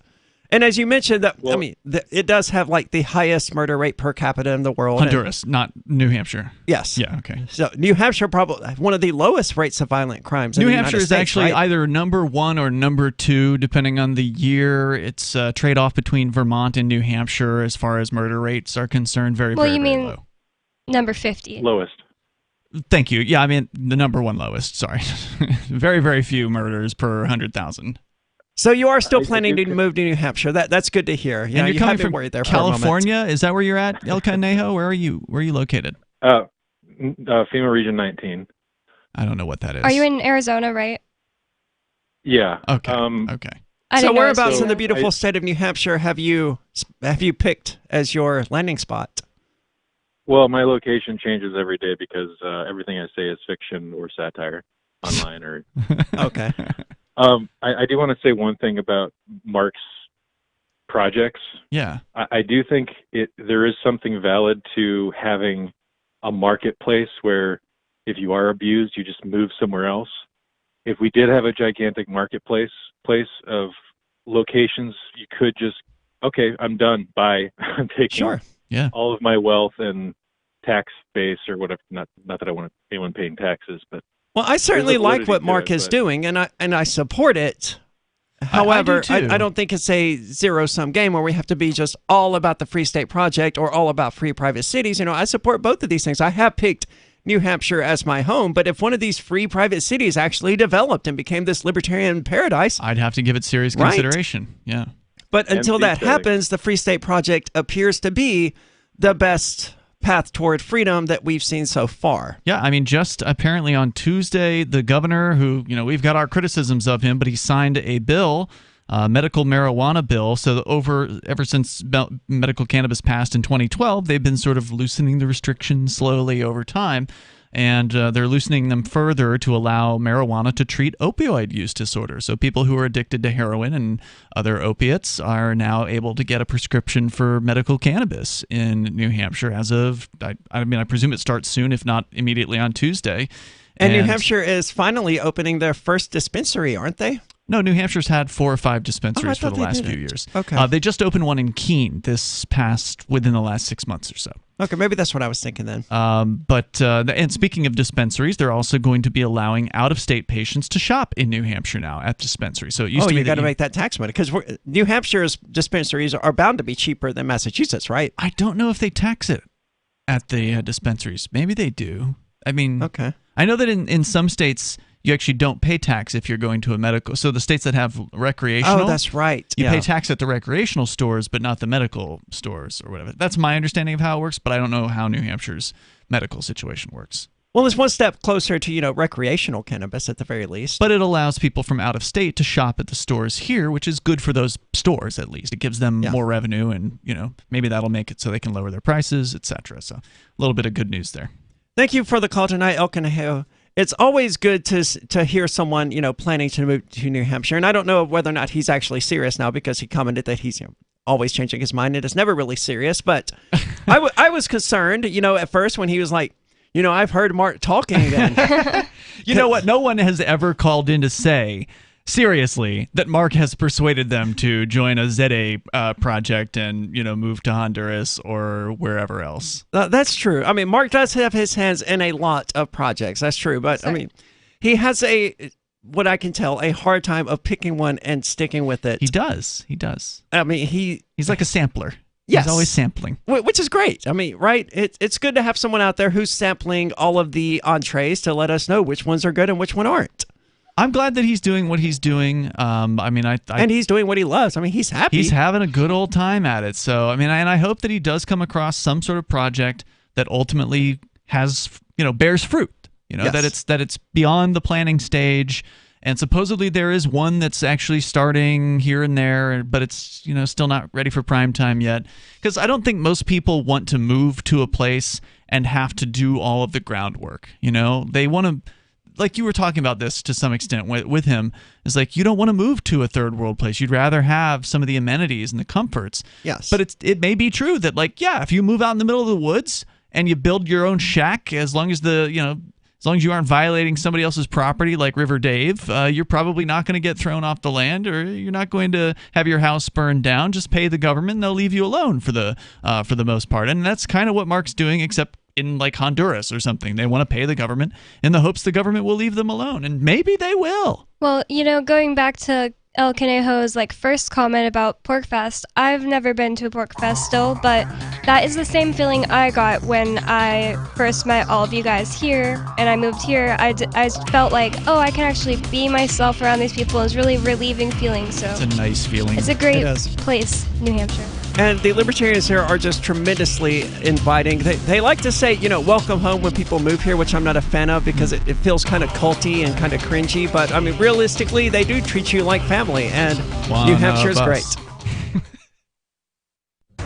And as you mentioned, it does have the highest murder rate per capita in the world. Honduras, not New Hampshire. Yes. Yeah, okay. So New Hampshire probably one of the lowest rates of violent crimes. New in the Hampshire United is States, actually right? either number 1 or number 2, depending on the year. It's a trade-off between Vermont and New Hampshire as far as murder rates are concerned. Very, Well, very, you very mean low. number 50. Lowest. Thank you. Yeah, I mean the number 1 lowest. Sorry. Very, very few murders per 100,000. So you are still planning to move to New Hampshire. That's good to hear. And you're you coming have been from worried there California? For a moment. Is that where you're at, El Canejo? Where are you located? FEMA Region 19. I don't know what that is. Are you in Arizona, right? Yeah. Okay. Okay. So whereabouts in the beautiful state of New Hampshire have you picked as your landing spot? Well, my location changes every day because everything I say is fiction or satire online or. Okay. I do want to say one thing about Mark's projects. Yeah. I do think there is something valid to having a marketplace where if you are abused, you just move somewhere else. If we did have a gigantic marketplace of locations, you could just, okay, I'm done. Bye. I'm taking all of my wealth and tax base or whatever. Not that I want anyone paying taxes, but. Well, I certainly like what Mark is doing, and I support it. However, I don't think it's a zero-sum game where we have to be just all about the Free State Project or all about free private cities. I support both of these things. I have picked New Hampshire as my home, but if one of these free private cities actually developed and became this libertarian paradise, I'd have to give it serious consideration. Yeah. But until that happens, the Free State Project appears to be the best path toward freedom that we've seen so far. Yeah, I mean, just apparently on Tuesday, the governor, who, we've got our criticisms of him, but he signed a bill, medical marijuana bill. So ever since medical cannabis passed in 2012, they've been sort of loosening the restrictions slowly over time. And they're loosening them further to allow marijuana to treat opioid use disorder. So people who are addicted to heroin and other opiates are now able to get a prescription for medical cannabis in New Hampshire as of, I presume it starts soon, if not immediately on Tuesday. And New Hampshire is finally opening their first dispensary, aren't they? No, New Hampshire's had 4 or 5 dispensaries for the last few years. Okay. They just opened one in Keene within the last 6 months or so. Okay, maybe that's what I was thinking then. And speaking of dispensaries, they're also going to be allowing out-of-state patients to shop in New Hampshire now at dispensaries. So it used to be you got to make that tax money because New Hampshire's dispensaries are bound to be cheaper than Massachusetts, right? I don't know if they tax it at the dispensaries. Maybe they do. I mean, okay. I know that in some states you actually don't pay tax if you're going to a medical. So the states that have recreational. Oh, that's right. You pay tax at the recreational stores, but not the medical stores or whatever. That's my understanding of how it works, but I don't know how New Hampshire's medical situation works. Well, it's one step closer to, recreational cannabis at the very least. But it allows people from out of state to shop at the stores here, which is good for those stores at least. It gives them more revenue and, maybe that'll make it so they can lower their prices, etc. So a little bit of good news there. Thank you for the call tonight, El Canejo. It's always good to hear someone, planning to move to New Hampshire. And I don't know whether or not he's actually serious now because he commented that he's always changing his mind. It is never really serious, but I was concerned, at first when he was like, I've heard Mark talking again. You know what? No one has ever called in to say, seriously, that Mark has persuaded them to join a ZA project and, move to Honduras or wherever else. That's true. I mean, Mark does have his hands in a lot of projects. That's true. But, he has what I can tell, a hard time of picking one and sticking with it. He does. I mean, he's like a sampler. Yes. He's always sampling. Which is great. I mean, right? It's good to have someone out there who's sampling all of the entrees to let us know which ones are good and which one aren't. I'm glad that he's doing what he's doing. And he's doing what he loves. I mean, he's happy. He's having a good old time at it. So, I hope that he does come across some sort of project that ultimately has, bears fruit. Yes. That it's beyond the planning stage. And supposedly there is one that's actually starting here and there, but it's still not ready for prime time yet. Because I don't think most people want to move to a place and have to do all of the groundwork. They want to, like you were talking about this to some extent with him, is like you don't want to move to a third world place. You'd rather have some of the amenities and the comforts. Yes. But it may be true that if you move out in the middle of the woods and you build your own shack, as long as as long as you aren't violating somebody else's property like River Dave, you're probably not going to get thrown off the land, or you're not going to have your house burned down. Just pay the government, and they'll leave you alone for the most part. And that's kind of what Mark's doing, except in like Honduras or something. They want to pay the government in the hopes the government will leave them alone, and maybe they will. Well, going back to El Conejo's first comment about PorkFest, I've never been to a PorkFest still, but that is the same feeling I got when I first met all of you guys here, and I moved here. I felt like, I can actually be myself around these people. It's really relieving feeling. So it's a nice feeling. It's a great place, New Hampshire. And the libertarians here are just tremendously inviting. They like to say, welcome home when people move here, which I'm not a fan of because it feels kind of culty and kind of cringy. But, realistically, they do treat you like family, and New Hampshire is great.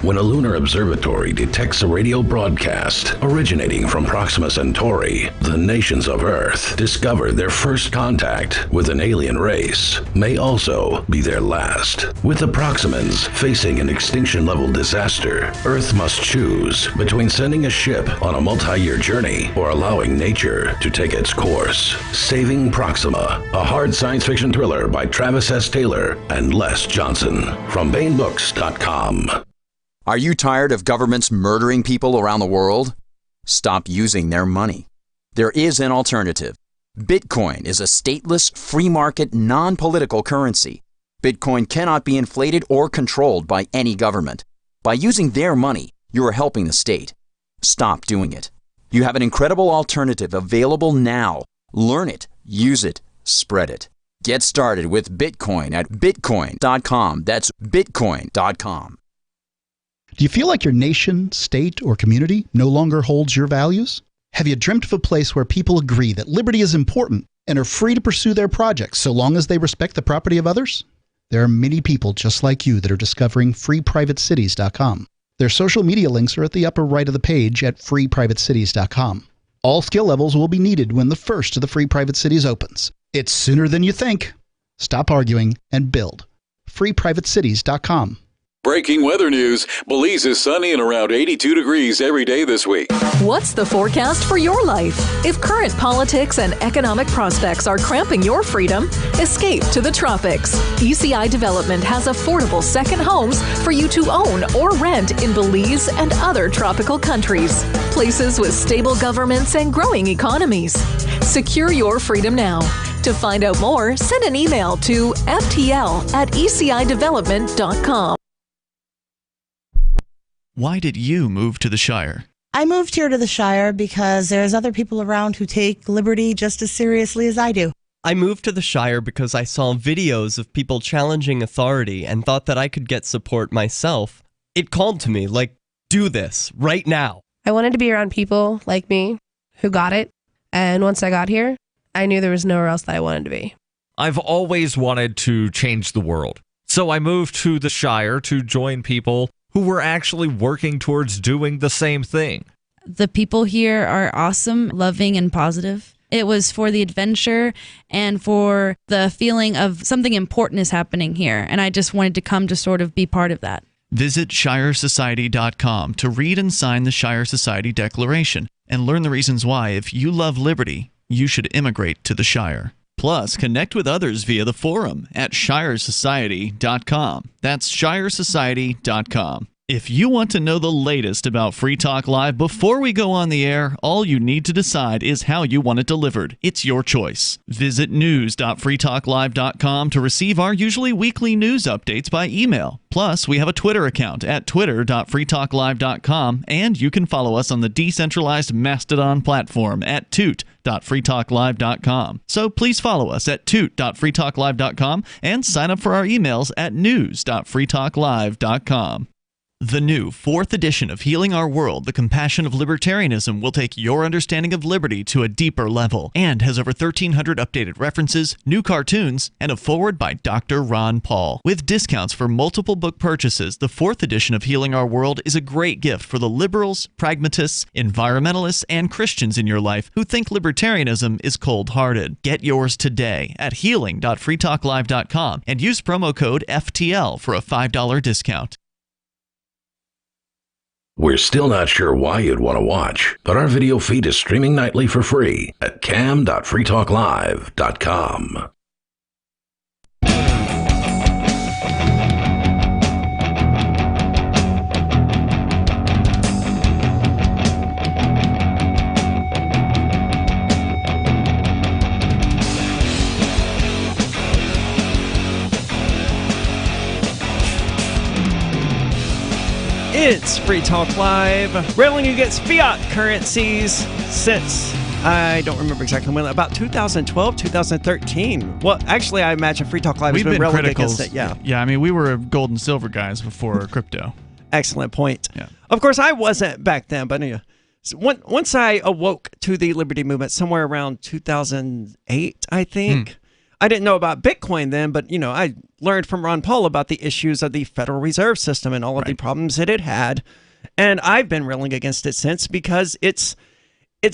When a lunar observatory detects a radio broadcast originating from Proxima Centauri, the nations of Earth discover their first contact with an alien race may also be their last. With the Proximans facing an extinction-level disaster, Earth must choose between sending a ship on a multi-year journey or allowing nature to take its course. Saving Proxima, a hard science fiction thriller by Travis S. Taylor and Les Johnson from BaneBooks.com. Are you tired of governments murdering people around the world? Stop using their money. There is an alternative. Bitcoin is a stateless, free market, non-political currency. Bitcoin cannot be inflated or controlled by any government. By using their money, you are helping the state. Stop doing it. You have an incredible alternative available now. Learn it, use it, spread it. Get started with Bitcoin at bitcoin.com. That's bitcoin.com. Do you feel like your nation, state, or community no longer holds your values? Have you dreamt of a place where people agree that liberty is important and are free to pursue their projects so long as they respect the property of others? There are many people just like you that are discovering freeprivatecities.com. Their social media links are at the upper right of the page at freeprivatecities.com. All skill levels will be needed when the first of the Free Private Cities opens. It's sooner than you think. Stop arguing and build. freeprivatecities.com. Breaking weather news. Belize is sunny and around 82 degrees every day this week. What's the forecast for your life? If current politics and economic prospects are cramping your freedom, escape to the tropics. ECI Development has affordable second homes for you to own or rent in Belize and other tropical countries. Places with stable governments and growing economies. Secure your freedom now. To find out more, send an email to ftl@ecidevelopment.com. Why did you move to the Shire? I moved here to the Shire because there's other people around who take liberty just as seriously as I do. I moved to the Shire because I saw videos of people challenging authority and thought that I could get support myself. It called to me, do this, right now. I wanted to be around people like me who got it, and once I got here, I knew there was nowhere else that I wanted to be. I've always wanted to change the world, so I moved to the Shire to join people who were actually working towards doing the same thing. The people here are awesome, loving, and positive. It was for the adventure and for the feeling of something important is happening here, and I just wanted to come to sort of be part of that. Visit ShireSociety.com to read and sign the Shire Society Declaration and learn the reasons why, if you love liberty, you should immigrate to the Shire. Plus, connect with others via the forum at ShireSociety.com. That's ShireSociety.com. If you want to know the latest about Free Talk Live before we go on the air, all you need to decide is how you want it delivered. It's your choice. Visit news.freetalklive.com to receive our usually weekly news updates by email. Plus, we have a Twitter account at twitter.freetalklive.com, and you can follow us on the decentralized Mastodon platform at toot.freetalklive.com. So please follow us at toot.freetalklive.com and sign up for our emails at news.freetalklive.com. The new 4th edition of Healing Our World, The Compassion of Libertarianism, will take your understanding of liberty to a deeper level and has over 1,300 updated references, new cartoons, and a foreword by Dr. Ron Paul. With discounts for multiple book purchases, the 4th edition of Healing Our World is a great gift for the liberals, pragmatists, environmentalists, and Christians in your life who think libertarianism is cold-hearted. Get yours today at healing.freetalklive.com and use promo code FTL for a $5 discount. We're still not sure why you'd want to watch, but our video feed is streaming nightly for free at cam.freetalklive.com. It's Free Talk Live, railing against fiat currencies since, I don't remember exactly when, about 2012, 2013. Well, actually, I imagine Free Talk Live has been railing against it. Yeah, I mean, we were gold and silver guys before crypto. Excellent point. Yeah. Of course, I wasn't back then, but anyway, so once I awoke to the Liberty Movement somewhere around 2008, I think. I didn't know about Bitcoin then, but, you know, I learned from Ron Paul about the issues of the Federal Reserve System and all of the problems that it had. And I've been railing against it since because it's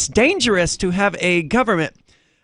dangerous to have a government.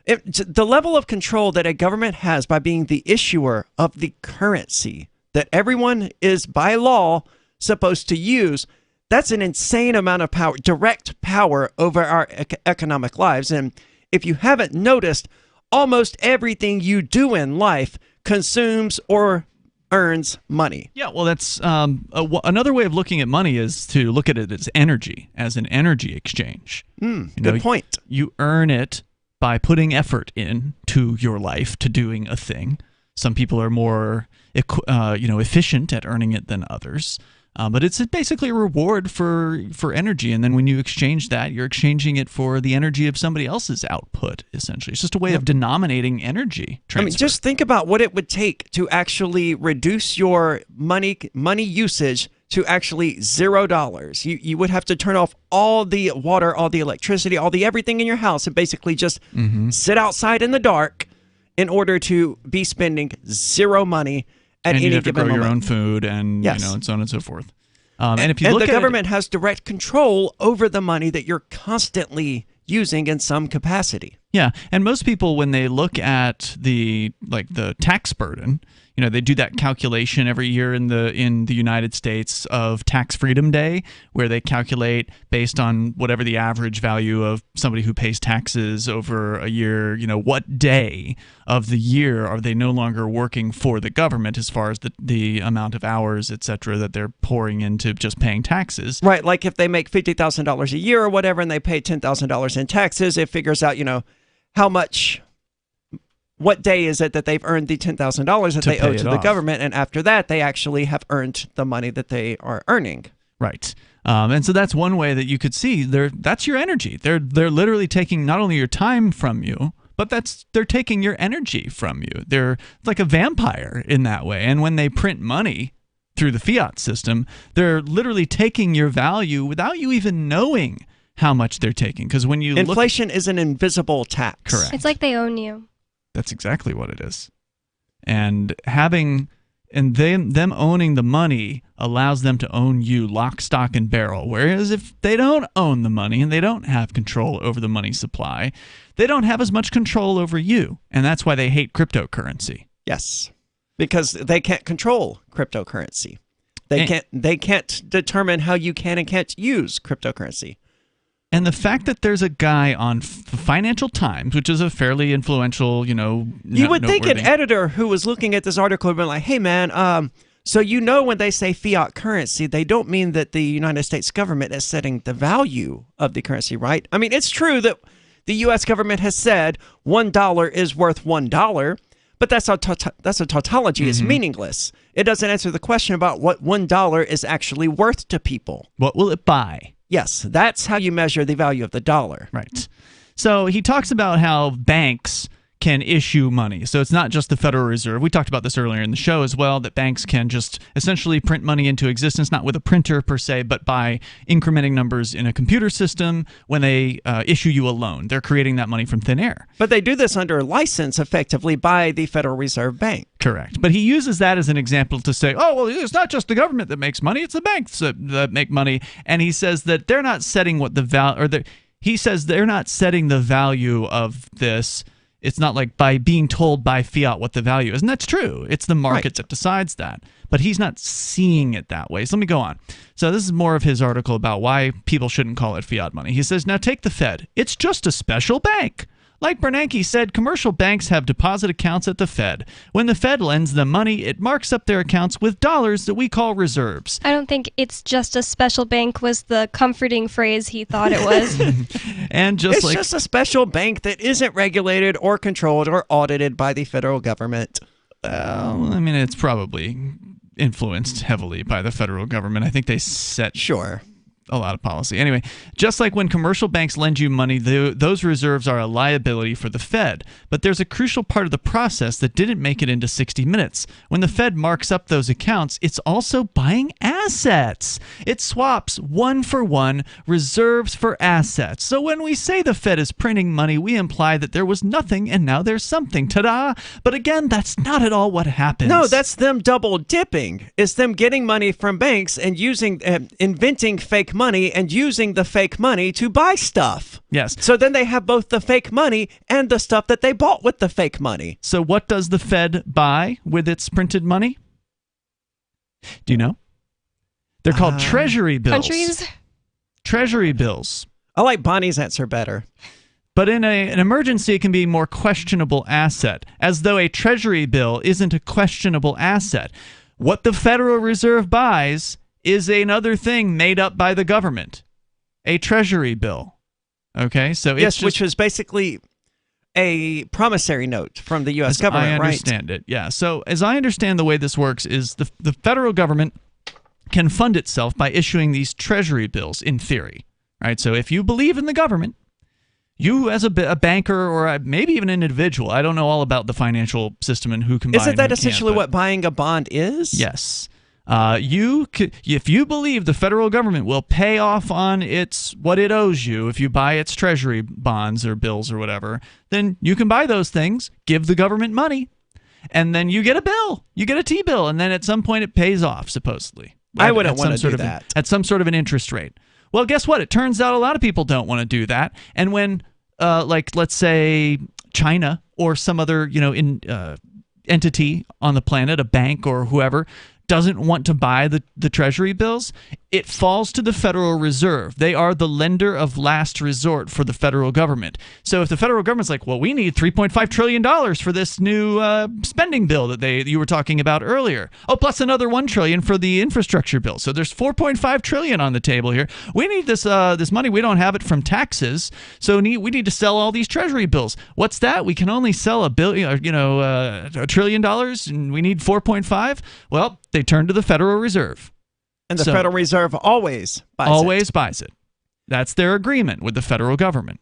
The level of control that a government has by being the issuer of the currency that everyone is by law supposed to use, that's an insane amount of power, direct power over our economic lives. And if you haven't noticed, almost everything you do in life consumes or earns money. Yeah, well, that's another way of looking at money is to look at it as energy, as an energy exchange. Good point. You earn it by putting effort into your life to doing a thing. Some people are more, efficient at earning it than others. But it's basically a reward for energy, and then when you exchange that, you're exchanging it for the energy of somebody else's output, essentially. It's just a way of denominating energy transfer. I mean, just think about what it would take to actually reduce your money usage to actually $0. You would have to turn off all the water, all the electricity, all the everything in your house, and basically just sit outside in the dark in order to be spending zero money at any given moment. And you have to grow your own food and, and so on and so forth. And if you look at the government has direct control over the money that you're constantly using in some capacity. Yeah, and most people, when they look at the tax burden, they do that calculation every year in the United States of Tax Freedom Day, where they calculate based on whatever the average value of somebody who pays taxes over a year, what day of the year are they no longer working for the government as far as the amount of hours, et cetera, that they're pouring into just paying taxes. Right, like if they make $50,000 a year or whatever and they pay $10,000 in taxes, it figures out, how much... What day is it that they've earned the $10,000 that they owe to the government, and after that, they actually have earned the money that they are earning. Right. And so that's one way that you could see that's your energy. They're literally taking not only your time from you, but they're taking your energy from you. They're like a vampire in that way. And when they print money through the fiat system, they're literally taking your value without you even knowing how much they're taking. Because when you inflation is an invisible tax. Correct. It's like they own you. That's exactly what it is. And them owning the money allows them to own you lock, stock, and barrel. Whereas if they don't own the money and they don't have control over the money supply, they don't have as much control over you. And that's why they hate cryptocurrency. Yes, because they can't control cryptocurrency. They can't determine how you can and can't use cryptocurrency. And the fact that there's a guy on Financial Times, which is a fairly influential, you would think an editor who was looking at this article would be like, "Hey, man, so when they say fiat currency, they don't mean that the United States government is setting the value of the currency, right? I mean, it's true that the U.S. government has said $1 is worth $1, but that's a tautology. It's meaningless. It doesn't answer the question about what $1 is actually worth to people. What will it buy? Yes, that's how you measure the value of the dollar. Right. So he talks about how banks can issue money. So it's not just the Federal Reserve. We talked about this earlier in the show as well, that banks can just essentially print money into existence, not with a printer per se, but by incrementing numbers in a computer system when they issue you a loan. They're creating that money from thin air. But they do this under license effectively by the Federal Reserve Bank. Correct. But he uses that as an example to say, oh, well, it's not just the government that makes money, it's the banks that make money. And he says that they're not setting what the value, he says they're not setting the value of this. It's not like by being told by fiat what the value is. And that's true. It's the market that decides that. But he's not seeing it that way. So let me go on. So this is more of his article about why people shouldn't call it fiat money. He says, now take the Fed. It's just a special bank. Like Bernanke said, commercial banks have deposit accounts at the Fed. When the Fed lends them money, it marks up their accounts with dollars that we call reserves. I don't think it's just a special bank was the comforting phrase he thought it was. And it's just a special bank that isn't regulated or controlled or audited by the federal government. Well, I mean, it's probably influenced heavily by the federal government. I think they set a lot of policy. Anyway, just like when commercial banks lend you money, those reserves are a liability for the Fed. But there's a crucial part of the process that didn't make it into 60 Minutes. When the Fed marks up those accounts, it's also buying assets. It swaps 1-for-1 reserves for assets. So when we say the Fed is printing money, we imply that there was nothing and now there's something. Ta-da! But again, that's not at all what happens. No, that's them double dipping. It's them getting money from banks and inventing fake money and using the fake money to buy stuff. Yes. So then they have both the fake money and the stuff that they bought with the fake money. So what does the Fed buy with its printed money? Do you know? They're called treasury bills. Countries? Treasury bills. I like Bonnie's answer better. But in an emergency, it can be a more questionable asset, as though a treasury bill isn't a questionable asset. What the Federal Reserve buys is another thing made up by the government, a treasury bill. Okay, so it's which is basically a promissory note from the U.S. government, right? I understand it, yeah. So as I understand the way this works is the federal government can fund itself by issuing these treasury bills in theory, right? So if you believe in the government, you as a banker or maybe even an individual, I don't know all about the financial system and who can buy and Isn't that who essentially can't, what buying a bond is? Yes. If you believe the federal government will pay off on what it owes you if you buy its treasury bonds or bills or whatever, then you can buy those things, give the government money, and then you get a bill. You get a T-bill, and then at some point it pays off, supposedly. I wouldn't want to do that. At some sort of an interest rate. Well, guess what? It turns out a lot of people don't want to do that. And when, let's say China or some other, entity on the planet, a bank or whoever, doesn't want to buy the treasury bills, it falls to the Federal Reserve. They are the lender of last resort for the federal government. So if the federal government's like, well, we need $3.5 trillion for this new spending bill that you were talking about earlier. Oh, plus another $1 trillion for the infrastructure bill. So there's $4.5 trillion on the table here. We need this money. We don't have it from taxes. So we need to sell all these treasury bills. What's that? We can only sell $1 trillion, and we need 4.5. Well, they turn to the Federal Reserve. And the Federal Reserve always buys it. That's their agreement with the federal government.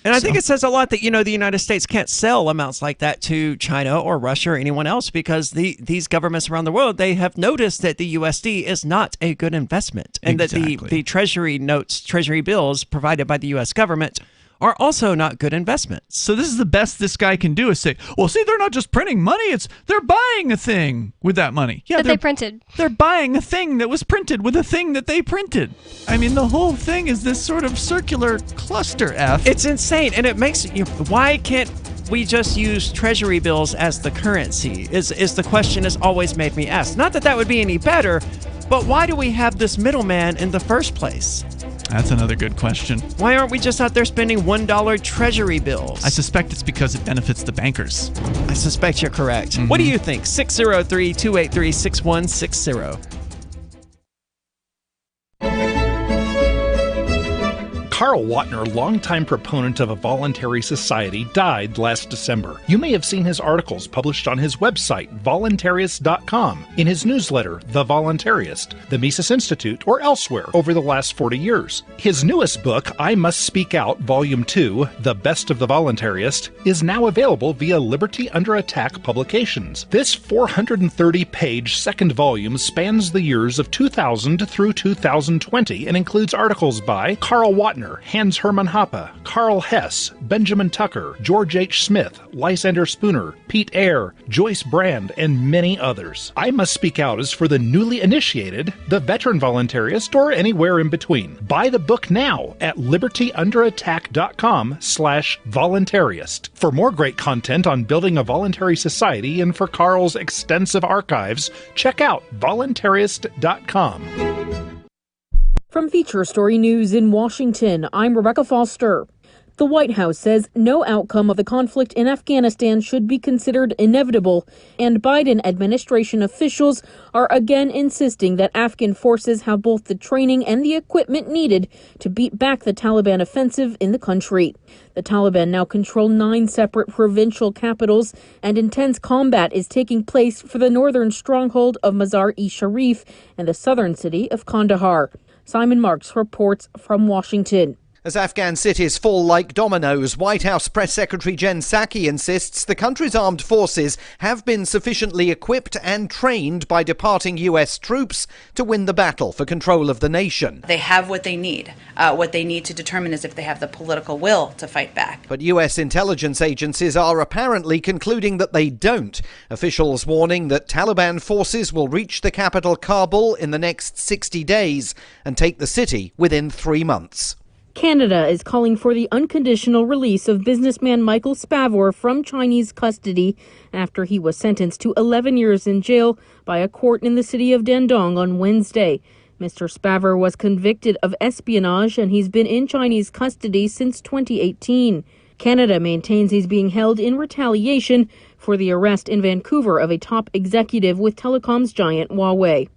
And I think it says a lot that, the United States can't sell amounts like that to China or Russia or anyone else because these governments around the world, they have noticed that the USD is not a good investment. And that the treasury notes, treasury bills provided by the U.S. government are also not good investments. So this is the best this guy can do is say, well, see, they're not just printing money, they're buying a thing with that money. Yeah, that they printed. They're buying a thing that was printed with a thing that they printed. I mean, the whole thing is this sort of circular cluster F. It's insane, and it makes why can't we just use treasury bills as the currency is the question has always made me ask. Not that would be any better, But why do we have this middleman in the first place? That's another good question. Why aren't we just out there spending $1 treasury bills? I suspect it's because it benefits the bankers. I suspect you're correct. What do you think? 603-283-6160. Carl Watner, longtime proponent of a voluntary society, died last December. You may have seen his articles published on his website, voluntarist.com, in his newsletter, The Voluntarist, the Mises Institute, or elsewhere over the last 40 years. His newest book, I Must Speak Out, Volume 2, The Best of the Voluntarist, is now available via Liberty Under Attack Publications. This 430-page second volume spans the years of 2000 through 2020 and includes articles by Carl Watner, Hans Hermann Hoppe, Carl Hess, Benjamin Tucker, George H. Smith, Lysander Spooner, Pete Eyre, Joyce Brand, and many others. I Must Speak Out is for the newly initiated, the veteran voluntarist, or anywhere in between. Buy the book now at libertyunderattack.com/voluntarist. For more great content on building a voluntary society and for Carl's extensive archives, check out voluntarist.com. From Feature Story News in Washington, I'm Rebecca Foster. The White House says no outcome of the conflict in Afghanistan should be considered inevitable, and Biden administration officials are again insisting that Afghan forces have both the training and the equipment needed to beat back the Taliban offensive in the country. The Taliban now control 9 separate provincial capitals, and intense combat is taking place for the northern stronghold of Mazar-e-Sharif and the southern city of Kandahar. Simon Marks reports from Washington. As Afghan cities fall like dominoes, White House Press Secretary Jen Psaki insists the country's armed forces have been sufficiently equipped and trained by departing U.S. troops to win the battle for control of the nation. They have what they need. What they need to determine is if they have the political will to fight back. But U.S. intelligence agencies are apparently concluding that they don't. Officials warning that Taliban forces will reach the capital Kabul in the next 60 days and take the city within 3 months. Canada is calling for the unconditional release of businessman Michael Spavor from Chinese custody after he was sentenced to 11 years in jail by a court in the city of Dandong on Wednesday. Mr. Spavor was convicted of espionage and he's been in Chinese custody since 2018. Canada maintains he's being held in retaliation for the arrest in Vancouver of a top executive with telecoms giant Huawei.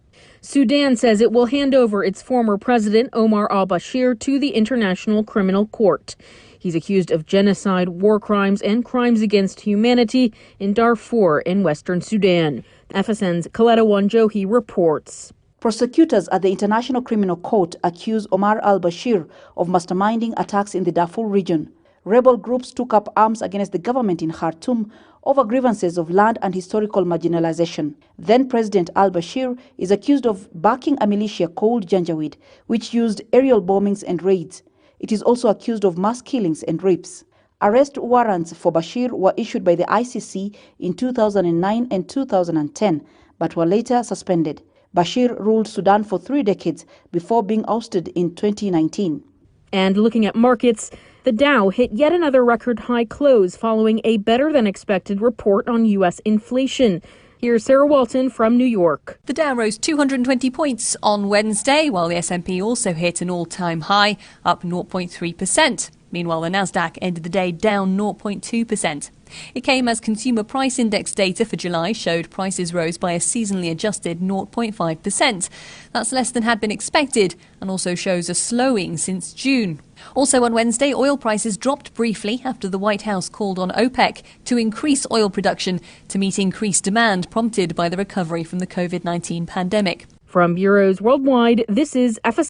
Sudan says it will hand over its former president, Omar al-Bashir, to the International Criminal Court. He's accused of genocide, war crimes, and crimes against humanity in Darfur in western Sudan. FSN's Coletta Wanjohi reports. Prosecutors at the International Criminal Court accuse Omar al-Bashir of masterminding attacks in the Darfur region. Rebel groups took up arms against the government in Khartoum over grievances of land and historical marginalization. Then President al-Bashir is accused of backing a militia called Janjaweed, which used aerial bombings and raids. It is also accused of mass killings and rapes. Arrest warrants for Bashir were issued by the ICC in 2009 and 2010, but were later suspended. Bashir ruled Sudan for 3 decades before being ousted in 2019. And looking at markets, the Dow hit yet another record high close following a better-than-expected report on U.S. inflation. Here's Sarah Walton from New York. The Dow rose 220 points on Wednesday, while the S&P also hit an all-time high, up 0.3%. Meanwhile, the Nasdaq ended the day down 0.2%. It came as consumer price index data for July showed prices rose by a seasonally adjusted 0.5%. That's less than had been expected and also shows a slowing since June. Also on Wednesday, oil prices dropped briefly after the White House called on OPEC to increase oil production to meet increased demand prompted by the recovery from the COVID-19 pandemic. From bureaus worldwide, this is FSN.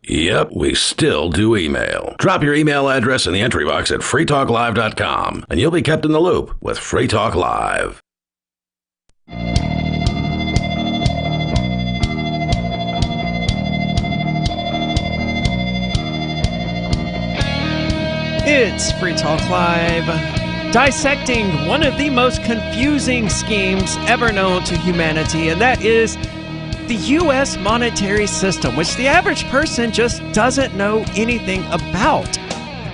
Yep, we still do email. Drop your email address in the entry box at freetalklive.com and you'll be kept in the loop with Free Talk Live. It's Free Talk Live, dissecting one of the most confusing schemes ever known to humanity, and that is the U.S. monetary system, which the average person just doesn't know anything about.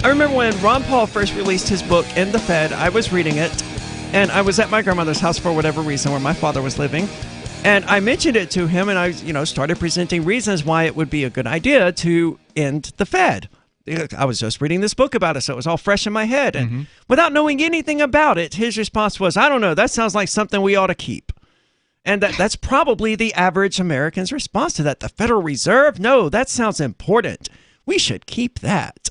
I remember when Ron Paul first released his book, In the Fed, I was reading it, and I was at my grandmother's house for whatever reason where my father was living, And I mentioned it to him, and I, started presenting reasons why it would be a good idea to end the Fed. I was just reading this book about it, so it was all fresh in my head. And without knowing anything about it, his response was, I don't know, that sounds like something we ought to keep. And that's probably the average American's response to that. The Federal Reserve? No, that sounds important. We should keep that.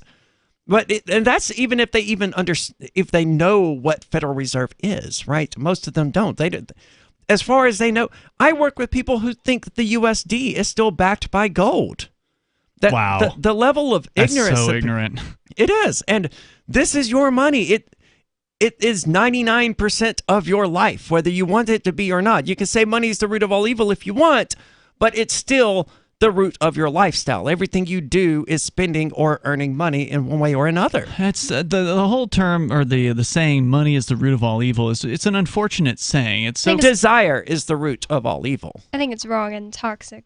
And that's even if if they know what Federal Reserve is, right? Most of them don't. As far as they know, I work with people who think the USD is still backed by gold. Wow. The level of ignorance. That's so ignorant. It is. And this is your money. It is 99% of your life, whether you want it to be or not. You can say money is the root of all evil if you want, but it's still the root of your lifestyle. Everything you do is spending or earning money in one way or another. That's the whole term, or the saying, money is the root of all evil. It's an unfortunate saying. It's so desire is the root of all evil. I think it's wrong and toxic.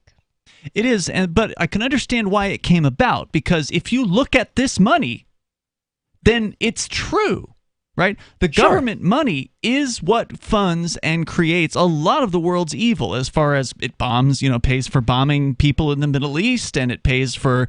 It is, but I can understand why it came about, because if you look at this money, then it's true. Right? The government money is what funds and creates a lot of the world's evil, as far as it bombs, pays for bombing people in the Middle East, and it pays for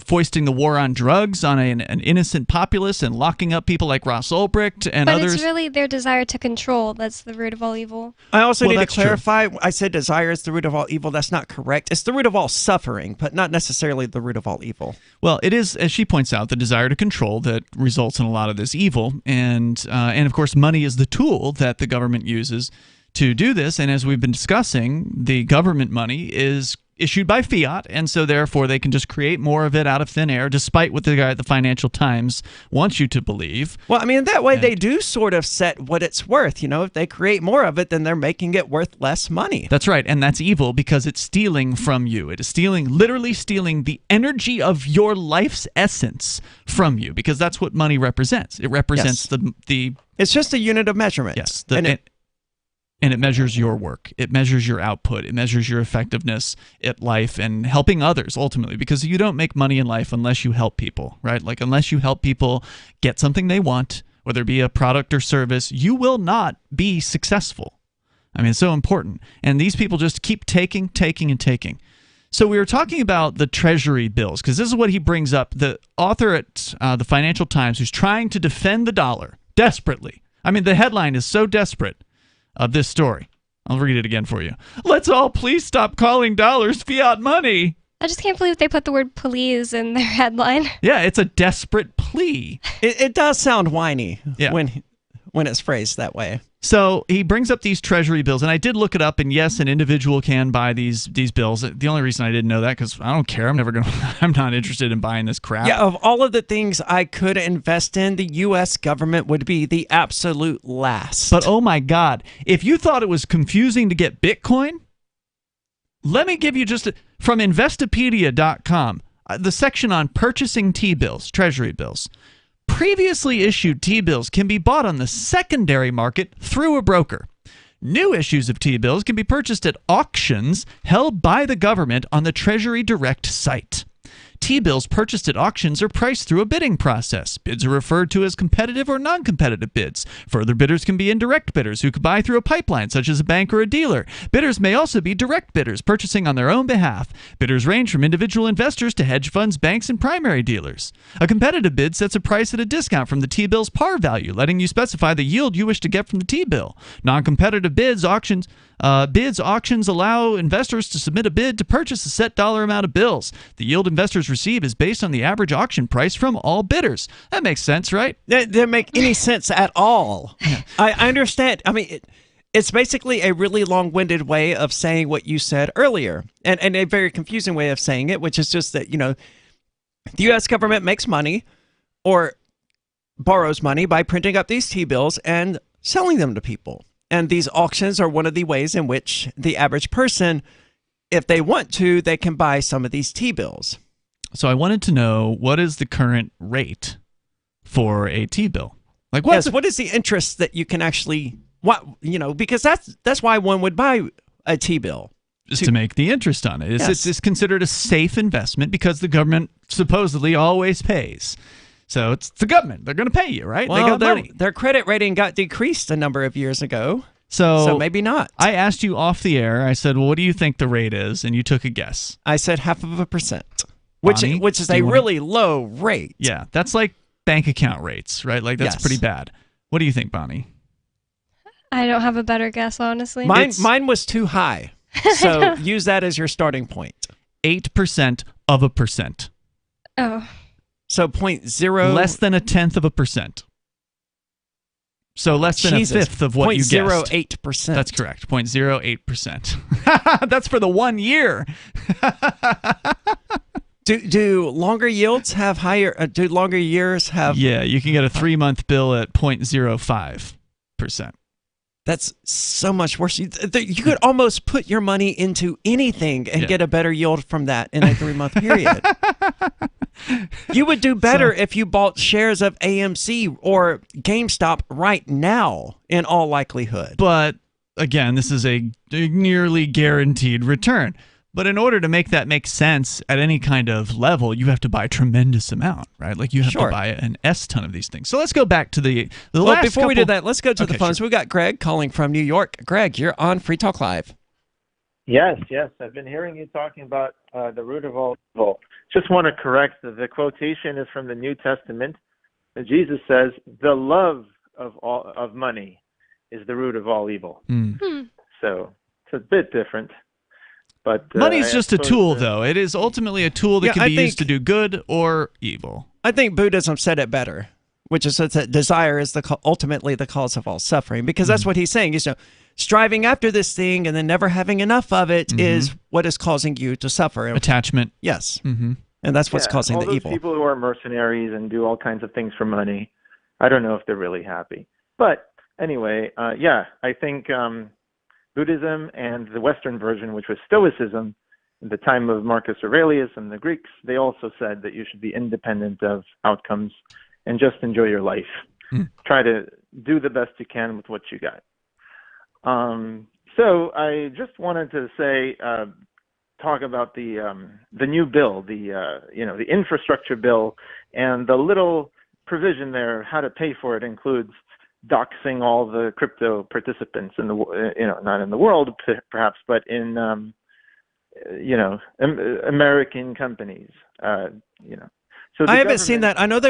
foisting the war on drugs on an innocent populace and locking up people like Ross Ulbricht and others. But it's really their desire to control that's the root of all evil. I also need to clarify, I said desire is the root of all evil. That's not correct. It's the root of all suffering, but not necessarily the root of all evil. Well, it is, as she points out, the desire to control that results in a lot of this evil. And of course, money is the tool that the government uses to do this. And as we've been discussing, the government money is issued by fiat, and so therefore they can just create more of it out of thin air, despite what the guy at the Financial Times wants you to believe. Well, I mean, that way they do sort of set what it's worth. If they create more of it, then they're making it worth less money. That's right, and that's evil because it's stealing from you. It is literally stealing the energy of your life's essence from you, because that's what money represents. It represents the It's just a unit of measurement. Yes, and it measures your work. It measures your output. It measures your effectiveness at life and helping others, ultimately, because you don't make money in life unless you help people, right? Like, unless you help people get something they want, whether it be a product or service, you will not be successful. I mean, it's so important. And these people just keep taking, and taking. So we were talking about the Treasury bills, because this is what he brings up. The author at the Financial Times, who's trying to defend the dollar desperately. I mean, the headline is so desperate of this story. I'll read it again for you. Let's all please stop calling dollars fiat money. I just can't believe they put the word please in their headline. Yeah, it's a desperate plea. It does sound whiny when it's phrased that way. So he brings up these Treasury bills, and I did look it up, and yes, an individual can buy these bills. The only reason I didn't know that, because I don't care. I'm not interested in buying this crap. Yeah, of all of the things I could invest in, the U.S. government would be the absolute last. But oh my God, if you thought it was confusing to get Bitcoin, let me give you from Investopedia.com, the section on purchasing T-bills, Treasury bills. Previously issued T-bills can be bought on the secondary market through a broker. New issues of T-bills can be purchased at auctions held by the government on the Treasury Direct site. T-bills purchased at auctions are priced through a bidding process. Bids are referred to as competitive or non-competitive bids. Further bidders can be indirect bidders who could buy through a pipeline, such as a bank or a dealer. Bidders may also be direct bidders, purchasing on their own behalf. Bidders range from individual investors to hedge funds, banks, and primary dealers. A competitive bid sets a price at a discount from the T-bill's par value, letting you specify the yield you wish to get from the T-bill. Non-competitive auctions allow investors to submit a bid to purchase a set dollar amount of bills. The yield investors receive is based on the average auction price from all bidders. That makes sense, right? That doesn't make any sense at all. I understand. I mean, it's basically a really long-winded way of saying what you said earlier, and a very confusing way of saying it, which is just that, the U.S. government makes money or borrows money by printing up these T-bills and selling them to people. And these auctions are one of the ways in which the average person, if they want to, they can buy some of these T-bills. So I wanted to know, what is the current rate for a T-bill? Like, what is the interest that you can actually, because that's why one would buy a T-bill. Just to make the interest on it. It's considered a safe investment because the government supposedly always pays. So it's the government. They're going to pay you, right? Well, they got money. Their credit rating got decreased a number of years ago. So maybe not. I asked you off the air. I said, well, what do you think the rate is? And you took a guess. I said 0.5%, Bonnie, which is a really low rate. Yeah, that's like bank account rates, right? Like that's pretty bad. What do you think, Bonnie? I don't have a better guess, honestly. Mine was too high. So use that as your starting point. 8% of a percent. Oh. So 0.0. Less than 1/10%. So less than a fifth of what you guessed. 0.08%. That's correct. 0.08%. That's for the 1 year. Do longer yields have higher? Do longer years have? Yeah, you can get a 3-month bill at 0.05%. That's so much worse. You could almost put your money into anything and get a better yield from that in a 3-month period. You would do better if you bought shares of AMC or GameStop right now, in all likelihood. But again, this is a nearly guaranteed return. But in order to make that make sense at any kind of level, you have to buy a tremendous amount, right? Like you have to buy an S-ton of these things. So let's go back to the last before we couple... do that, let's go to the phones. We've got Greg calling from New York. Greg, you're on Free Talk Live. Yes. I've been hearing you talking about the root of all evil. Just want to correct the quotation is from the New Testament. And Jesus says, the love of money is the root of all evil. So it's a bit different. But money's just a tool, though. It is ultimately a tool that can be used to do good or evil. I think Buddhism said it better, which is that desire is ultimately the cause of all suffering, because that's what he's saying. Is striving after this thing and then never having enough of it is what is causing you to suffer. Attachment. Yes. And that's what's causing the evil. People who are mercenaries and do all kinds of things for money, I don't know if they're really happy. But anyway, I think Buddhism and the Western version, which was Stoicism, in the time of Marcus Aurelius and the Greeks, they also said that you should be independent of outcomes and just enjoy your life. Try to do the best you can with what you got. So I just wanted to say, talk about the new bill, the infrastructure bill, and the little provision there, how to pay for it includes doxing all the crypto participants in the, not in the world perhaps, but in, American companies, So I haven't seen that. I know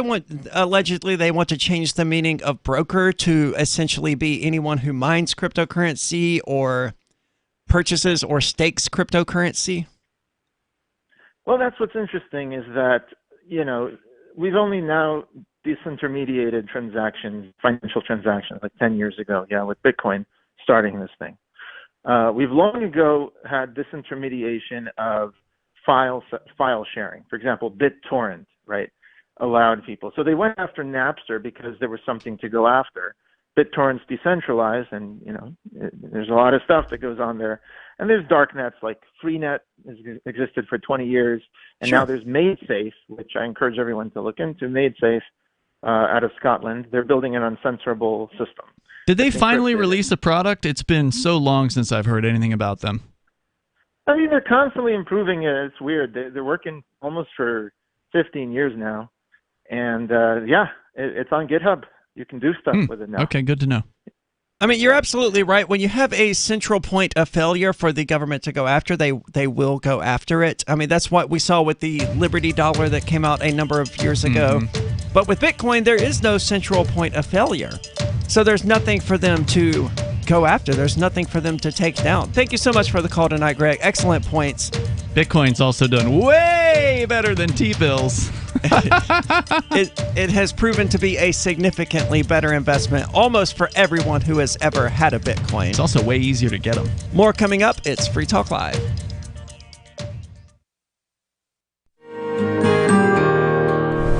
allegedly they want to change the meaning of broker to essentially be anyone who mines cryptocurrency or purchases or stakes cryptocurrency. Well, that's what's interesting is that, we've only now disintermediated transactions, financial transactions, like 10 years ago, with Bitcoin starting this thing. We've long ago had disintermediation of file sharing. For example, BitTorrent, right, allowed people. So they went after Napster because there was something to go after. BitTorrent's decentralized, and there's a lot of stuff that goes on there. And there's darknets like Freenet has existed for 20 years, and now there's MadeSafe, which I encourage everyone to look into. MadeSafe out of Scotland, they're building an uncensorable system. Did they finally release a product? It's been so long since I've heard anything about them. I mean, they're constantly improving it. It's weird. They're working almost for 15 years now, and it's on GitHub. You can do stuff with it now. Okay, good to know. I mean, you're absolutely right. When you have a central point of failure for the government to go after, they will go after it. I mean, that's what we saw with the Liberty Dollar that came out a number of years ago. But with Bitcoin, there is no central point of failure. So there's nothing for them to go after. There's nothing for them to take down. Thank you so much for the call tonight, Greg. Excellent points. Bitcoin's also done way better than T-bills. It has proven to be a significantly better investment almost for everyone who has ever had a Bitcoin. It's also way easier to get them. More coming up. It's Free Talk Live.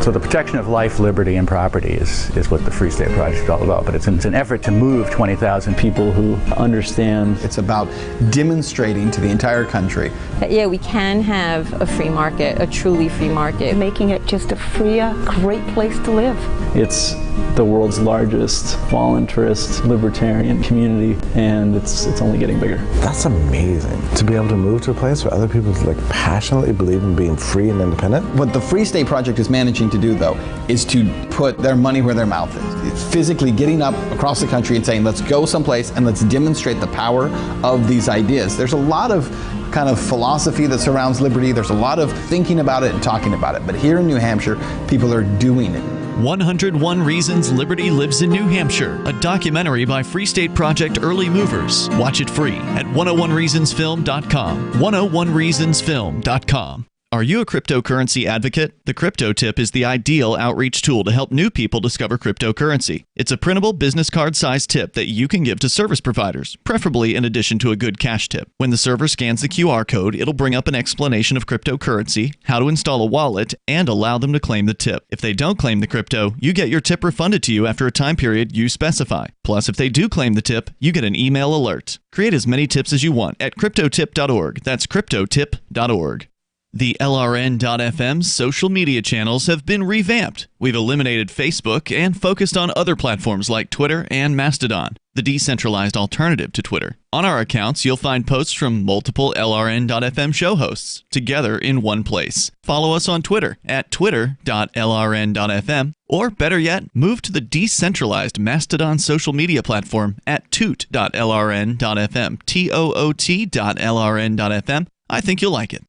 So the protection of life, liberty, and property is what the Free State Project is all about. But it's an effort to move 20,000 people who understand. It's about demonstrating to the entire country that, we can have a free market, a truly free market. Making it just a freer, great place to live. It's the world's largest voluntarist libertarian community, and it's only getting bigger. That's amazing, to be able to move to a place where other people passionately believe in being free and independent. What the Free State Project is managing to do, though, is to put their money where their mouth is. It's physically getting up across the country and saying, let's go someplace and let's demonstrate the power of these ideas. There's a lot of kind of philosophy that surrounds liberty. There's a lot of thinking about it and talking about it. But here in New Hampshire, people are doing it. 101 Reasons Liberty Lives in New Hampshire, a documentary by Free State Project Early Movers. Watch it free at 101reasonsfilm.com. 101reasonsfilm.com. Are you a cryptocurrency advocate? The Crypto Tip is the ideal outreach tool to help new people discover cryptocurrency. It's a printable business card-sized tip that you can give to service providers, preferably in addition to a good cash tip. When the server scans the QR code, it'll bring up an explanation of cryptocurrency, how to install a wallet, and allow them to claim the tip. If they don't claim the crypto, you get your tip refunded to you after a time period you specify. Plus, if they do claim the tip, you get an email alert. Create as many tips as you want at cryptotip.org. That's cryptotip.org. The LRN.FM's social media channels have been revamped. We've eliminated Facebook and focused on other platforms like Twitter and Mastodon, the decentralized alternative to Twitter. On our accounts, you'll find posts from multiple LRN.FM show hosts together in one place. Follow us on Twitter at twitter.lrn.fm, or better yet, move to the decentralized Mastodon social media platform at toot.lrn.fm, toot.lrn.fm. I think you'll like it.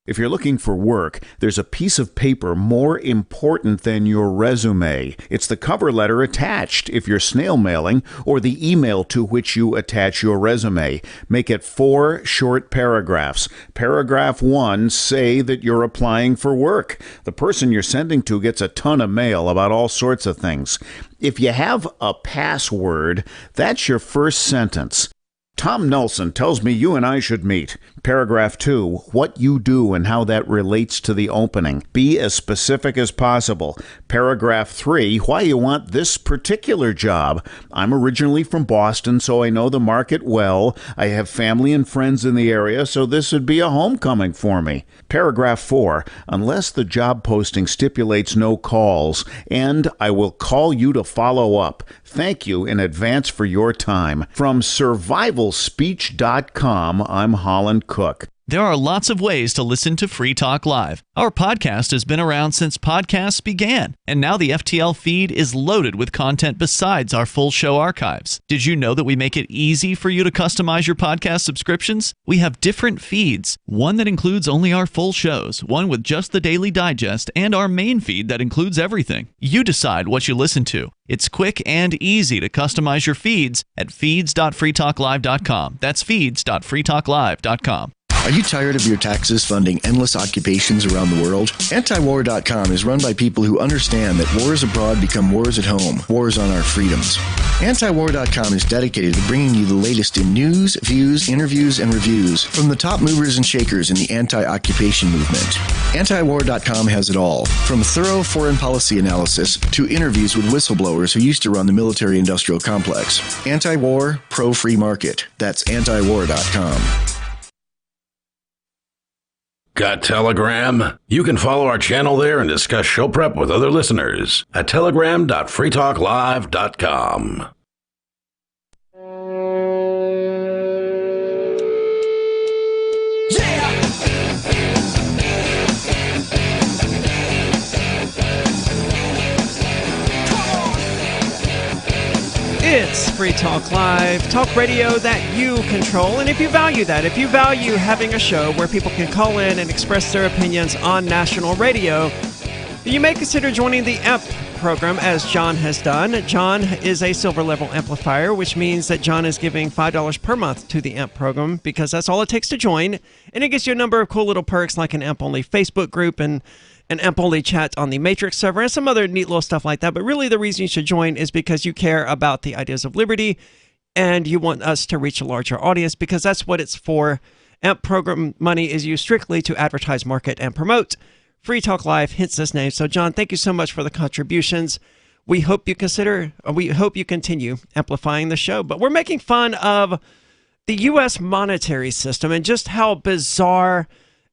If you're looking for work, there's a piece of paper more important than your resume. It's the cover letter attached if you're snail mailing, or the email to which you attach your resume. Make it 4 short paragraphs. Paragraph 1, say that you're applying for work. The person you're sending to gets a ton of mail about all sorts of things. If you have a password, that's your first sentence. Tom Nelson tells me you and I should meet. Paragraph 2, what you do and how that relates to the opening. Be as specific as possible. Paragraph 3, why you want this particular job. I'm originally from Boston, so I know the market well. I have family and friends in the area, so this would be a homecoming for me. Paragraph 4, unless the job posting stipulates no calls, and I will call you to follow up. Thank you in advance for your time. From survivalspeech.com, I'm Holland Cook. There are lots of ways to listen to Free Talk Live. Our podcast has been around since podcasts began, and now the FTL feed is loaded with content besides our full show archives. Did you know that we make it easy for you to customize your podcast subscriptions? We have different feeds, one that includes only our full shows, one with just the Daily Digest, and our main feed that includes everything. You decide what you listen to. It's quick and easy to customize your feeds at feeds.freetalklive.com. That's feeds.freetalklive.com. Are you tired of your taxes funding endless occupations around the world? Antiwar.com is run by people who understand that wars abroad become wars at home, wars on our freedoms. Antiwar.com is dedicated to bringing you the latest in news, views, interviews, and reviews from the top movers and shakers in the anti-occupation movement. Antiwar.com has it all, from thorough foreign policy analysis to interviews with whistleblowers who used to run the military-industrial complex. Anti-war, pro-free market. That's antiwar.com. Got Telegram? You can follow our channel there and discuss show prep with other listeners at telegram.freetalklive.com. It's Free Talk Live, talk radio that you control. And if you value that, if you value having a show where people can call in and express their opinions on national radio, you may consider joining the AMP program, as John has done. John is a silver level amplifier, which means that John is giving $5 per month to the AMP program because that's all it takes to join. And it gets you a number of cool little perks like an AMP-only Facebook group and an AMP-only chat on the Matrix server and some other neat little stuff like that. But really the reason you should join is because you care about the ideas of liberty and you want us to reach a larger audience, because that's what it's for. AMP program money is used strictly to advertise, market, and promote Free Talk Live, hence this name. So John, thank you so much for the contributions. We hope you continue amplifying the show. But we're making fun of the U.S. monetary system and just how bizarre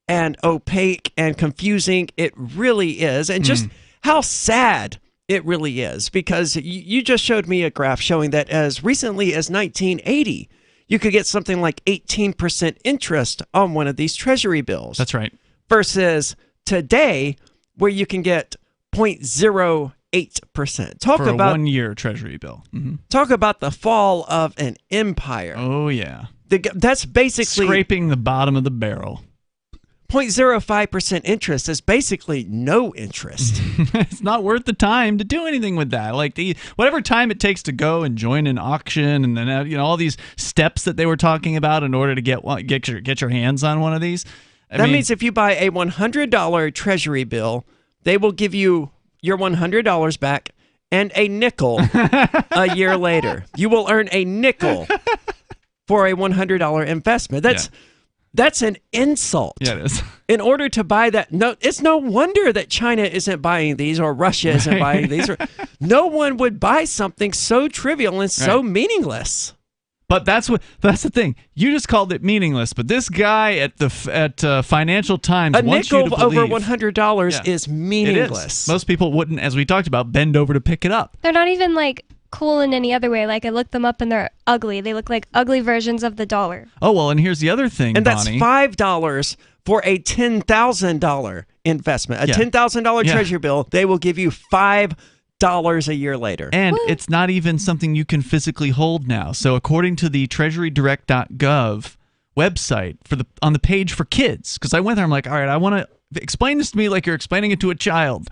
and opaque and confusing it really is, and just how sad it really is, because you just showed me a graph showing that as recently as 1980, you could get something like 18% interest on one of these treasury bills. That's right. Versus today, where you can get 0.08%. Talk For about a 1-year treasury bill. Mm-hmm. Talk about the fall of an empire. Oh, yeah. That's basically scraping the bottom of the barrel. 0.05% interest is basically no interest. It's not worth the time to do anything with that. Like whatever time it takes to go and join an auction, and then all these steps that they were talking about in order to get your hands on one of these. That means if you buy a $100 treasury bill, they will give you your $100 back and a nickel a year later. You will earn a nickel for a $100 investment. That's an insult. Yeah, it is. In order to buy that, it's no wonder that China isn't buying these, or Russia isn't buying these. No one would buy something so trivial and so meaningless. But that's the thing. You just called it meaningless, but this guy at Financial Times wants you to believe over $100 is meaningless. It is. Most people wouldn't, as we talked about, bend over to pick it up. They're not even cool in any other way. Like, I looked them up and they're ugly. They look like ugly versions of the dollar. Oh, well, and here's the other thing, and that's Bonnie. $5 for a $10,000 investment. A $10,000 treasury bill, they will give you $5 a year later. And it's not even something you can physically hold now. So according to the treasurydirect.gov website, on the page for kids, because I went there, I'm like, all right, I want to explain this to me like you're explaining it to a child.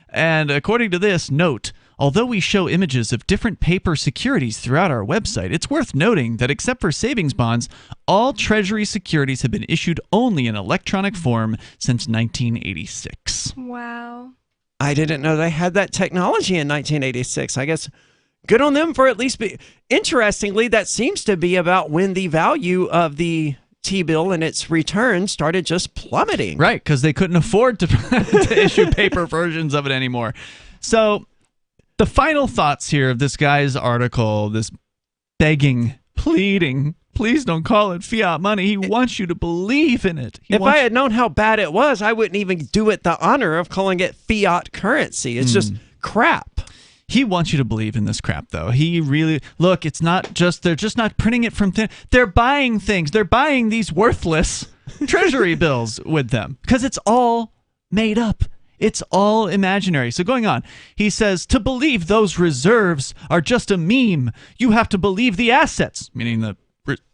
And according to this, note, although we show images of different paper securities throughout our website, it's worth noting that except for savings bonds, all Treasury securities have been issued only in electronic form since 1986. Wow. I didn't know they had that technology in 1986. I guess good on them for at least Interestingly, that seems to be about when the value of the T-bill and its return started just plummeting. Right, because they couldn't afford to issue paper versions of it anymore. So the final thoughts here of this guy's article, this begging, pleading, please don't call it fiat money. He wants you to believe in it. If I had known how bad it was, I wouldn't even do it the honor of calling it fiat currency. It's just crap. He wants you to believe in this crap, though. He really... Look, it's not just... They're just not printing it from thin... They're buying things. They're buying these worthless treasury bills with them because it's all made up. It's all imaginary. So going on, he says, to believe those reserves are just a meme, you have to believe the assets, meaning the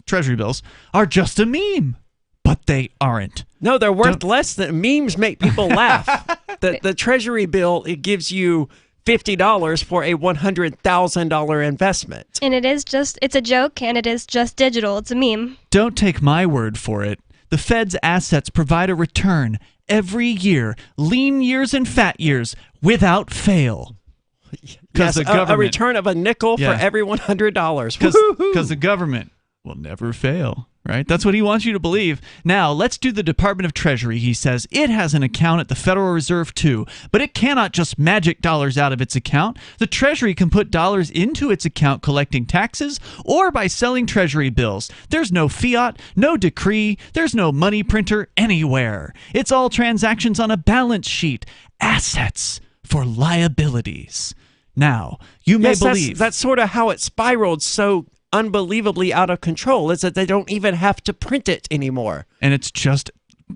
treasury bills, are just a meme. But they aren't. No, they're worth less than... Memes make people laugh. The treasury bill, it gives you $50 for a $100,000 investment. And it's a joke, and it is just digital. It's a meme. Don't take my word for it. The Fed's assets provide a return every year, lean years and fat years, without fail. Yes, a return of a nickel for every $100. Because the government will never fail, right? That's what he wants you to believe. Now, let's do the Department of Treasury. He says it has an account at the Federal Reserve too, but it cannot just magic dollars out of its account. The Treasury can put dollars into its account collecting taxes or by selling Treasury bills. There's no fiat, no decree, there's no money printer anywhere. It's all transactions on a balance sheet. Assets for liabilities. Now, you may believe... That's sort of how it spiraled so unbelievably out of control, is that they don't even have to print it anymore. And it's just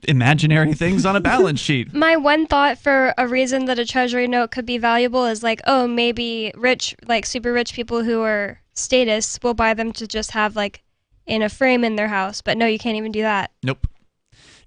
imaginary things on a balance sheet. My one thought for a reason that a treasury note could be valuable is maybe rich, super rich people who are status will buy them to just have in a frame in their house. But no, you can't even do that. Nope.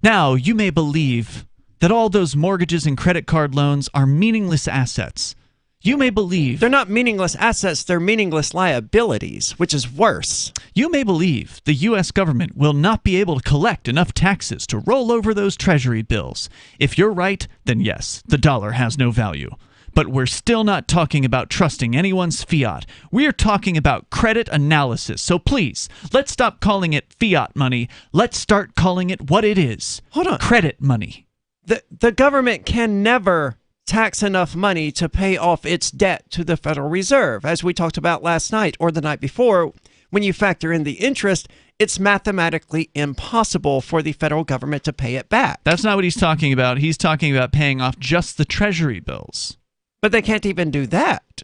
Now, you may believe that all those mortgages and credit card loans are meaningless assets. You may believe... They're not meaningless assets, they're meaningless liabilities, which is worse. You may believe the U.S. government will not be able to collect enough taxes to roll over those treasury bills. If you're right, then yes, the dollar has no value. But we're still not talking about trusting anyone's fiat. We're talking about credit analysis. So please, let's stop calling it fiat money. Let's start calling it what it is. Hold on. Credit money. The government can never tax enough money to pay off its debt to the Federal Reserve. As we talked about last night or the night before, when you factor in the interest, it's mathematically impossible for the federal government to pay it back. That's not what he's talking about. He's talking about paying off just the treasury bills. But they can't even do that.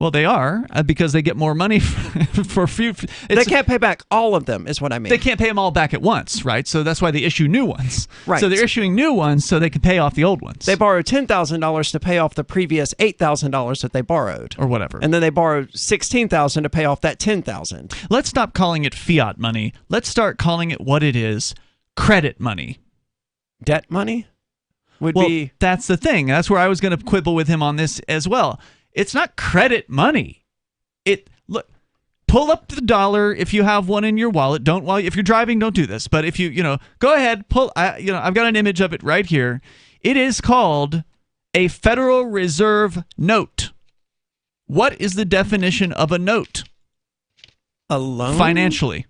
Well, they are because they get more money for few. They can't pay back all of them, is what I mean. They can't pay them all back at once, right? So that's why they issue new ones. Right. So they're issuing new ones so they can pay off the old ones. They borrowed $10,000 to pay off the previous $8,000 that they borrowed, or whatever, and then they borrowed $16,000 to pay off that $10,000. Let's stop calling it fiat money. Let's start calling it what it is: credit money. Debt money would be. That's the thing. That's where I was going to quibble with him on this as well. It's not credit money. Look, pull up the dollar if you have one in your wallet. If you're driving, don't do this. But if go ahead, pull. I've got an image of it right here. It is called a Federal Reserve note. What is the definition of a note? A loan? Financially.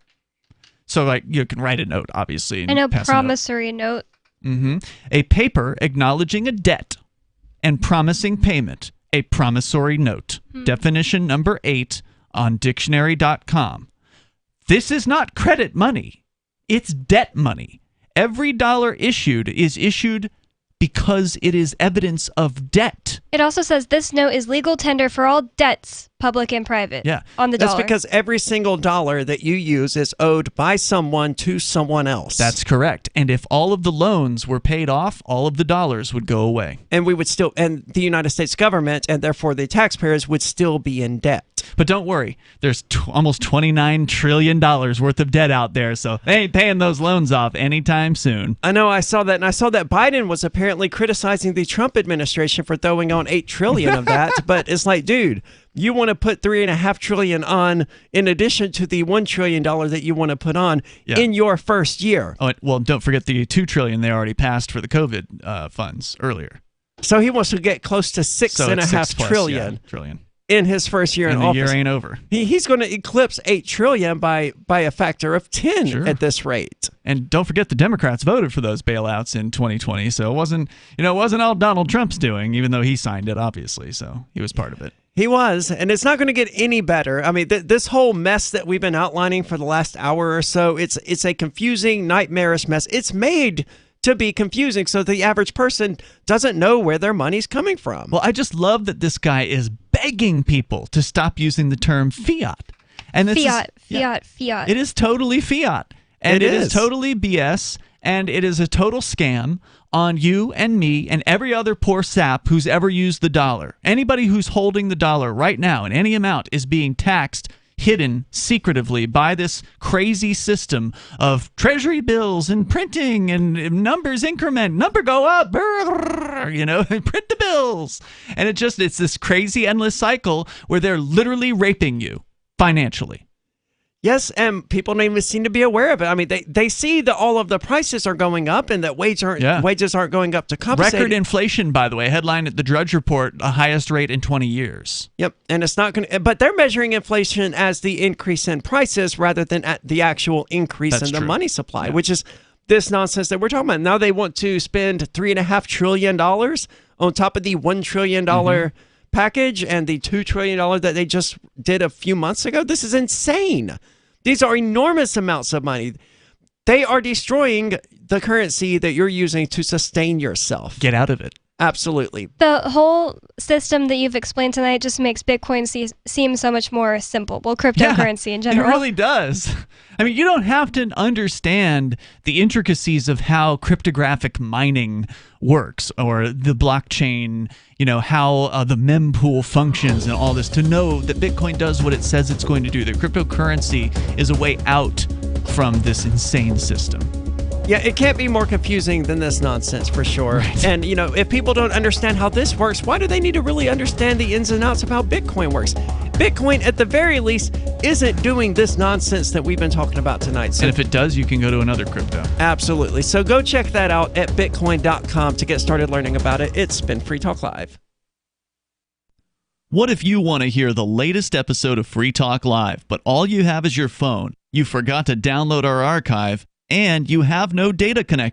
So, like, you can write a note, obviously. And I know, pass promissory note. A paper acknowledging a debt and promising payment. A promissory note. Definition number 8 on dictionary.com. This is not credit money. It's debt money. Every dollar issued is issued because it is evidence of debt. It also says this note is legal tender for all debts, public and private. Yeah. On the That's dollar. because every single dollar that you use is owed by someone to someone else. That's correct. And if all of the loans were paid off, all of the dollars would go away. And we would still, and the United States government, and therefore the taxpayers, would still be in debt. But don't worry, there's almost $29 trillion worth of debt out there, so they ain't paying those loans off anytime soon. I know, I saw that, and I saw that Biden was apparently criticizing the Trump administration for throwing on $8 trillion of that, but it's like, dude, you want to put $3.5 trillion on in addition to the $1 trillion that you want to put on in your first year. Oh, well, don't forget the $2 trillion they already passed for the COVID funds earlier. So he wants to get close to $6.5 trillion. In his first year in office. And the year ain't over. He's going to eclipse $8 trillion by a factor of 10 at this rate. And don't forget the Democrats voted for those bailouts in 2020, so it wasn't all Donald Trump's doing, even though he signed it, obviously, so he was part of it. He was, and it's not going to get any better. I mean, this whole mess that we've been outlining for the last hour or so, it's a confusing, nightmarish mess. It's made to be confusing so the average person doesn't know where their money's coming from. Well, I just love that this guy is begging people to stop using the term fiat. And this Fiat. It is totally fiat. And it is totally BS, and it is a total scam on you and me and every other poor sap who's ever used the dollar. Anybody who's holding the dollar right now in any amount is being taxed, hidden secretively by this crazy system of treasury bills and printing and numbers increment, number go up, print the bills. And it's this crazy endless cycle where they're literally raping you financially. Yes, and people don't even seem to be aware of it. I mean, they see that all of the prices are going up and that wages aren't going up to compensate. Record inflation, by the way, headline at the Drudge Report, the highest rate in 20 years. Yep, and it's not going to, but they're measuring inflation as the increase in prices rather than at the actual increase in the money supply, which is this nonsense that we're talking about. Now they want to spend $3.5 trillion on top of the $1 trillion package and the $2 trillion that they just did a few months ago. This is insane. These are enormous amounts of money. They are destroying the currency that you're using to sustain yourself. Get out of it. Absolutely. The whole system that you've explained tonight just makes Bitcoin seem so much more simple. Well, cryptocurrency in general. It really does. I mean, you don't have to understand the intricacies of how cryptographic mining works or the blockchain, how the mempool functions and all this to know that Bitcoin does what it says it's going to do. That cryptocurrency is a way out from this insane system. Yeah, it can't be more confusing than this nonsense for sure. Right. And, if people don't understand how this works, why do they need to really understand the ins and outs of how Bitcoin works? Bitcoin, at the very least, isn't doing this nonsense that we've been talking about tonight. So, and if it does, you can go to another crypto. Absolutely. So go check that out at bitcoin.com to get started learning about it. It's been Free Talk Live. What if you want to hear the latest episode of Free Talk Live, but all you have is your phone? You forgot to download our archive, and you have no data connection.